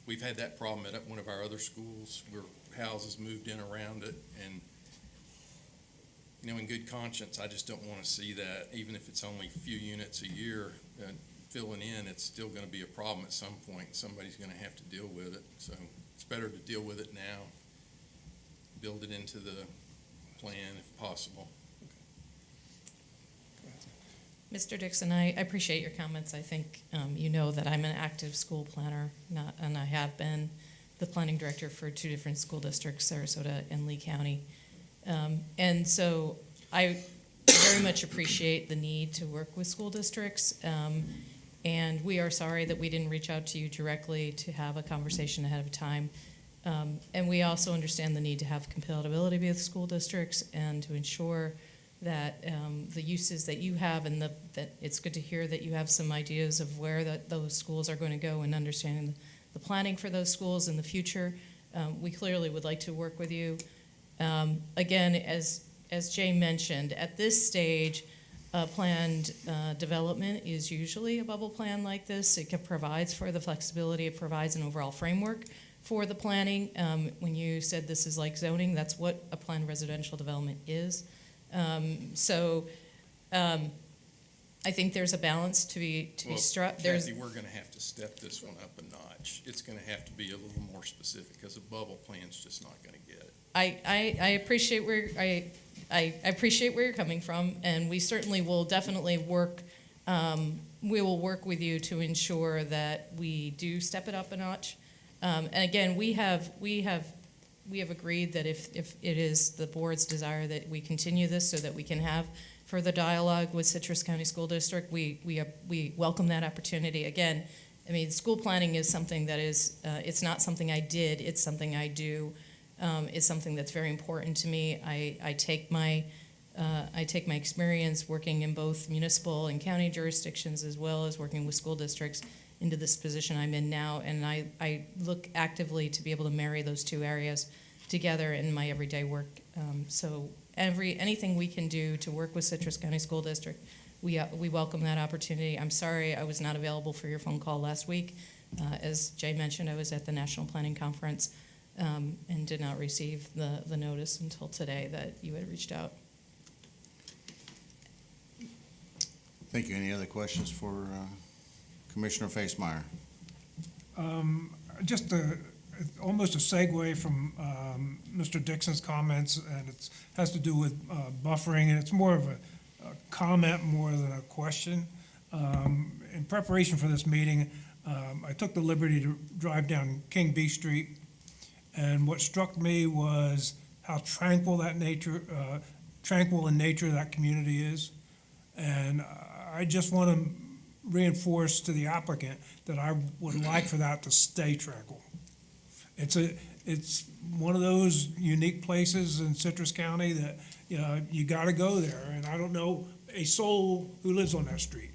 we've had that problem at one of our other schools where houses moved in around it, and in good conscience, I just don't want to see that. Even if it's only a few units a year filling in, it's still going to be a problem at some point. Somebody's going to have to deal with it. So it's better to deal with it now, build it into the plan if possible. Mr. Dixon, I appreciate your comments. I think you know that I'm an active school planner, and I have been the planning director for two different school districts, Sarasota and Lee County. And so I very much appreciate the need to work with school districts. And we are sorry that we didn't reach out to you directly to have a conversation ahead of time. And we also understand the need to have compatibility with school districts and to ensure that the uses that you have and that it's good to hear that you have some ideas of where those schools are going to go and understanding the planning for those schools in the future. We clearly would like to work with you. Again, as Jay mentioned, at this stage, planned development is usually a bubble plan like this. It provides for the flexibility. It provides an overall framework for the planning. When you said this is like zoning, that's what a planned residential development is. I think there's a balance to be struck. Kathy, we're going to have to step this one up a notch. It's going to have to be a little more specific because a bubble plan's just not going to get it. I appreciate where I appreciate where you're coming from, and we certainly will definitely work. We will work with you to ensure that we do step it up a notch. And again, we have agreed that if it is the board's desire that we continue this so that we can have further dialogue with Citrus County School District, we welcome that opportunity. Again, I mean, school planning is something that is, it's not something I did, it's something I do. It's something that's very important to me. I take my experience working in both municipal and county jurisdictions as well as working with school districts into this position I'm in now, and I look actively to be able to marry those two areas together in my everyday work. So anything we can do to work with Citrus County School District, we welcome that opportunity. I'm sorry I was not available for your phone call last week. As Jay mentioned, I was at the National Planning Conference and did not receive the notice until today that you had reached out. Thank you. Any other questions for Commissioner Facemeyer? Just almost a segue from Mr. Dixon's comments, and it has to do with buffering, and it's more of a comment more than a question. In preparation for this meeting, I took the liberty to drive down King B Street, and what struck me was how tranquil in nature that community is. And I just want to reinforce to the applicant that I would like for that to stay tranquil. It's one of those unique places in Citrus County that, you got to go there. And I don't know a soul who lives on that street.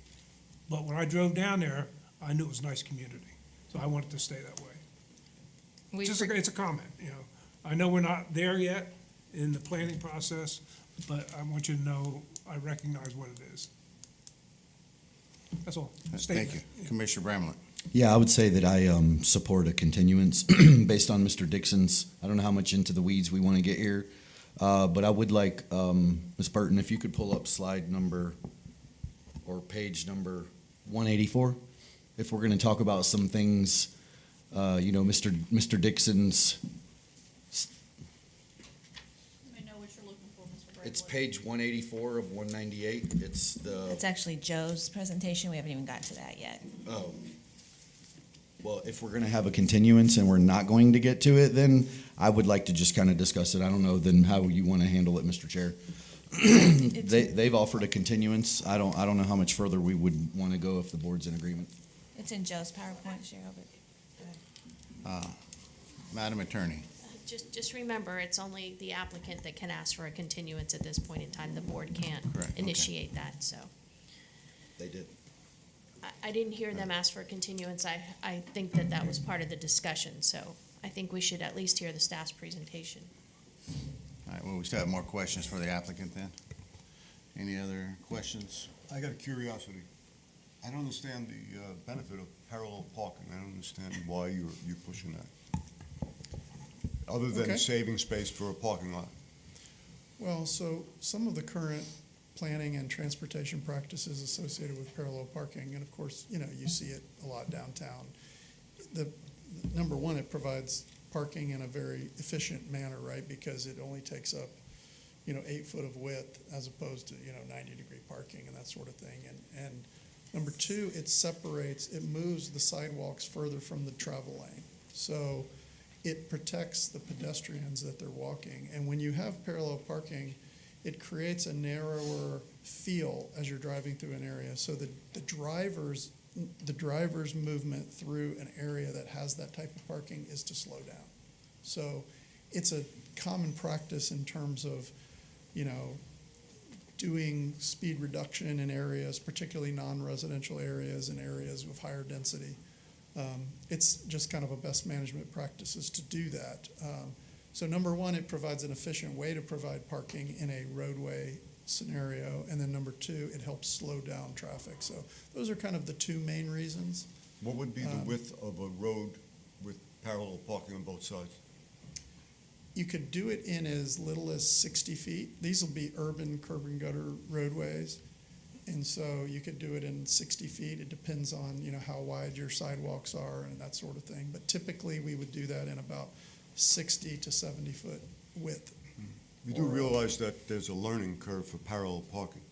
But when I drove down there, I knew it was a nice community. So I want it to stay that way. It's a comment, I know we're not there yet in the planning process, but I want you to know I recognize what it is. That's all. Thank you. Commissioner Bramlett. Yeah, I would say that I support a continuance based on Mr. Dixon's. I don't know how much into the weeds we want to get here, but I would like, Ms. Burton, if you could pull up slide number or page number 184, if we're going to talk about some things, Mr. Dixon's. I know what you're looking for, Mr. Bradley. It's page 184 of 198. It's actually Joe's presentation. We haven't even got to that yet. Oh. Well, if we're going to have a continuance and we're not going to get to it, then I would like to just kind of discuss it. I don't know then how you want to handle it, Mr. Chair. They've offered a continuance. I don't know how much further we would want to go if the board's in agreement. It's in Joe's PowerPoint, Cheryl, but go ahead. Madam Attorney. Just remember, it's only the applicant that can ask for a continuance at this point in time. The board can't initiate that, so. They did. I didn't hear them ask for a continuance. I think that was part of the discussion, so I think we should at least hear the staff's presentation. All right, well, we still have more questions for the applicant then. Any other questions? I got a curiosity. I don't understand the benefit of parallel parking. I don't understand why you're pushing that. Other than saving space for a parking lot. Well, so some of the current planning and transportation practices associated with parallel parking, and of course, you see it a lot downtown. Number one, it provides parking in a very efficient manner, right? Because it only takes up, 8 foot of width as opposed to, 90-degree parking and that sort of thing. And number two, it moves the sidewalks further from the travel lane. So it protects the pedestrians that they're walking. And when you have parallel parking, it creates a narrower feel as you're driving through an area. So the driver's movement through an area that has that type of parking is to slow down. So it's a common practice in terms of, doing speed reduction in areas, particularly non-residential areas and areas with higher density. It's just kind of a best management practices to do that. So number one, it provides an efficient way to provide parking in a roadway scenario. And then number two, it helps slow down traffic. So those are kind of the two main reasons. What would be the width of a road with parallel parking on both sides? You could do it in as little as 60 feet. These will be urban curb and gutter roadways. And so you could do it in 60 feet. It depends on, how wide your sidewalks are and that sort of thing. But typically we would do that in about 60 to 70 foot width. You do realize that there's a learning curve for parallel parking.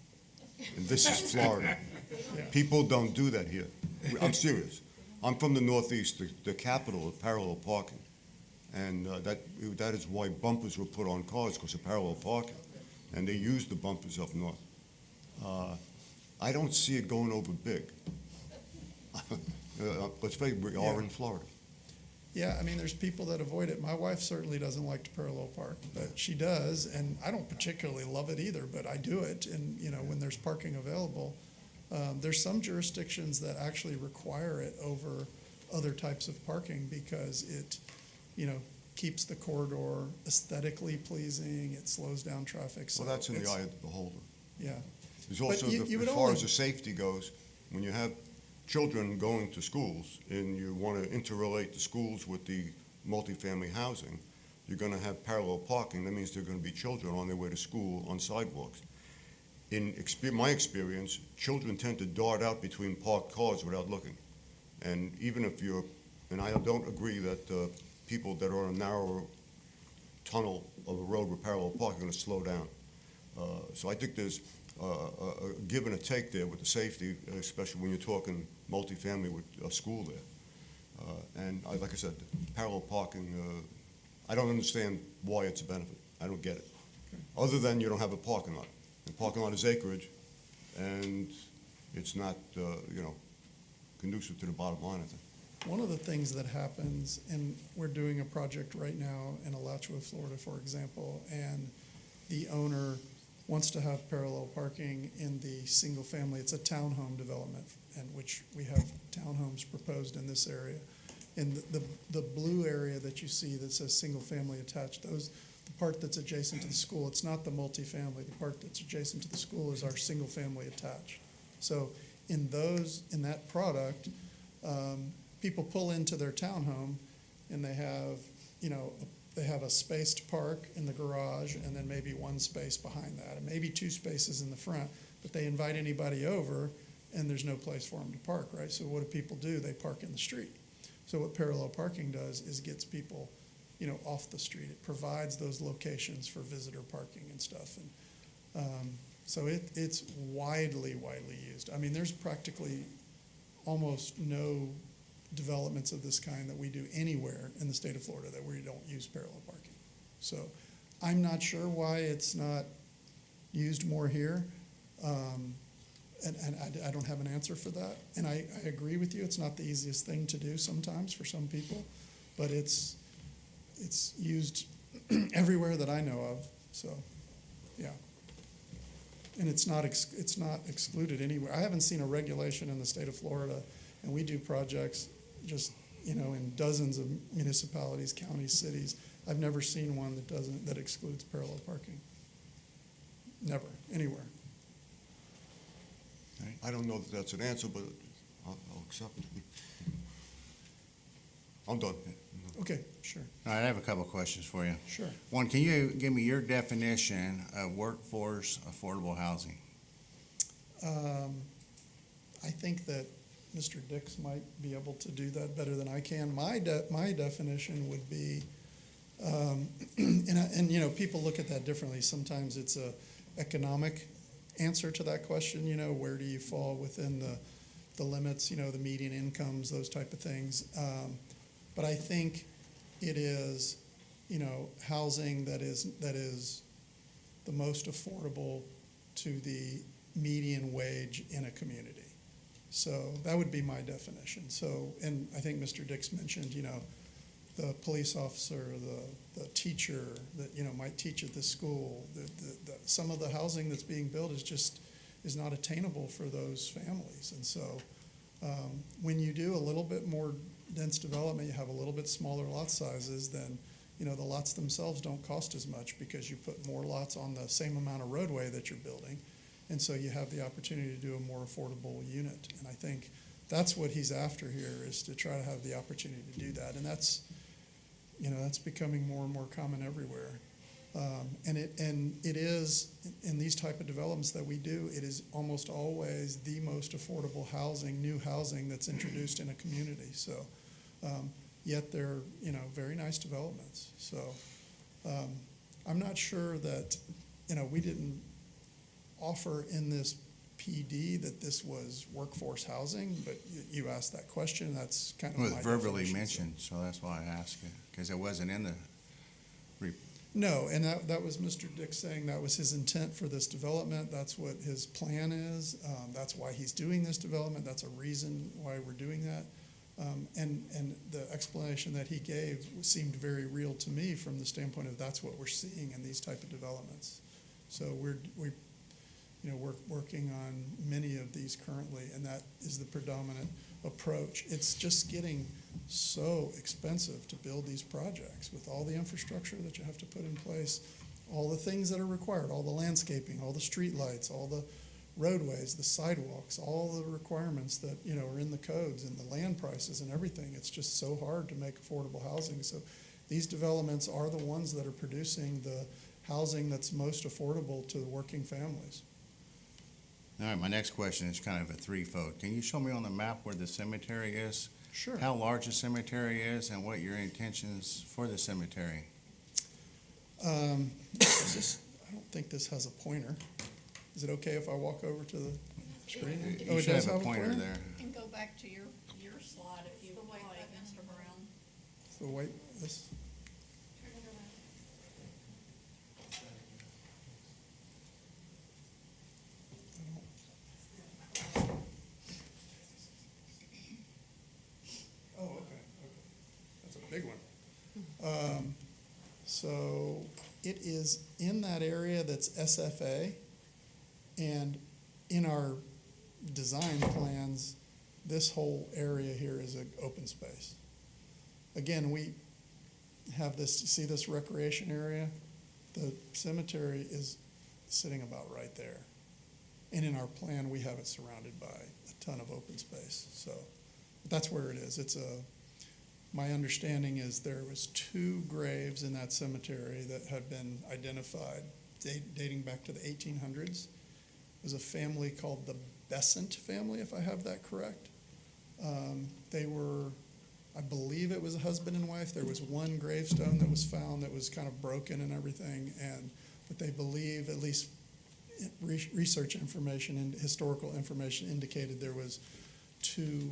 And this is Florida. Yeah. People don't do that here. I'm serious. I'm from the Northeast, the capital of parallel parking. And that is why bumpers were put on cars, because of parallel parking. And they use the bumpers up north. I don't see it going over big. Let's face it, we are in Florida. Yeah, I mean, there's people that avoid it. My wife certainly doesn't like to parallel park, but she does, and I don't particularly love it either, but I do it. And, when there's parking available, there's some jurisdictions that actually require it over other types of parking because it, keeps the corridor aesthetically pleasing, it slows down traffic. So Well, that's in the eye of the beholder. Yeah. There's also, you as would far only- as the safety goes, when you have children going to schools and you want to interrelate the schools with the multifamily housing, you're going to have parallel parking. That means there are going to be children on their way to school on sidewalks. In my experience, children tend to dart out between parked cars without looking. And even if and I don't agree that people that are on a narrower tunnel of a road with parallel parking are going to slow down. So I think there's a give and a take there with the safety, especially when you're talking multifamily with a school there. And like I said, parallel parking, I don't understand why it's a benefit. I don't get it. Other than you don't have a parking lot. The parking lot is acreage, and it's not, conducive to the bottom line, I think. One of the things that happens, and we're doing a project right now in Alachua, Florida, for example, and the owner wants to have parallel parking in the single family. It's a townhome development, and which we have townhomes proposed in this area. And the blue area that you see that says single family attached, the part that's adjacent to the school, it's not the multifamily. The part that's adjacent to the school is our single family attached. So in that product, people pull into their townhome and they have a space to park in the garage and then maybe one space behind that and maybe two spaces in the front, but they invite anybody over and there's no place for them to park, right? So what do people do? They park in the street. So what parallel parking does is gets people, off the street. It provides those locations for visitor parking and stuff. And so it's widely used. I mean, there's practically almost no developments of this kind that we do anywhere in the state of Florida that we don't use parallel parking. So I'm not sure why it's not used more here. And I don't have an answer for that. And I agree with you, it's not the easiest thing to do sometimes for some people, but it's used everywhere that I know of, so, yeah. And it's not excluded anywhere. I haven't seen a regulation in the state of Florida, and we do projects just, in dozens of municipalities, counties, cities. I've never seen one that excludes parallel parking. Never, anywhere. I don't know that that's an answer, but I'll accept it. I'm done. Okay, sure. All right, I have a couple of questions for you. Sure. One, can you give me your definition of workforce affordable housing? I think that Mr. Dix might be able to do that better than I can. My definition would be, and people look at that differently. Sometimes it's a economic answer to that question. Where do you fall within the limits? The median incomes, those type of things. But I think it is, housing that is the most affordable to the median wage in a community. So that would be my definition. So, and I think Mr. Dix mentioned, the police officer, the teacher that, might teach at this school. Some of the housing that's being built is not attainable for those families. And so when you do a little bit more dense development, you have a little bit smaller lot sizes, then the lots themselves don't cost as much because you put more lots on the same amount of roadway that you're building. And so you have the opportunity to do a more affordable unit. And I think that's what he's after here, is to try to have the opportunity to do that. And that's becoming more and more common everywhere. And it is, in these type of developments that we do, it is almost always the most affordable housing, new housing that's introduced in a community. So, yet they're, very nice developments. So, I'm not sure that, we didn't offer in this PD that this was workforce housing, but you asked that question. That's kind of It was my verbally definition, mentioned, so that's why I asked it, because it wasn't in the No, and that was Mr. Dix saying that was his intent for this development. That's what his plan is. That's why he's doing this development. That's a reason why we're doing that. And the explanation that he gave seemed very real to me from the standpoint of that's what we're seeing in these type of developments. So we're working on many of these currently, and that is the predominant approach. It's just getting so expensive to build these projects with all the infrastructure that you have to put in place, all the things that are required, all the landscaping, all the street lights, all the roadways, the sidewalks, all the requirements that are in the codes and the land prices and everything. It's just so hard to make affordable housing. So these developments are the ones that are producing the housing that's most affordable to the working families. All right, my next question is kind of a threefold. Can you show me on the map where the cemetery is? Sure. How large the cemetery is and what your intentions for the cemetery? I don't think this has a pointer. Is it okay if I walk over to the screen? You should have a pointer there. You can go back to your slide if you would like, Mr. Brown. So wait, this. Oh, okay. That's a big one. So it is in that area that's SFA, and in our design plans, this whole area here is an open space. Again, we have this, see this recreation area? The cemetery is sitting about right there. And in our plan, we have it surrounded by a ton of open space. So that's where it is. My understanding is there was 2 graves in that cemetery that had been identified dating back to the 1800s. It was a family called the Besant family, if I have that correct. They were, I believe it was a husband and wife. There was one gravestone that was found that was kind of broken and everything, but they believe, at least research information and historical information indicated there was 2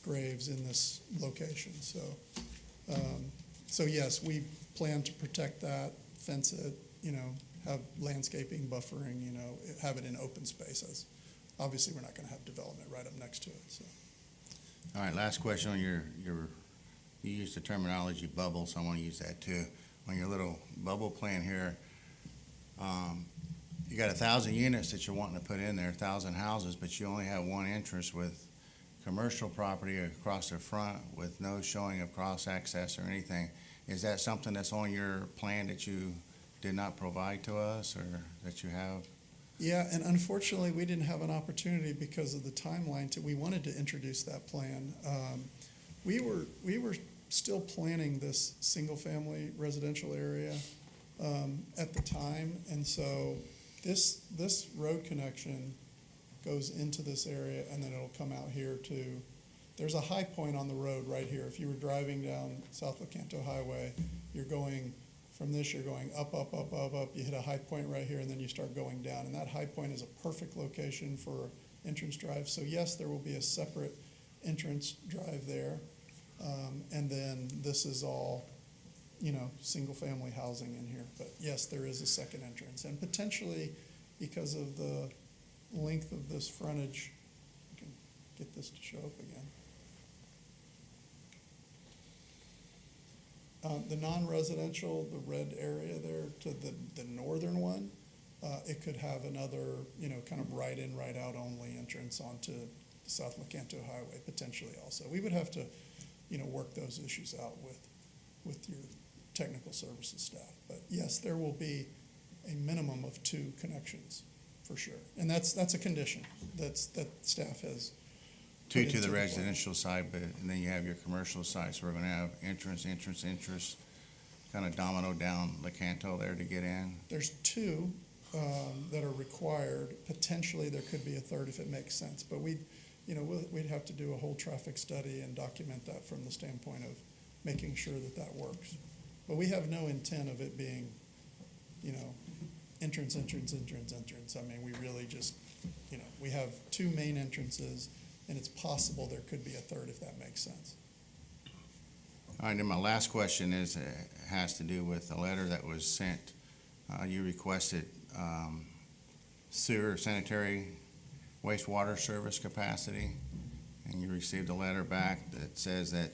graves in this location. So yes, we plan to protect that, fence it, have landscaping, buffering, have it in open spaces. Obviously, we're not going to have development right up next to it. So. All right, last question on you used the terminology bubble, so I want to use that too. On your little bubble plan here, you got 1,000 units that you're wanting to put in there, 1,000 houses, but you only have one entrance with commercial property across the front with no showing of cross access or anything. Is that something that's on your plan that you did not provide to us or that you have? Yeah, and unfortunately, we didn't have an opportunity because of the timeline. We wanted to introduce that plan. We were still planning this single-family residential area at the time, and so this road connection goes into this area, and then it'll come out here to, there's a high point on the road right here. If you were driving down South Lecanto Highway, you're going, from this you're going up, up, up, up, up. You hit a high point right here, and then you start going down. And that high point is a perfect location for entrance drive. So yes, there will be a separate entrance drive there. And then this is all single-family housing in here. But yes, there is a second entrance, and potentially, because of the length of this frontage, I can get this to show up again. The non-residential, the red area there to the northern one, it could have another, kind of right-in, right-out only entrance onto the South Lecanto Highway, potentially also. We would have to, work those issues out with your technical services staff. But yes, there will be a minimum of 2 connections, for sure. And that's a condition that staff has. 2 to the residential side, and then you have your commercial side. So we're gonna have entrance, kind of domino down Lecanto there to get in. There's 2 that are required. Potentially, there could be a third if it makes sense. But we'd have to do a whole traffic study and document that from the standpoint of making sure that works. But we have no intent of it being, entrance. I mean, we really just, we have 2 main entrances, and it's possible there could be a third if that makes sense. All right, and my last question has to do with a letter that was sent. You requested sewer, sanitary, wastewater service capacity, and you received a letter back that says that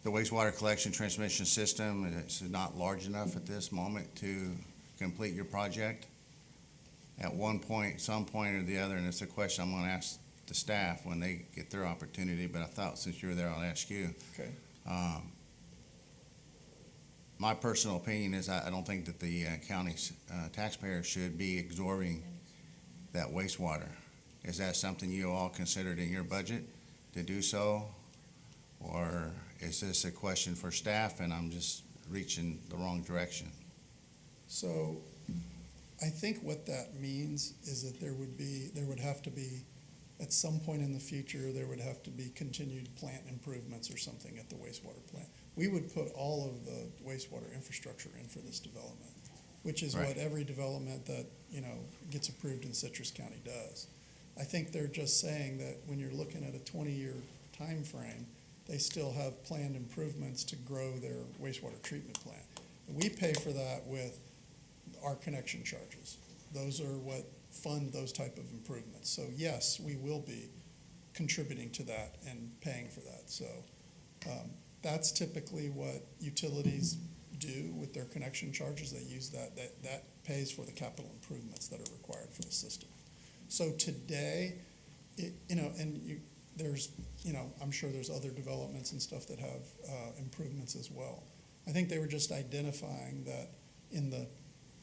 the wastewater collection transmission system is not large enough at this moment to complete your project. At one point, some point or the other, and it's a question I'm gonna ask the staff when they get their opportunity, but I thought since you're there, I'll ask you. Okay. My personal opinion is I don't think that the county taxpayer should be absorbing that wastewater. Is that something you all considered in your budget to do so? Or is this a question for staff and I'm just reaching the wrong direction? So I think what that means is that there would have to be, at some point in the future, there would have to be continued plant improvements or something at the wastewater plant. We would put all of the wastewater infrastructure in for this development, which is Right. what every development that, gets approved in Citrus County does. I think they're just saying that when you're looking at a 20-year time frame, they still have planned improvements to grow their wastewater treatment plant. And we pay for that with our connection charges. Those are what fund those type of improvements. So yes, we will be contributing to that and paying for that. So that's typically what utilities do with their connection charges. They use that pays for the capital improvements that are required for the system. So today, I'm sure there's other developments and stuff that have improvements as well. I think they were just identifying that in the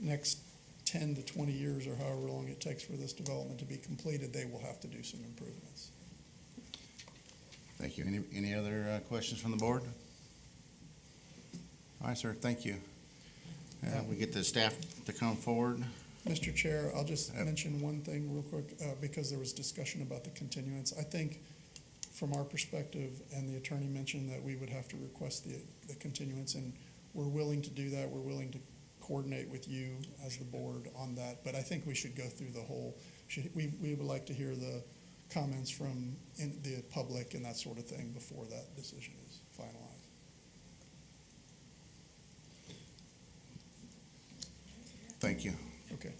next 10 to 20 years or however long it takes for this development to be completed, they will have to do some improvements. Thank you. Any other questions from the board? All right, sir, thank you. We get the staff to come forward. Mr. Chair, I'll just mention one thing real quick, because there was discussion about the continuance. I think from our perspective, and the attorney mentioned that we would have to request the continuance, and we're willing to do that. We're willing to coordinate with you as the board on that, but I think we should go through the whole, we would like to hear the comments from the public and that sort of thing before that decision is finalized. Thank you. Okay.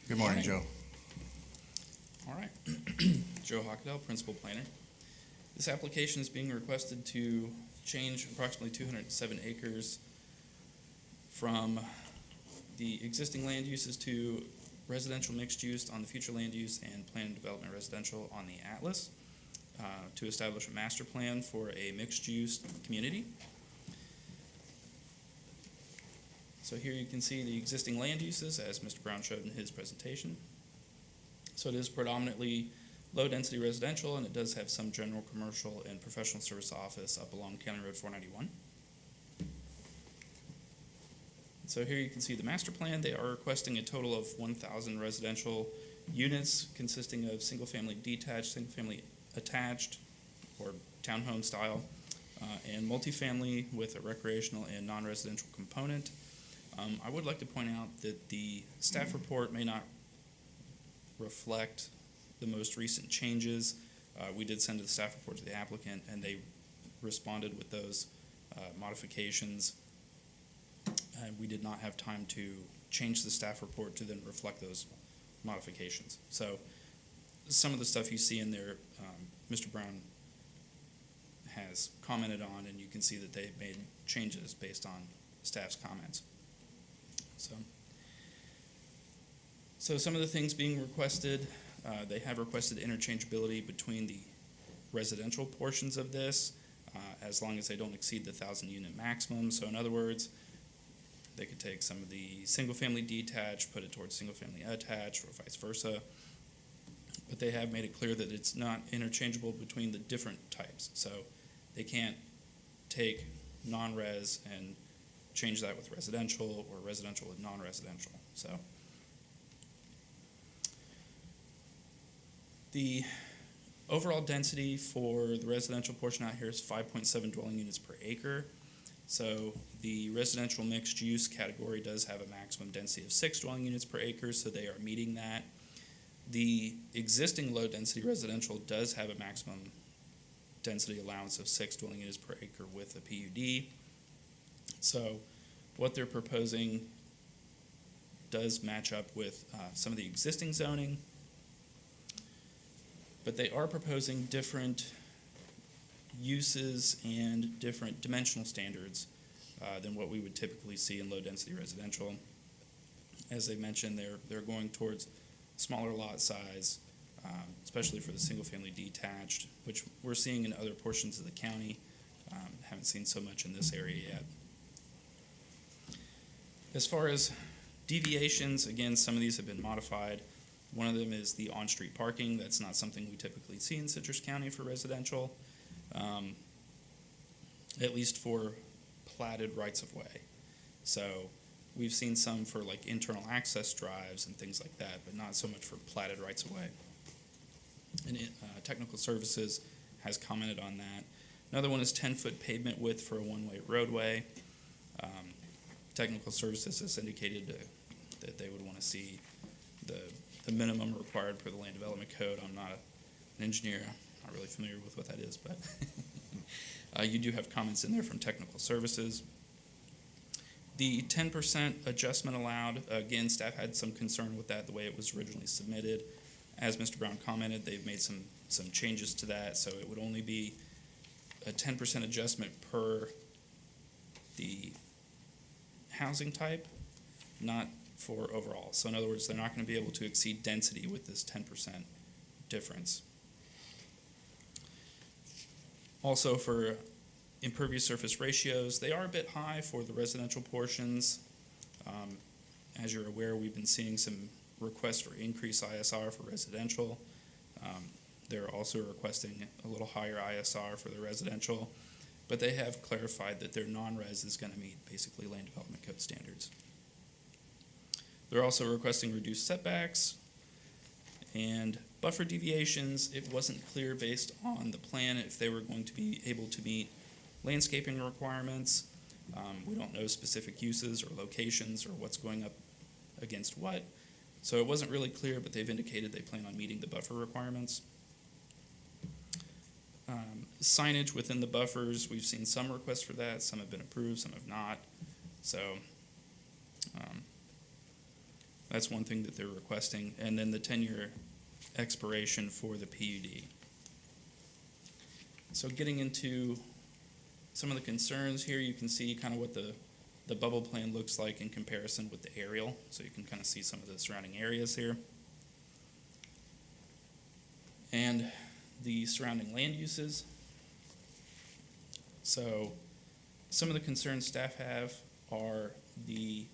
Good morning, Joe. All right. Joe Hockedal, Principal Planner. This application is being requested to change approximately 207 acres from the existing land uses to residential mixed use on the future land use and planned development residential on the Atlas to establish a master plan for a mixed use community. So here you can see the existing land uses as Mr. Brown showed in his presentation. So it is predominantly low-density residential, and it does have some general commercial and professional service office up along County Road 491. So here you can see the master plan. They are requesting a total of 1,000 residential units consisting of single-family detached, single-family attached, or townhome style, and multifamily with a recreational and non-residential component. I would like to point out that the staff report may not reflect the most recent changes. We did send the staff report to the applicant, and they responded with those modifications. And we did not have time to change the staff report to then reflect those modifications. So some of the stuff you see in there, Mr. Brown has commented on, and you can see that they've made changes based on staff's comments. So some of the things being requested, they have requested interchangeability between the residential portions of this, as long as they don't exceed the 1,000 unit maximum. So in other words, they could take some of the single-family detached, put it towards single-family attached, or vice versa. But they have made it clear that it's not interchangeable between the different types. So they can't take non-res and change that with residential, or residential with non-residential. So the overall density for the residential portion out here is 5.7 dwelling units per acre. So the residential mixed use category does have a maximum density of 6 dwelling units per acre, so they are meeting that. The existing low density residential does have a maximum density allowance of 6 dwelling units per acre with a PUD. So what they're proposing does match up with some of the existing zoning, but they are proposing different uses and different dimensional standards than what we would typically see in low-density residential. As they mentioned, they're going towards smaller lot size, especially for the single-family detached, which we're seeing in other portions of the county. Haven't seen so much in this area yet. As far as deviations, again, some of these have been modified. One of them is the on-street parking. That's not something we typically see in Citrus County for residential, at least for platted rights-of-way. So we've seen some for like internal access drives and things like that, but not so much for platted rights-of-way. And Technical Services has commented on that. Another one is 10-foot pavement width for a one-way roadway. Technical Services has indicated that they would want to see the minimum required per the Land Development Code. I'm not an engineer. I'm not really familiar with what that is, but you do have comments in there from Technical Services. The 10% adjustment allowed, again, staff had some concern with that, the way it was originally submitted. As Mr. Brown commented, they've made some changes to that, so it would only be a 10% adjustment per the housing type, not for overall. So in other words, they're not going to be able to exceed density with this 10% difference. Also for impervious surface ratios, they are a bit high for the residential portions. As you're aware, we've been seeing some requests for increased ISR for residential. They're also requesting a little higher ISR for the residential, but they have clarified that their non-res is going to meet basically Land Development Code standards. They're also requesting reduced setbacks and buffer deviations. It wasn't clear based on the plan if they were going to be able to meet landscaping requirements. We don't know specific uses or locations or what's going up against what. So it wasn't really clear, but they've indicated they plan on meeting the buffer requirements. Signage within the buffers, we've seen some requests for that. Some have been approved, some have not. So that's one thing that they're requesting. And then the 10-year expiration for the PUD. So getting into some of the concerns here, you can see kind of what the bubble plan looks like in comparison with the aerial. So you can kind of see some of the surrounding areas here. And the surrounding land uses. So some of the concerns staff have are the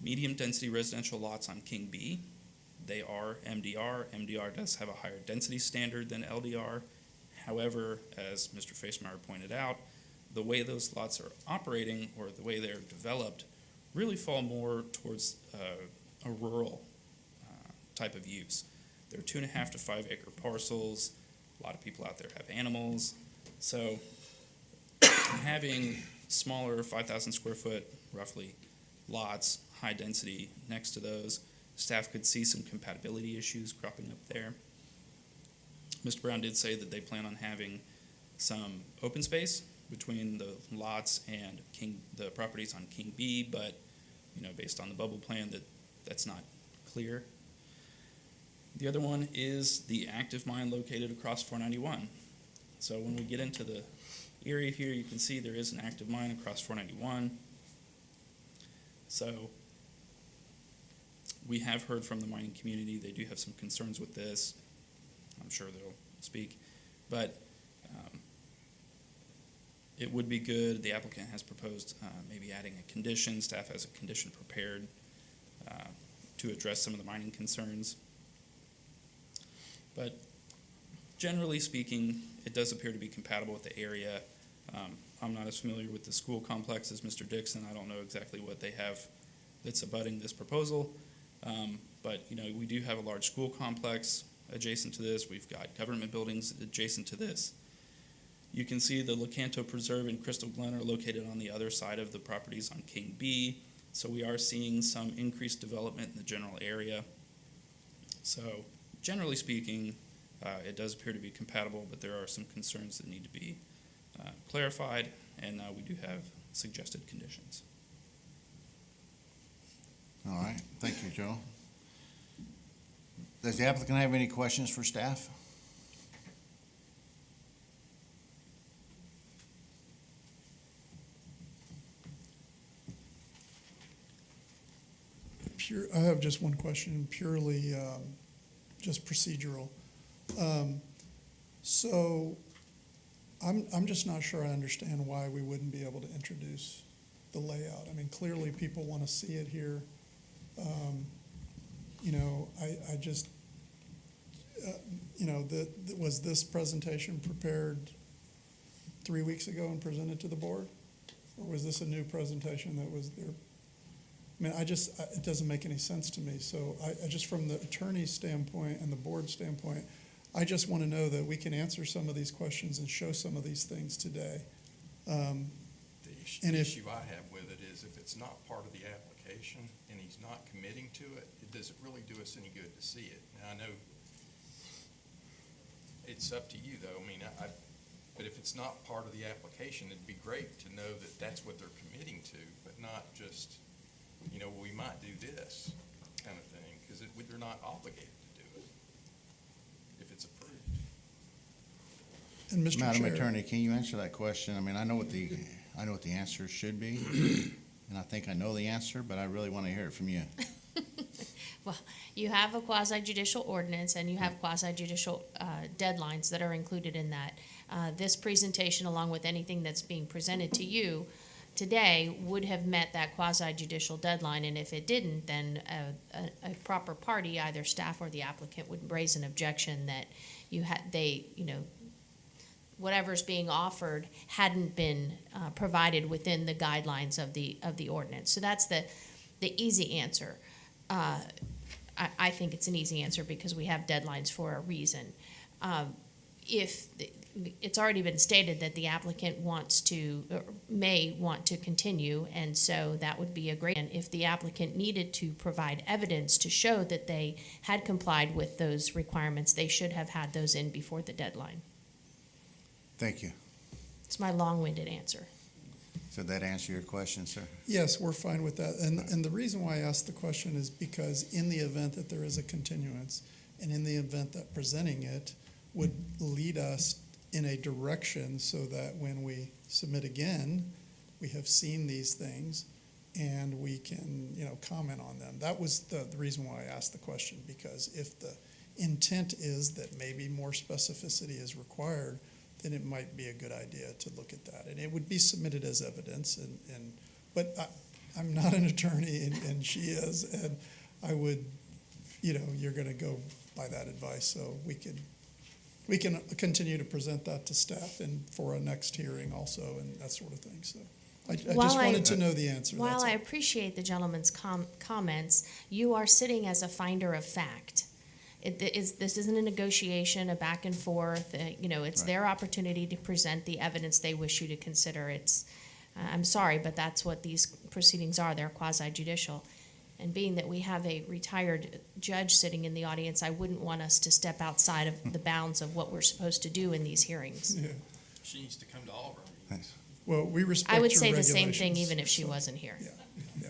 medium density residential lots on King B. They are MDR. MDR does have a higher density standard than LDR. However, as Mr. Facemeyer pointed out, the way those lots are operating or the way they're developed really fall more towards a rural type of use. They're 2.5 to 5 acre parcels. A lot of people out there have animals. So having smaller 5,000 square foot, roughly, lots, high density next to those. Staff could see some compatibility issues cropping up there. Mr. Brown did say that they plan on having some open space between the lots and the properties on King B, but based on the bubble plan, that's not clear. The other one is the active mine located across 491. So when we get into the area here, you can see there is an active mine across 491. So we have heard from the mining community. They do have some concerns with this. I'm sure they'll speak. But it would be good. The applicant has proposed maybe adding a condition. Staff has a condition prepared to address some of the mining concerns. But generally speaking, it does appear to be compatible with the area. I'm not as familiar with the school complex as Mr. Dixon. I don't know exactly what they have that's abutting this proposal. But we do have a large school complex adjacent to this. We've got government buildings adjacent to this. You can see the Lecanto Preserve and Crystal Glen are located on the other side of the properties on King B. So we are seeing some increased development in the general area. So generally speaking, it does appear to be compatible, but there are some concerns that need to be clarified, and we do have suggested conditions. All right, thank you, Joe. Does the applicant have any questions for staff? I have just one question, purely just procedural. So I'm just not sure I understand why we wouldn't be able to introduce the layout. I mean, clearly people want to see it here. I just, was this presentation prepared 3 weeks ago and presented to the board? Or was this a new presentation that was there? I mean, it doesn't make any sense to me. So I just, from the attorney's standpoint and the board standpoint, I just want to know that we can answer some of these questions and show some of these things today. The issue I have with it is if it's not part of the application and he's not committing to it, does it really do us any good to see it? Now, I know it's up to you, though. I mean, but if it's not part of the application, it'd be great to know that that's what they're committing to, but not just, we might do this kind of thing, because they're not obligated to do it if it's approved. And Mr. Madam Chair, Attorney, can you answer that question? I mean, I know what the answer should be, and I think I know the answer, but I really want to hear it from you. Well, you have a quasi-judicial ordinance and you have quasi-judicial deadlines that are included in that. This presentation, along with anything that's being presented to you today, would have met that quasi-judicial deadline, and if it didn't, then a proper party, either staff or the applicant, would raise an objection that whatever's being offered hadn't been provided within the guidelines of the ordinance. So that's the easy answer. I think it's an easy answer because we have deadlines for a reason. It's already been stated that the applicant may want to continue, and so that would be a great. And if the applicant needed to provide evidence to show that they had complied with those requirements, they should have had those in before the deadline. Thank you. It's my long-winded answer. So that answer your question, sir? yes, we're fine with that. And the reason why I asked the question is because in the event that there is a continuance, and in the event that presenting it would lead us in a direction so that when we submit again, we have seen these things and we can, comment on them. That was the reason why I asked the question, because if the intent is that maybe more specificity is required, then it might be a good idea to look at that. And it would be submitted as evidence, but I'm not an attorney and she is, and I would, you're gonna go by that advice, so we can continue to present that to staff and for a next hearing also and that sort of thing, so. I just wanted to know the answer. While I appreciate the gentleman's comments, you are sitting as a finder of fact. This isn't a negotiation, a back and forth. It's their opportunity to present the evidence they wish you to consider. I'm sorry, but that's what these proceedings are. They're quasi judicial. And being that we have a retired judge sitting in the audience, I wouldn't want us to step outside of the bounds of what we're supposed to do in these hearings. Yeah. She needs to come to all of our meetings. Well, we respect I would your say the same regulations, thing even if she so- wasn't here. Yeah, yeah.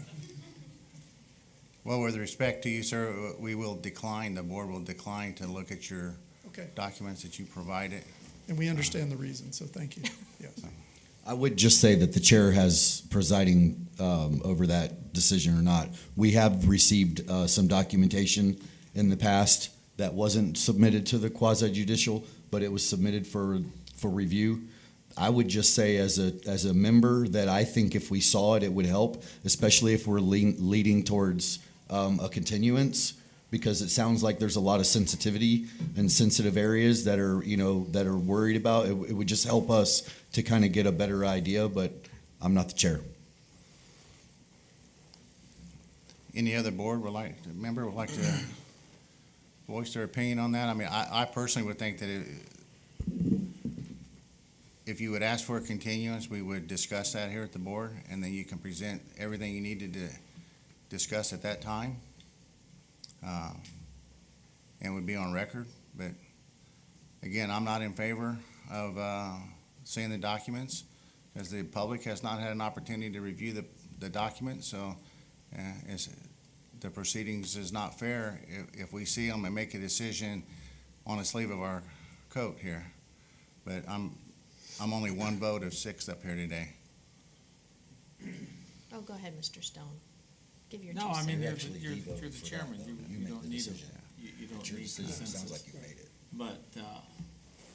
Well, with respect to you, sir, we will decline, the board will decline to look at your Okay. documents that you provided. And we understand the reason, so thank you. Yes. I would just say that the chair has presiding over that decision or not. We have received some documentation in the past that wasn't submitted to the quasi judicial, but it was submitted for review. I would just say as a member that I think if we saw it, it would help, especially if we're leading towards a continuance, because it sounds like there's a lot of sensitivity and sensitive areas that are, that are worried about. It would just help us to kind of get a better idea, but I'm not the chair. Any other board member would like to voice their opinion on that? I mean, I personally would think that if you would ask for a continuance, we would discuss that here at the board, and then you can present everything you needed to discuss at that time. And would be on record, but again, I'm not in favor of seeing the documents, because the public has not had an opportunity to review the documents, so the proceedings is not fair if we see them and make a decision on the sleeve of our coat here. But I'm only one vote of 6 up here today. Oh, go ahead, Mr. Stone. Give your No, two I mean, cents. you're the chairman, you don't need you don't need consensus. Sounds like you made it. But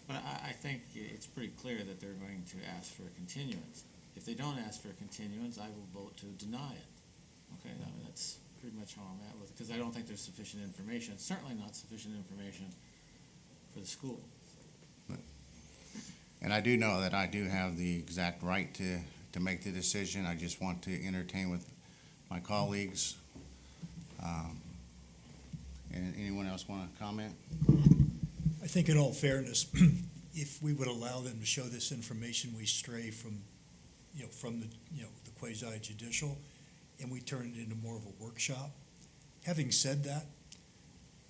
I think it's pretty clear that they're going to ask for a continuance. If they don't ask for a continuance, I will vote to deny it. Okay, I mean, that's pretty much how I'm at with it, because I don't think there's sufficient information, certainly not sufficient information for the school. And I do know that I do have the exact right to make the decision. I just want to entertain with my colleagues. And anyone else want to comment? I think in all fairness, if we would allow them to show this information, we stray from the quasi judicial, and we turn it into more of a workshop. Having said that,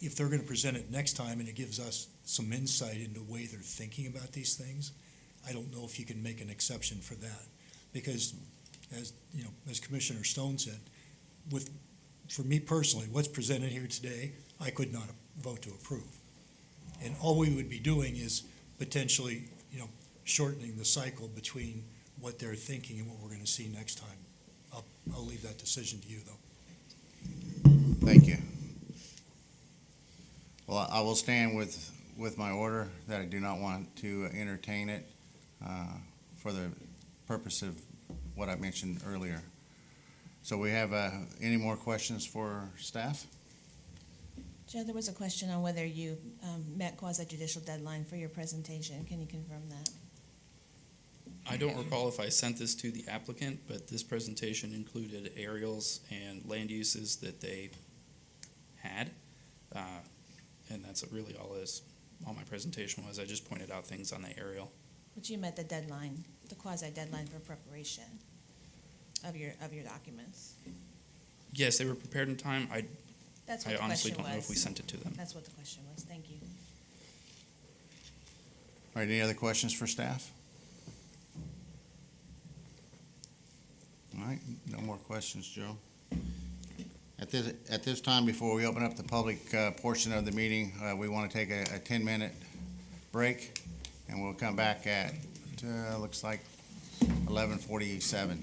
if they're going to present it next time and it gives us some insight into the way they're thinking about these things, I don't know if you can make an exception for that. Because as Commissioner Stone said, for me personally, what's presented here today, I could not vote to approve. And all we would be doing is potentially, shortening the cycle between what they're thinking and what we're going to see next time. I'll leave that decision to you, though. Thank you. Well, I will stand with my order that I do not want to entertain it for the purpose of what I mentioned earlier. So we have any more questions for staff? Joe, there was a question on whether you met quasi-judicial deadline for your presentation. Can you confirm that? I don't recall if I sent this to the applicant, but this presentation included aerials and land uses that they had. And that's really all my presentation was. I just pointed out things on the aerial. But you met the deadline, the quasi-deadline for preparation of your documents. Yes, they were prepared in time. That's what I the honestly question don't know if we was. sent it to them. That's what the question was. Thank you. All right, any other questions for staff? All right, no more questions, Joe. At this time, before we open up the public portion of the meeting, we want to take a 10-minute break, and we'll come back at, looks like 11:47.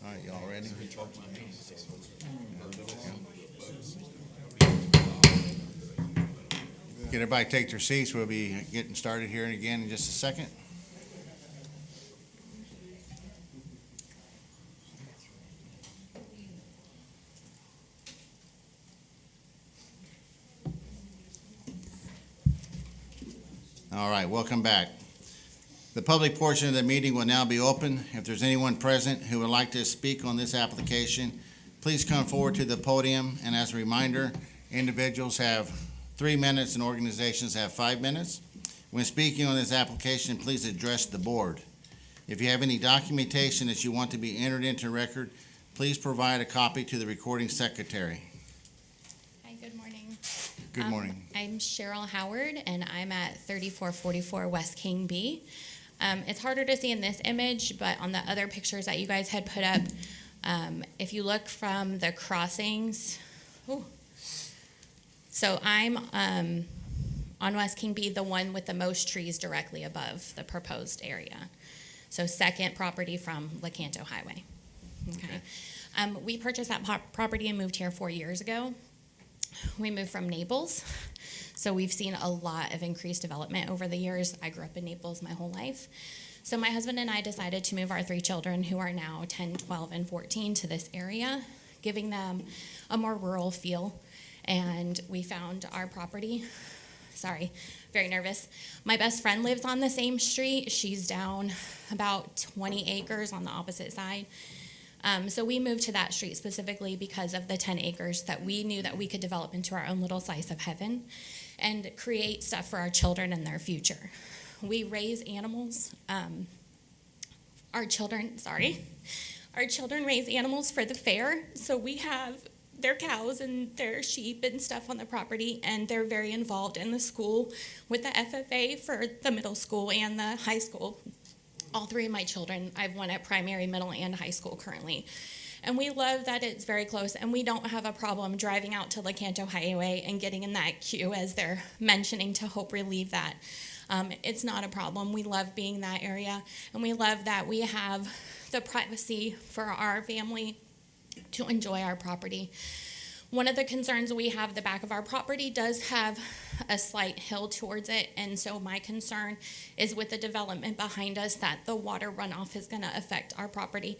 All right, y'all ready? Get everybody take their seats. We'll be getting started here and again in just a second. All right, welcome back. The public portion of the meeting will now be open. If there's anyone present who would like to speak on this application, please come forward to the podium. And as a reminder, individuals have 3 minutes and organizations have 5 minutes. When speaking on this application, please address the board. If you have any documentation that you want to be entered into record, please provide a copy to the recording secretary. Hi, good morning. Good morning. I'm Cheryl Howard, and I'm at 3444 West King B. It's harder to see in this image, but on the other pictures that you guys had put up, if you look from the crossings, so I'm on West King B, the one with the most trees directly above the proposed area. So second property from LaCanto Highway. Okay. We purchased that property and moved here 4 years ago. We moved from Naples, so we've seen a lot of increased development over the years. I grew up in Naples my whole life. So my husband and I decided to move our 3 children, who are now 10, 12, and 14, to this area, giving them a more rural feel. And we found our property. Sorry, very nervous. My best friend lives on the same street. She's down about 20 acres on the opposite side. So we moved to that street specifically because of the 10 acres that we knew that we could develop into our own little slice of heaven and create stuff for our children and their future. We raise animals. Our children raise animals for the fair. So we have their cows and their sheep and stuff on the property, and they're very involved in the school with the FFA for the middle school and the high school. All 3 of my children, I've one at primary, middle, and high school currently. And we love that it's very close, and we don't have a problem driving out to LaCanto Highway and getting in that queue, as they're mentioning, to help relieve that. It's not a problem. We love being in that area, and we love that we have the privacy for our family to enjoy our property. One of the concerns we have, the back of our property does have a slight hill towards it, and so my concern is with the development behind us that the water runoff is going to affect our property.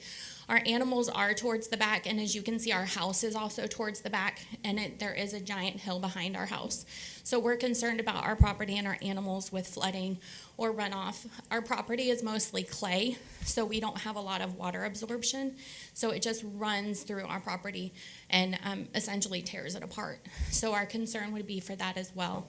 Our animals are towards the back, and as you can see, our house is also towards the back, and there is a giant hill behind our house. So we're concerned about our property and our animals with flooding or runoff. Our property is mostly clay, so we don't have a lot of water absorption. So it just runs through our property and essentially tears it apart. So our concern would be for that as well.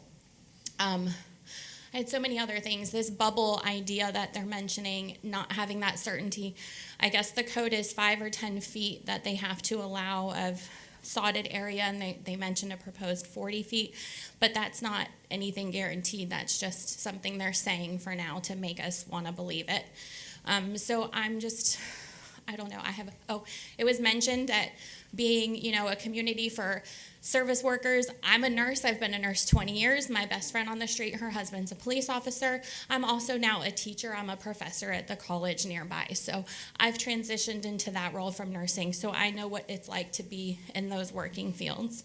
I had so many other things. This bubble idea that they're mentioning, not having that certainty. I guess the code is 5 or 10 feet that they have to allow of sodded area, and they mentioned a proposed 40 feet, but that's not anything guaranteed. That's just something they're saying for now to make us want to believe it. So I don't know. It was mentioned that being, a community for service workers. I'm a nurse. I've been a nurse 20 years. My best friend on the street, her husband's a police officer. I'm also now a teacher. I'm a professor at the college nearby. So I've transitioned into that role from nursing. So I know what it's like to be in those working fields.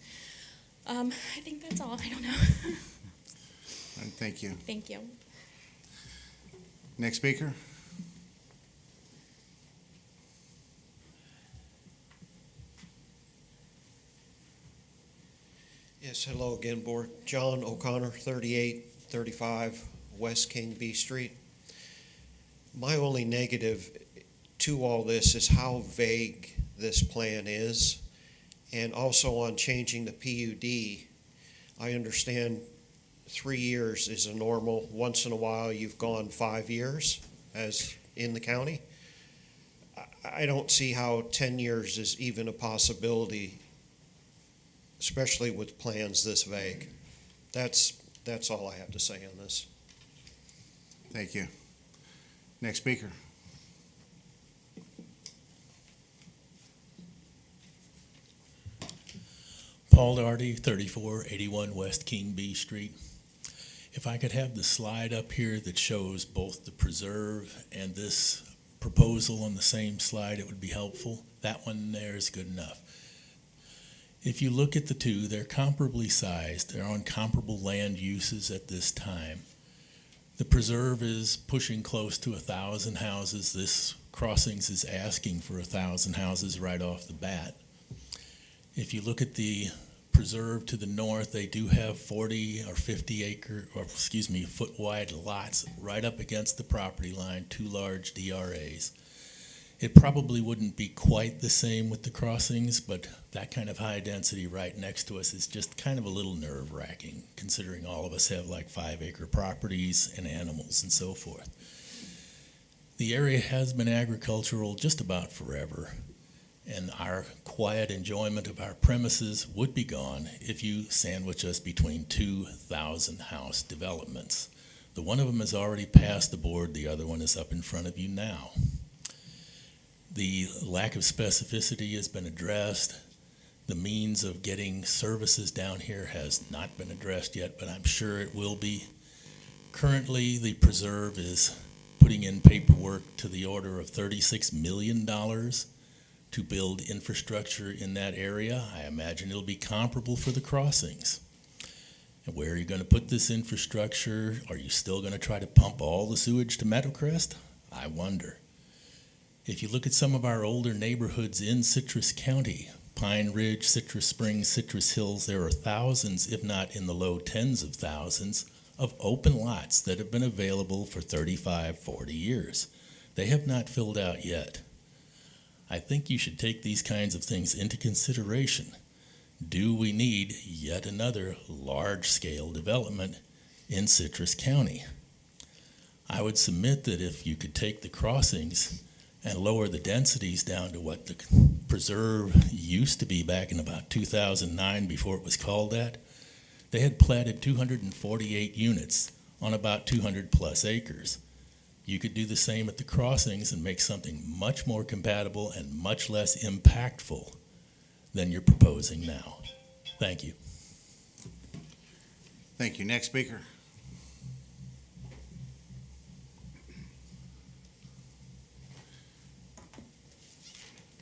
I think that's all. I don't know. Thank you. Thank you. Next speaker. Yes, hello again, Board. John O'Connor, 3835 West King B Street. My only negative to all this is how vague this plan is, and also on changing the PUD. I understand 3 years is a normal. Once in a while, you've gone 5 years as in the county. I don't see how 10 years is even a possibility, especially with plans this vague. That's all I have to say on this. Thank you. Next speaker. Paul Doherty, 3481 West King B Street. If I could have the slide up here that shows both the preserve and this proposal on the same slide, it would be helpful. That one there is good enough. If you look at the two, they're comparably sized. They're on comparable land uses at this time. The preserve is pushing close to 1,000 houses. This Crossings is asking for 1,000 houses right off the bat. If you look at the preserve to the north, they do have 40 or 50 acre, or excuse me, foot wide lots right up against the property line, 2 large DRAs. It probably wouldn't be quite the same with the Crossings, but that kind of high density right next to us is just kind of a little nerve wracking, considering all of us have like 5 acre properties and animals and so forth. The area has been agricultural just about forever, and our quiet enjoyment of our premises would be gone if you sandwich us between 2,000 house developments. The one of them has already passed the board, the other one is up in front of you now. The lack of specificity has been addressed. The means of getting services down here has not been addressed yet, but I'm sure it will be. Currently, the preserve is putting in paperwork to the order of $36 million to build infrastructure in that area. I imagine it'll be comparable for the Crossings. And where are you going to put this infrastructure? Are you still going to try to pump all the sewage to Meadowcrest? I wonder. If you look at some of our older neighborhoods in Citrus County, Pine Ridge, Citrus Springs, Citrus Hills, there are thousands, if not in the low tens of thousands, of open lots that have been available for 35, 40 years. They have not filled out yet. I think you should take these kinds of things into consideration. Do we need yet another large-scale development in Citrus County? I would submit that if you could take the Crossings and lower the densities down to what the preserve used to be back in about 2009 before it was called that, they had platted 248 units on about 200 plus acres. You could do the same at the Crossings and make something much more compatible and much less impactful than you're proposing now. Thank you. Thank you. Next speaker.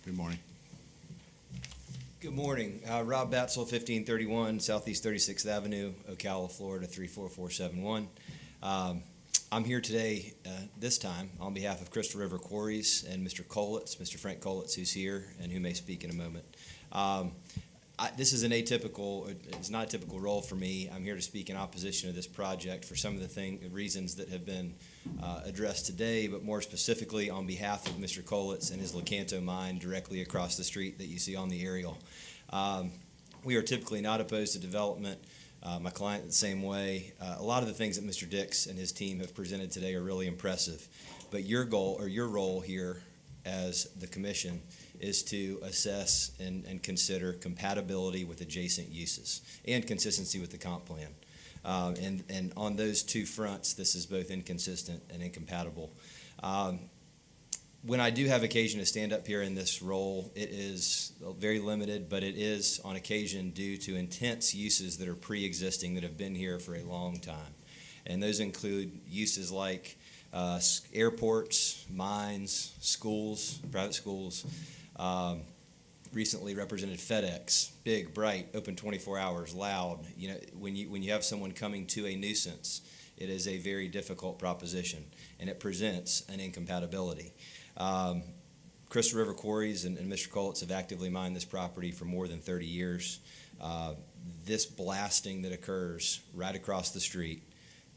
Good morning. Good morning. Rob Batzel, 1531 Southeast 36th Avenue, Ocala, Florida, 34471. I'm here today, this time, on behalf of Crystal River Quarries and Mr. Kolitz, Mr. Frank Kolitz, who's here and who may speak in a moment. This is it's not a typical role for me. I'm here to speak in opposition to this project for some of the reasons that have been addressed today, but more specifically on behalf of Mr. Kolitz and his Lecanto mine directly across the street that you see on the aerial. We are typically not opposed to development. My client the same way. A lot of the things that Mr. Dix and his team have presented today are really impressive, but your goal or your role here as the commission is to assess and consider compatibility with adjacent uses and consistency with the comp plan. And on those two fronts, this is both inconsistent and incompatible. When I do have occasion to stand up here in this role, it is very limited, but it is on occasion due to intense uses that are pre-existing that have been here for a long time. And those include uses like airports, mines, schools, private schools. Recently represented FedEx, big, bright, open 24 hours, loud. You know, when you have someone coming to a nuisance, it is a very difficult proposition, and it presents an incompatibility. Crystal River Quarries and Mr. Kolitz have actively mined this property for more than 30 years. This blasting that occurs right across the street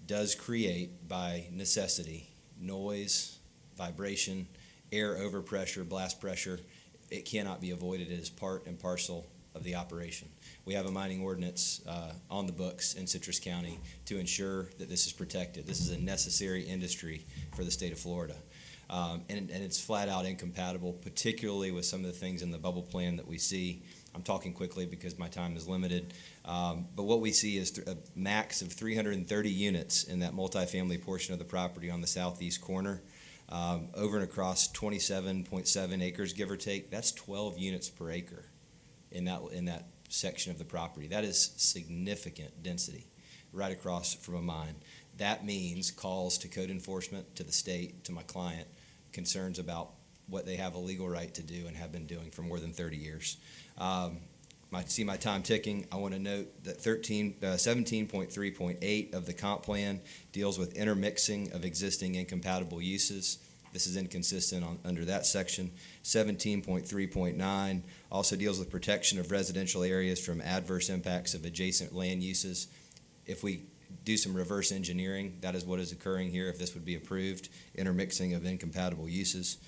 does create, by necessity, noise, vibration, air overpressure, blast pressure. It cannot be avoided. It is part and parcel of the operation. We have a mining ordinance on the books in Citrus County to ensure that this is protected. This is a necessary industry for the state of Florida. And it's flat out incompatible, particularly with some of the things in the bubble plan that we see. I'm talking quickly because my time is limited. But what we see is a max of 330 units in that multifamily portion of the property on the southeast corner. Over and across 27.7 acres, give or take, that's 12 units per acre in that section of the property. That is significant density right across from a mine. That means calls to code enforcement, to the state, to my client, concerns about what they have a legal right to do and have been doing for more than 30 years. See my time ticking. I want to note that 17.3.8 of the comp plan deals with intermixing of existing incompatible uses. This is inconsistent under that section. 17.3.9 also deals with protection of residential areas from adverse impacts of adjacent land uses. If we do some reverse engineering, that is what is occurring here if this would be approved, intermixing of incompatible uses.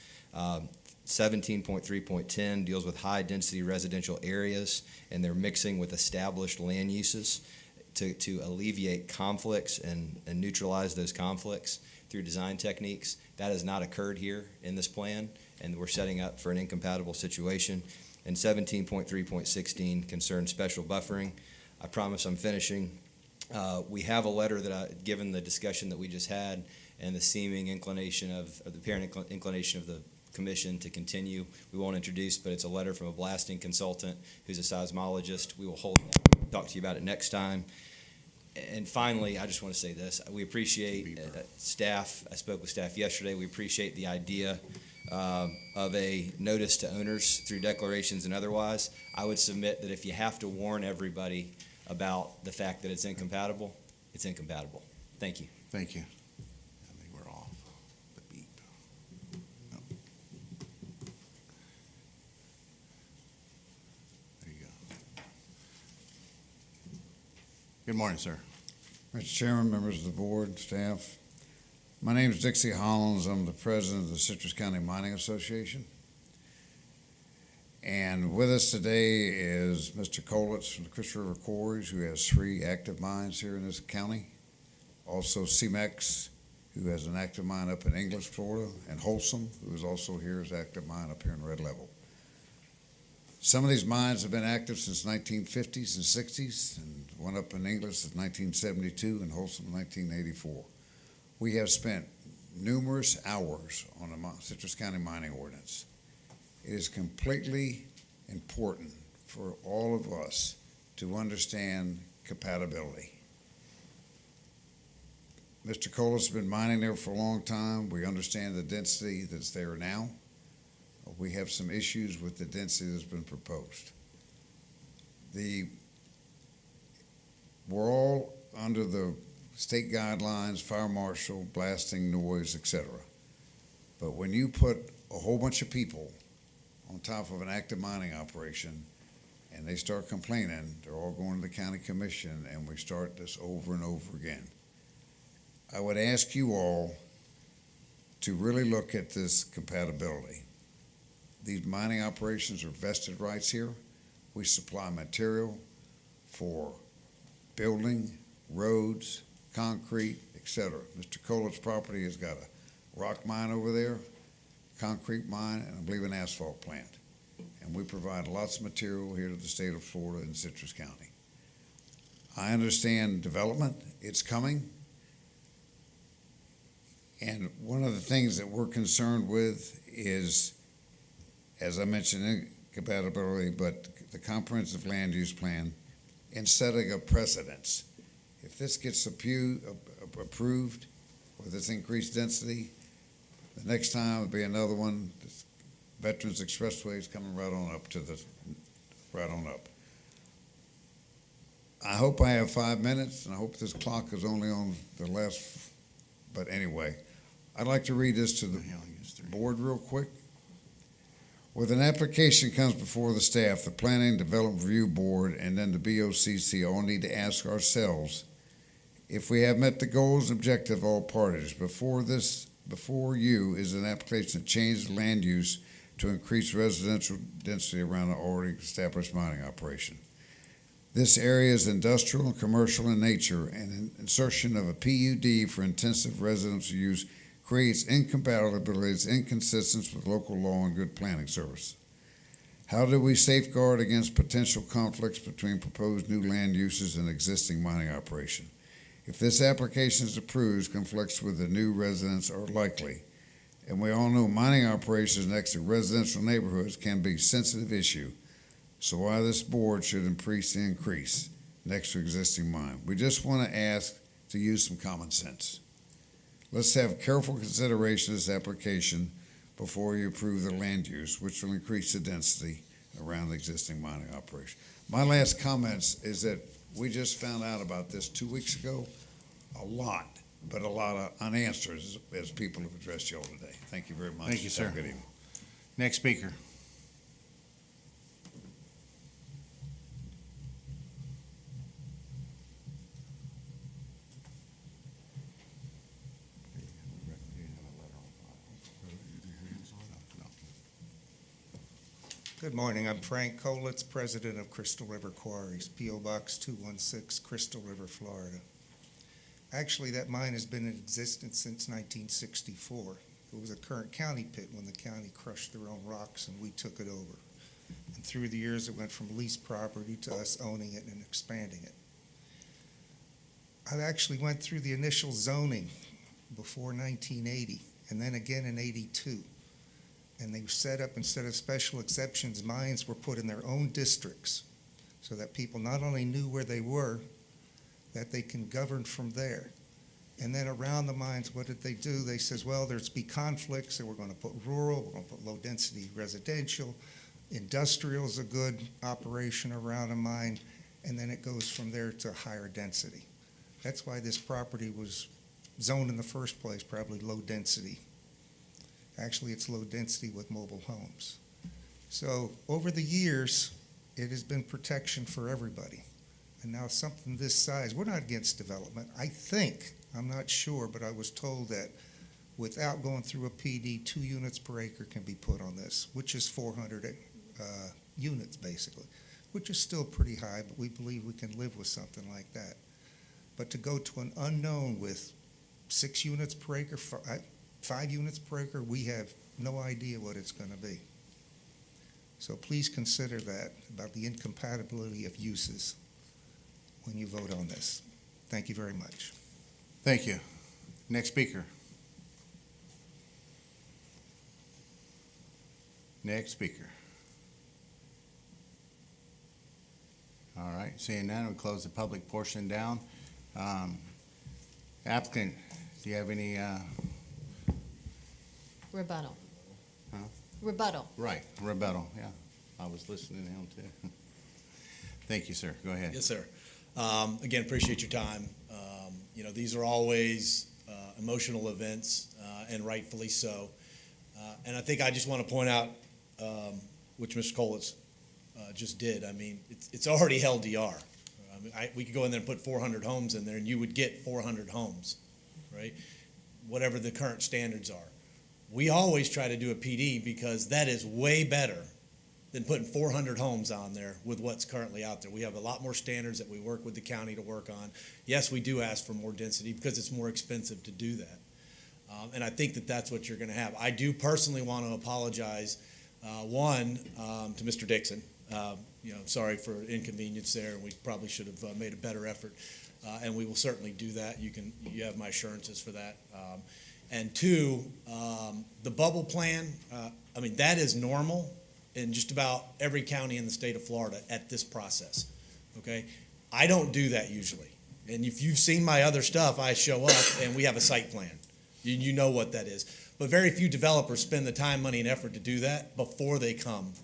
17.3.10 deals with high-density residential areas and their mixing with established land uses to alleviate conflicts and neutralize those conflicts through design techniques. That has not occurred here in this plan, and we're setting up for an incompatible situation. And 17.3.16 concerns special buffering. I promise I'm finishing. We have a letter that, given the discussion that we just had and the seeming inclination of the apparent inclination of the Commission to continue, we won't introduce, but it's a letter from a blasting consultant who's a seismologist. We will talk to you about it next time. And finally, I just want to say this. We appreciate staff. I spoke with staff yesterday. We appreciate the idea of a notice to owners through declarations and otherwise. I would submit that if you have to warn everybody about the fact that it's incompatible, it's incompatible. Thank you. Thank you. I think we're off the beat. No. There you go. Good morning, sir. Mr. Chairman, members of the board, staff. My name is Dixie Hollins. I'm the president of the Citrus County Mining Association. And with us today is Mr. Kolitz from the Chris River Quarries, who has 3 active mines here in this county. Also CMEX, who has an active mine up in English, Florida, and Wholesome, who is also here as active mine up here in Red Level. Some of these mines have been active since 1950s and 60s, and one up in English since 1972 and Wholesome 1984. We have spent numerous hours on the Citrus County Mining Ordinance. It is completely important for all of us to understand compatibility. Mr. Colas has been mining there for a long time. We understand the density that's there now. We have some issues with the density that's been proposed. We're all under the state guidelines, fire marshal, blasting, noise, etc. But when you put a whole bunch of people on top of an active mining operation and they start complaining, they're all going to the county commission, and we start this over and over again. I would ask you all to really look at this compatibility. These mining operations are vested rights here. We supply material for building, roads, concrete, etc. Mr. Colett's property has got a rock mine over there, concrete mine, and I believe an asphalt plant. And we provide lots of material here to the state of Florida and Citrus County. I understand development, it's coming. And one of the things that we're concerned with is, as I mentioned, incompatibility, but the comprehensive land use plan, in setting a precedence. If this gets approved with this increased density, the next time will be another one. This Veterans Expressway is coming right on up. I hope I have 5 minutes, and I hope this clock is only on the last, but anyway, I'd like to read this to the board real quick. When an application comes before the staff, the Planning Development Review Board, and then the BOCC all need to ask ourselves if we have met the goals and objectives of all parties. Before you is an application to change the land use to increase residential density around an already established mining operation. This area is industrial and commercial in nature, and an insertion of a PUD for intensive residential use creates incompatibilities, inconsistence with local law and good planning service. How do we safeguard against potential conflicts between proposed new land uses and existing mining operation? If this application is approved, conflicts with the new residents are likely. And we all know mining operations next to residential neighborhoods can be a sensitive issue. So why this board should increase next to existing mine? We just want to ask to use some common sense. Let's have careful consideration of this application before you approve the land use, which will increase the density around the existing mining operation. My last comments is that we just found out about this 2 weeks ago, a lot of unanswered as people have addressed you all today. Thank you very much. Thank you, sir. Have a good evening. Next speaker. Good morning. I'm Frank Kolitz, president of Crystal River Quarries, P.O. Box 216, Crystal River, Florida. Actually, that mine has been in existence since 1964. It was a current county pit when the county crushed their own rocks and we took it over. And through the years, it went from leased property to us owning it and expanding it. I actually went through the initial zoning before 1980 and then again in 82. And they set up, instead of special exceptions, mines were put in their own districts so that people not only knew where they were, that they can govern from there. And then around the mines, what did they do? They says, well, there's be conflicts, so we're going to put rural, we're going to put low-density residential, industrial is a good operation around a mine, and then it goes from there to higher density. That's why this property was zoned in the first place, probably low density. Actually, it's low density with mobile homes. So over the years, it has been protection for everybody. And now something this size, we're not against development. I think, I'm not sure, but I was told that without going through a PD, 2 units per acre can be put on this, which is 400 units basically, which is still pretty high, but we believe we can live with something like that. But to go to an unknown with 6 units per acre, 5 units per acre, we have no idea what it's going to be. So please consider that about the incompatibility of uses when you vote on this. Thank you very much. Thank you. Next speaker. Next speaker. All right, seeing none, we close the public portion down. Applicant, do you have any, Rebuttal. Huh? Rebuttal. right, rebuttal, yeah. I was listening to him too. Thank you, sir. Go ahead. Yes, sir. Again, appreciate your time. These are always emotional events, and rightfully so. And I think I just want to point out, which Mr. Kolitz just did. I mean, it's already held DR. We could go in there and put 400 homes in there, and you would get 400 homes, right? Whatever the current standards are. We always try to do a PD because that is way better than putting 400 homes on there with what's currently out there. We have a lot more standards that we work with the county to work on. Yes, we do ask for more density because it's more expensive to do that. And I think that that's what you're going to have. I do personally want to apologize, to Mr. Dixon. Sorry for inconvenience there, and we probably should have made a better effort. And we will certainly do that. You have my assurances for that. And 2, the bubble plan, that is normal in just about every county in the state of Florida at this process, okay? I don't do that usually. And if you've seen my other stuff, I show up and we have a site plan. You know what that is. But very few developers spend the time, money, and effort to do that before they come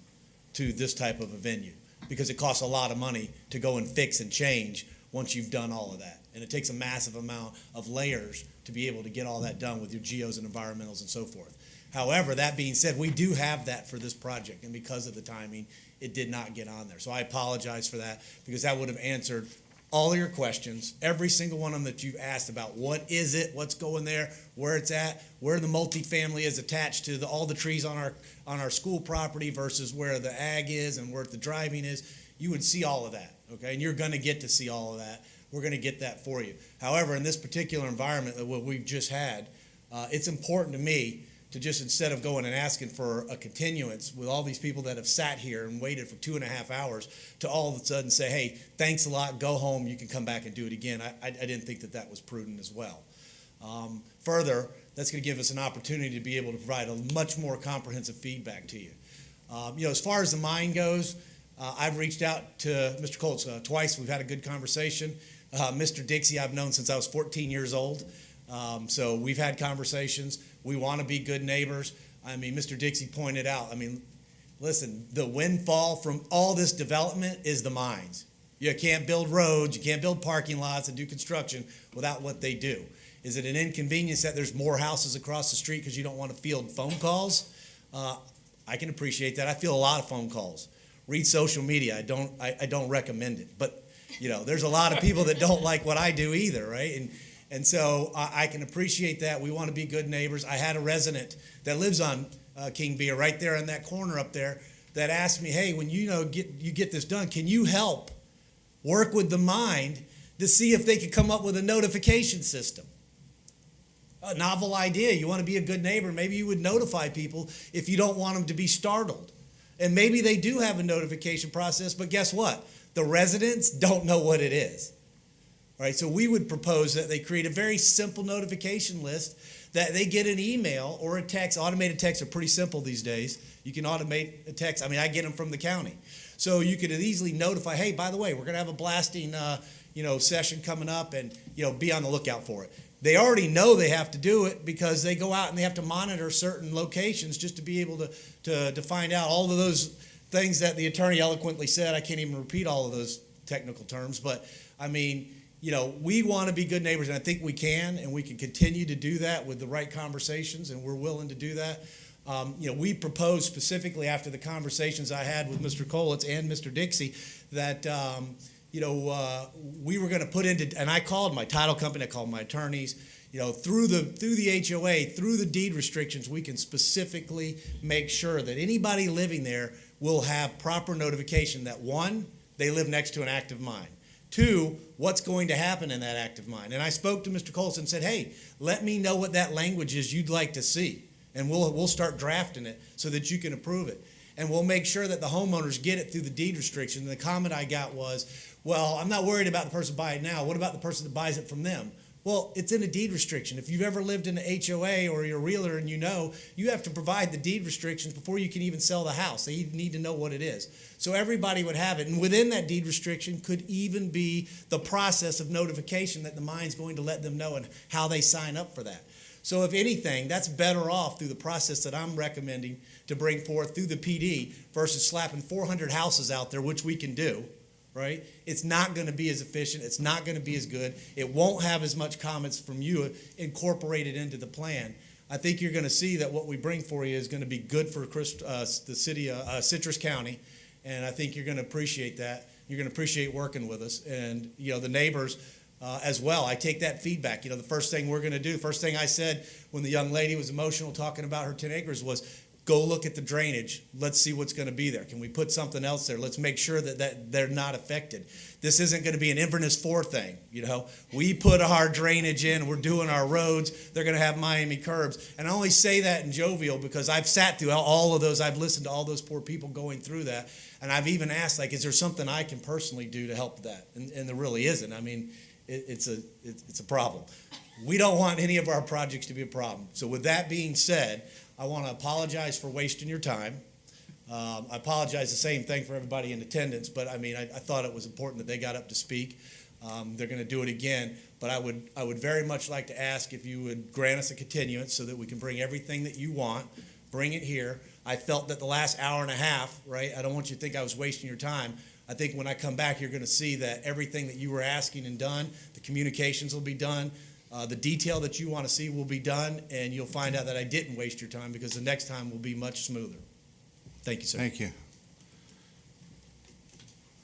to this type of a venue, because it costs a lot of money to go and fix and change once you've done all of that. And it takes a massive amount of layers to be able to get all that done with your geos and environmentals and so forth. However, that being said, we do have that for this project, and because of the timing, it did not get on there. So I apologize for that, because that would have answered all of your questions, every single one of them that you've asked about what is it, what's going there, where it's at, where the multifamily is attached to all the trees on our school property versus where the ag is and where the driving is. You would see all of that, okay? And you're going to get to see all of that. We're going to get that for you. However, in this particular environment that what we've just had, it's important to me to just, instead of going and asking for a continuance with all these people that have sat here and waited for 2.5 hours, to all of a sudden say, hey, thanks a lot, go home, you can come back and do it again. I didn't think that was prudent as well. Further, that's going to give us an opportunity to be able to provide a much more comprehensive feedback to you. As far as the mine goes, I've reached out to Mr. Kolitz twice. We've had a good conversation. Mr. Dixie I've known since I was 14 years old. So we've had conversations. We want to be good neighbors. I mean, Mr. Dixie pointed out, I mean, listen, the windfall from all this development is the mines. You can't build roads, you can't build parking lots and do construction without what they do. Is it an inconvenience that there's more houses across the street because you don't want to field phone calls? I can appreciate that. I feel a lot of phone calls. Read social media. I don't recommend it. But, you know, there's a lot of people that don't like what I do either, right? And so I can appreciate that. We want to be good neighbors. I had a resident that lives on King Beer right there in that corner up there that asked me, hey, when you get this done, can you help work with the mine to see if they could come up with a notification system? A novel idea. You want to be a good neighbor. Maybe you would notify people if you don't want them to be startled. And maybe they do have a notification process, but guess what? The residents don't know what it is. All right, so we would propose that they create a very simple notification list that they get an email or a text. Automated texts are pretty simple these days. You can automate a text. I mean, I get them from the county. So you could easily notify, hey, by the way, we're going to have a blasting session coming up, and be on the lookout for it. They already know they have to do it because they go out and they have to monitor certain locations just to be able to find out all of those things that the attorney eloquently said. I can't even repeat all of those technical terms, but I mean, we want to be good neighbors, and I think we can, and we can continue to do that with the right conversations, and we're willing to do that. We proposed specifically after the conversations I had with Mr. Kolitz and Mr. Dixie that we were going to put into, and I called my title company, I called my attorneys, through the HOA, through the deed restrictions, we can specifically make sure that anybody living there will have proper notification that, one, they live next to an active mine. Two, what's going to happen in that active mine. And I spoke to Mr. Colson and said, hey, let me know what that language is you'd like to see, and we'll start drafting it so that you can approve it. And we'll make sure that the homeowners get it through the deed restriction. And the comment I got was, well, I'm not worried about the person buying it now. What about the person that buys it from them? Well, it's in a deed restriction. If you've ever lived in an HOA or you're a realtor and you have to provide the deed restrictions before you can even sell the house. They need to know what it is. So everybody would have it. And within that deed restriction could even be the process of notification that the mine's going to let them know and how they sign up for that. So if anything, that's better off through the process that I'm recommending to bring forth through the PD versus slapping 400 houses out there, which we can do. Right? It's not going to be as efficient. It's not going to be as good. It won't have as much comments from you incorporated into the plan. I think you're going to see that what we bring for you is going to be good for the city of Citrus County, and I think you're going to appreciate that. You're going to appreciate working with us, and the neighbors as well. I take that feedback. The first thing we're going to do, the first thing I said when the young lady was emotional talking about her 10 acres was, go look at the drainage. Let's see what's going to be there. Can we put something else there? Let's make sure that they're not affected. This isn't going to be an Inverness 4 thing. We put our drainage in. We're doing our roads. They're going to have Miami curbs. And I only say that in jovial because I've sat through all of those. I've listened to all those poor people going through that. And I've even asked, is there something I can personally do to help that? And there really isn't. I mean, it's a problem. We don't want any of our projects to be a problem. So with that being said, I want to apologize for wasting your time. I apologize the same thing for everybody in attendance, but I mean, I thought it was important that they got up to speak. They're going to do it again, but I would very much like to ask if you would grant us a continuance so that we can bring everything that you want, bring it here. I felt that the last hour and a half, right, I don't want you to think I was wasting your time. I think when I come back, you're going to see that everything that you were asking and done, the communications will be done. The detail that you want to see will be done, and you'll find out that I didn't waste your time because the next time will be much smoother. Thank you, sir. Thank you.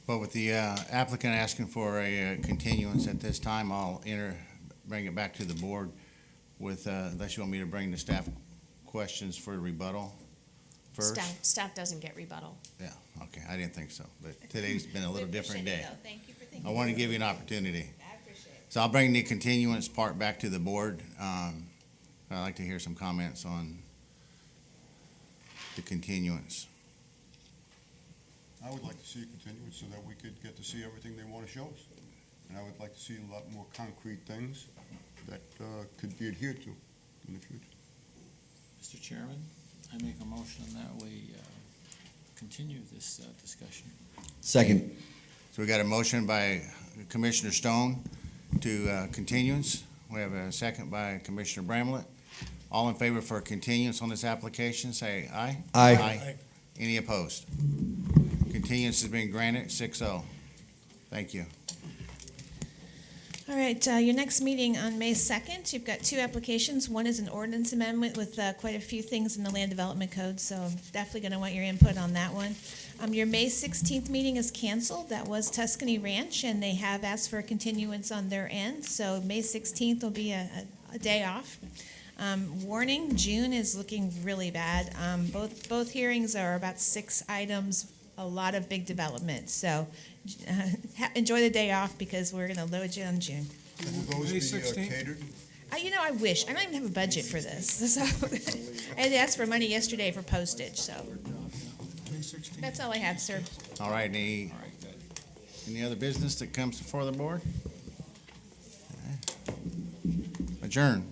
Well, with the applicant asking for a continuance at this time, I'll bring it back to the board with, unless you want me to bring the staff questions for rebuttal first. Staff doesn't get rebuttal. Yeah, okay, I didn't think so, but today's been a little different day. Thank you for thinking. I want to give you an opportunity. I appreciate it. So I'll bring the continuance part back to the board. I'd like to hear some comments on the continuance. I would like to see a continuance so that we could get to see everything they want to show us. And I would like to see a lot more concrete things that could be adhered to in the future. Mr. Chairman, I make a motion that we continue this discussion. Second. So we got a motion by Commissioner Stone to continuance. We have a second by Commissioner Bramlett. All in favor for continuance on this application, say aye. Aye. Any opposed? Continuance has been granted, 6-0. Thank you. All right, your next meeting on May 2nd, you've got two applications. One is an ordinance amendment with quite a few things in the land development code, so I'm definitely going to want your input on that one. Your May 16th meeting is canceled. That was Tuscany Ranch, and they have asked for a continuance on their end, so May 16th will be a day off. Warning, June is looking really bad. Both hearings are about 6 items, a lot of big development, so enjoy the day off because we're going to load you on June. Will those May be 16th? catered? I wish. I don't even have a budget for this. So I had to ask for money yesterday for postage, so May 16th. that's all I have, sir. All right, any other business that comes before the board? Adjourn.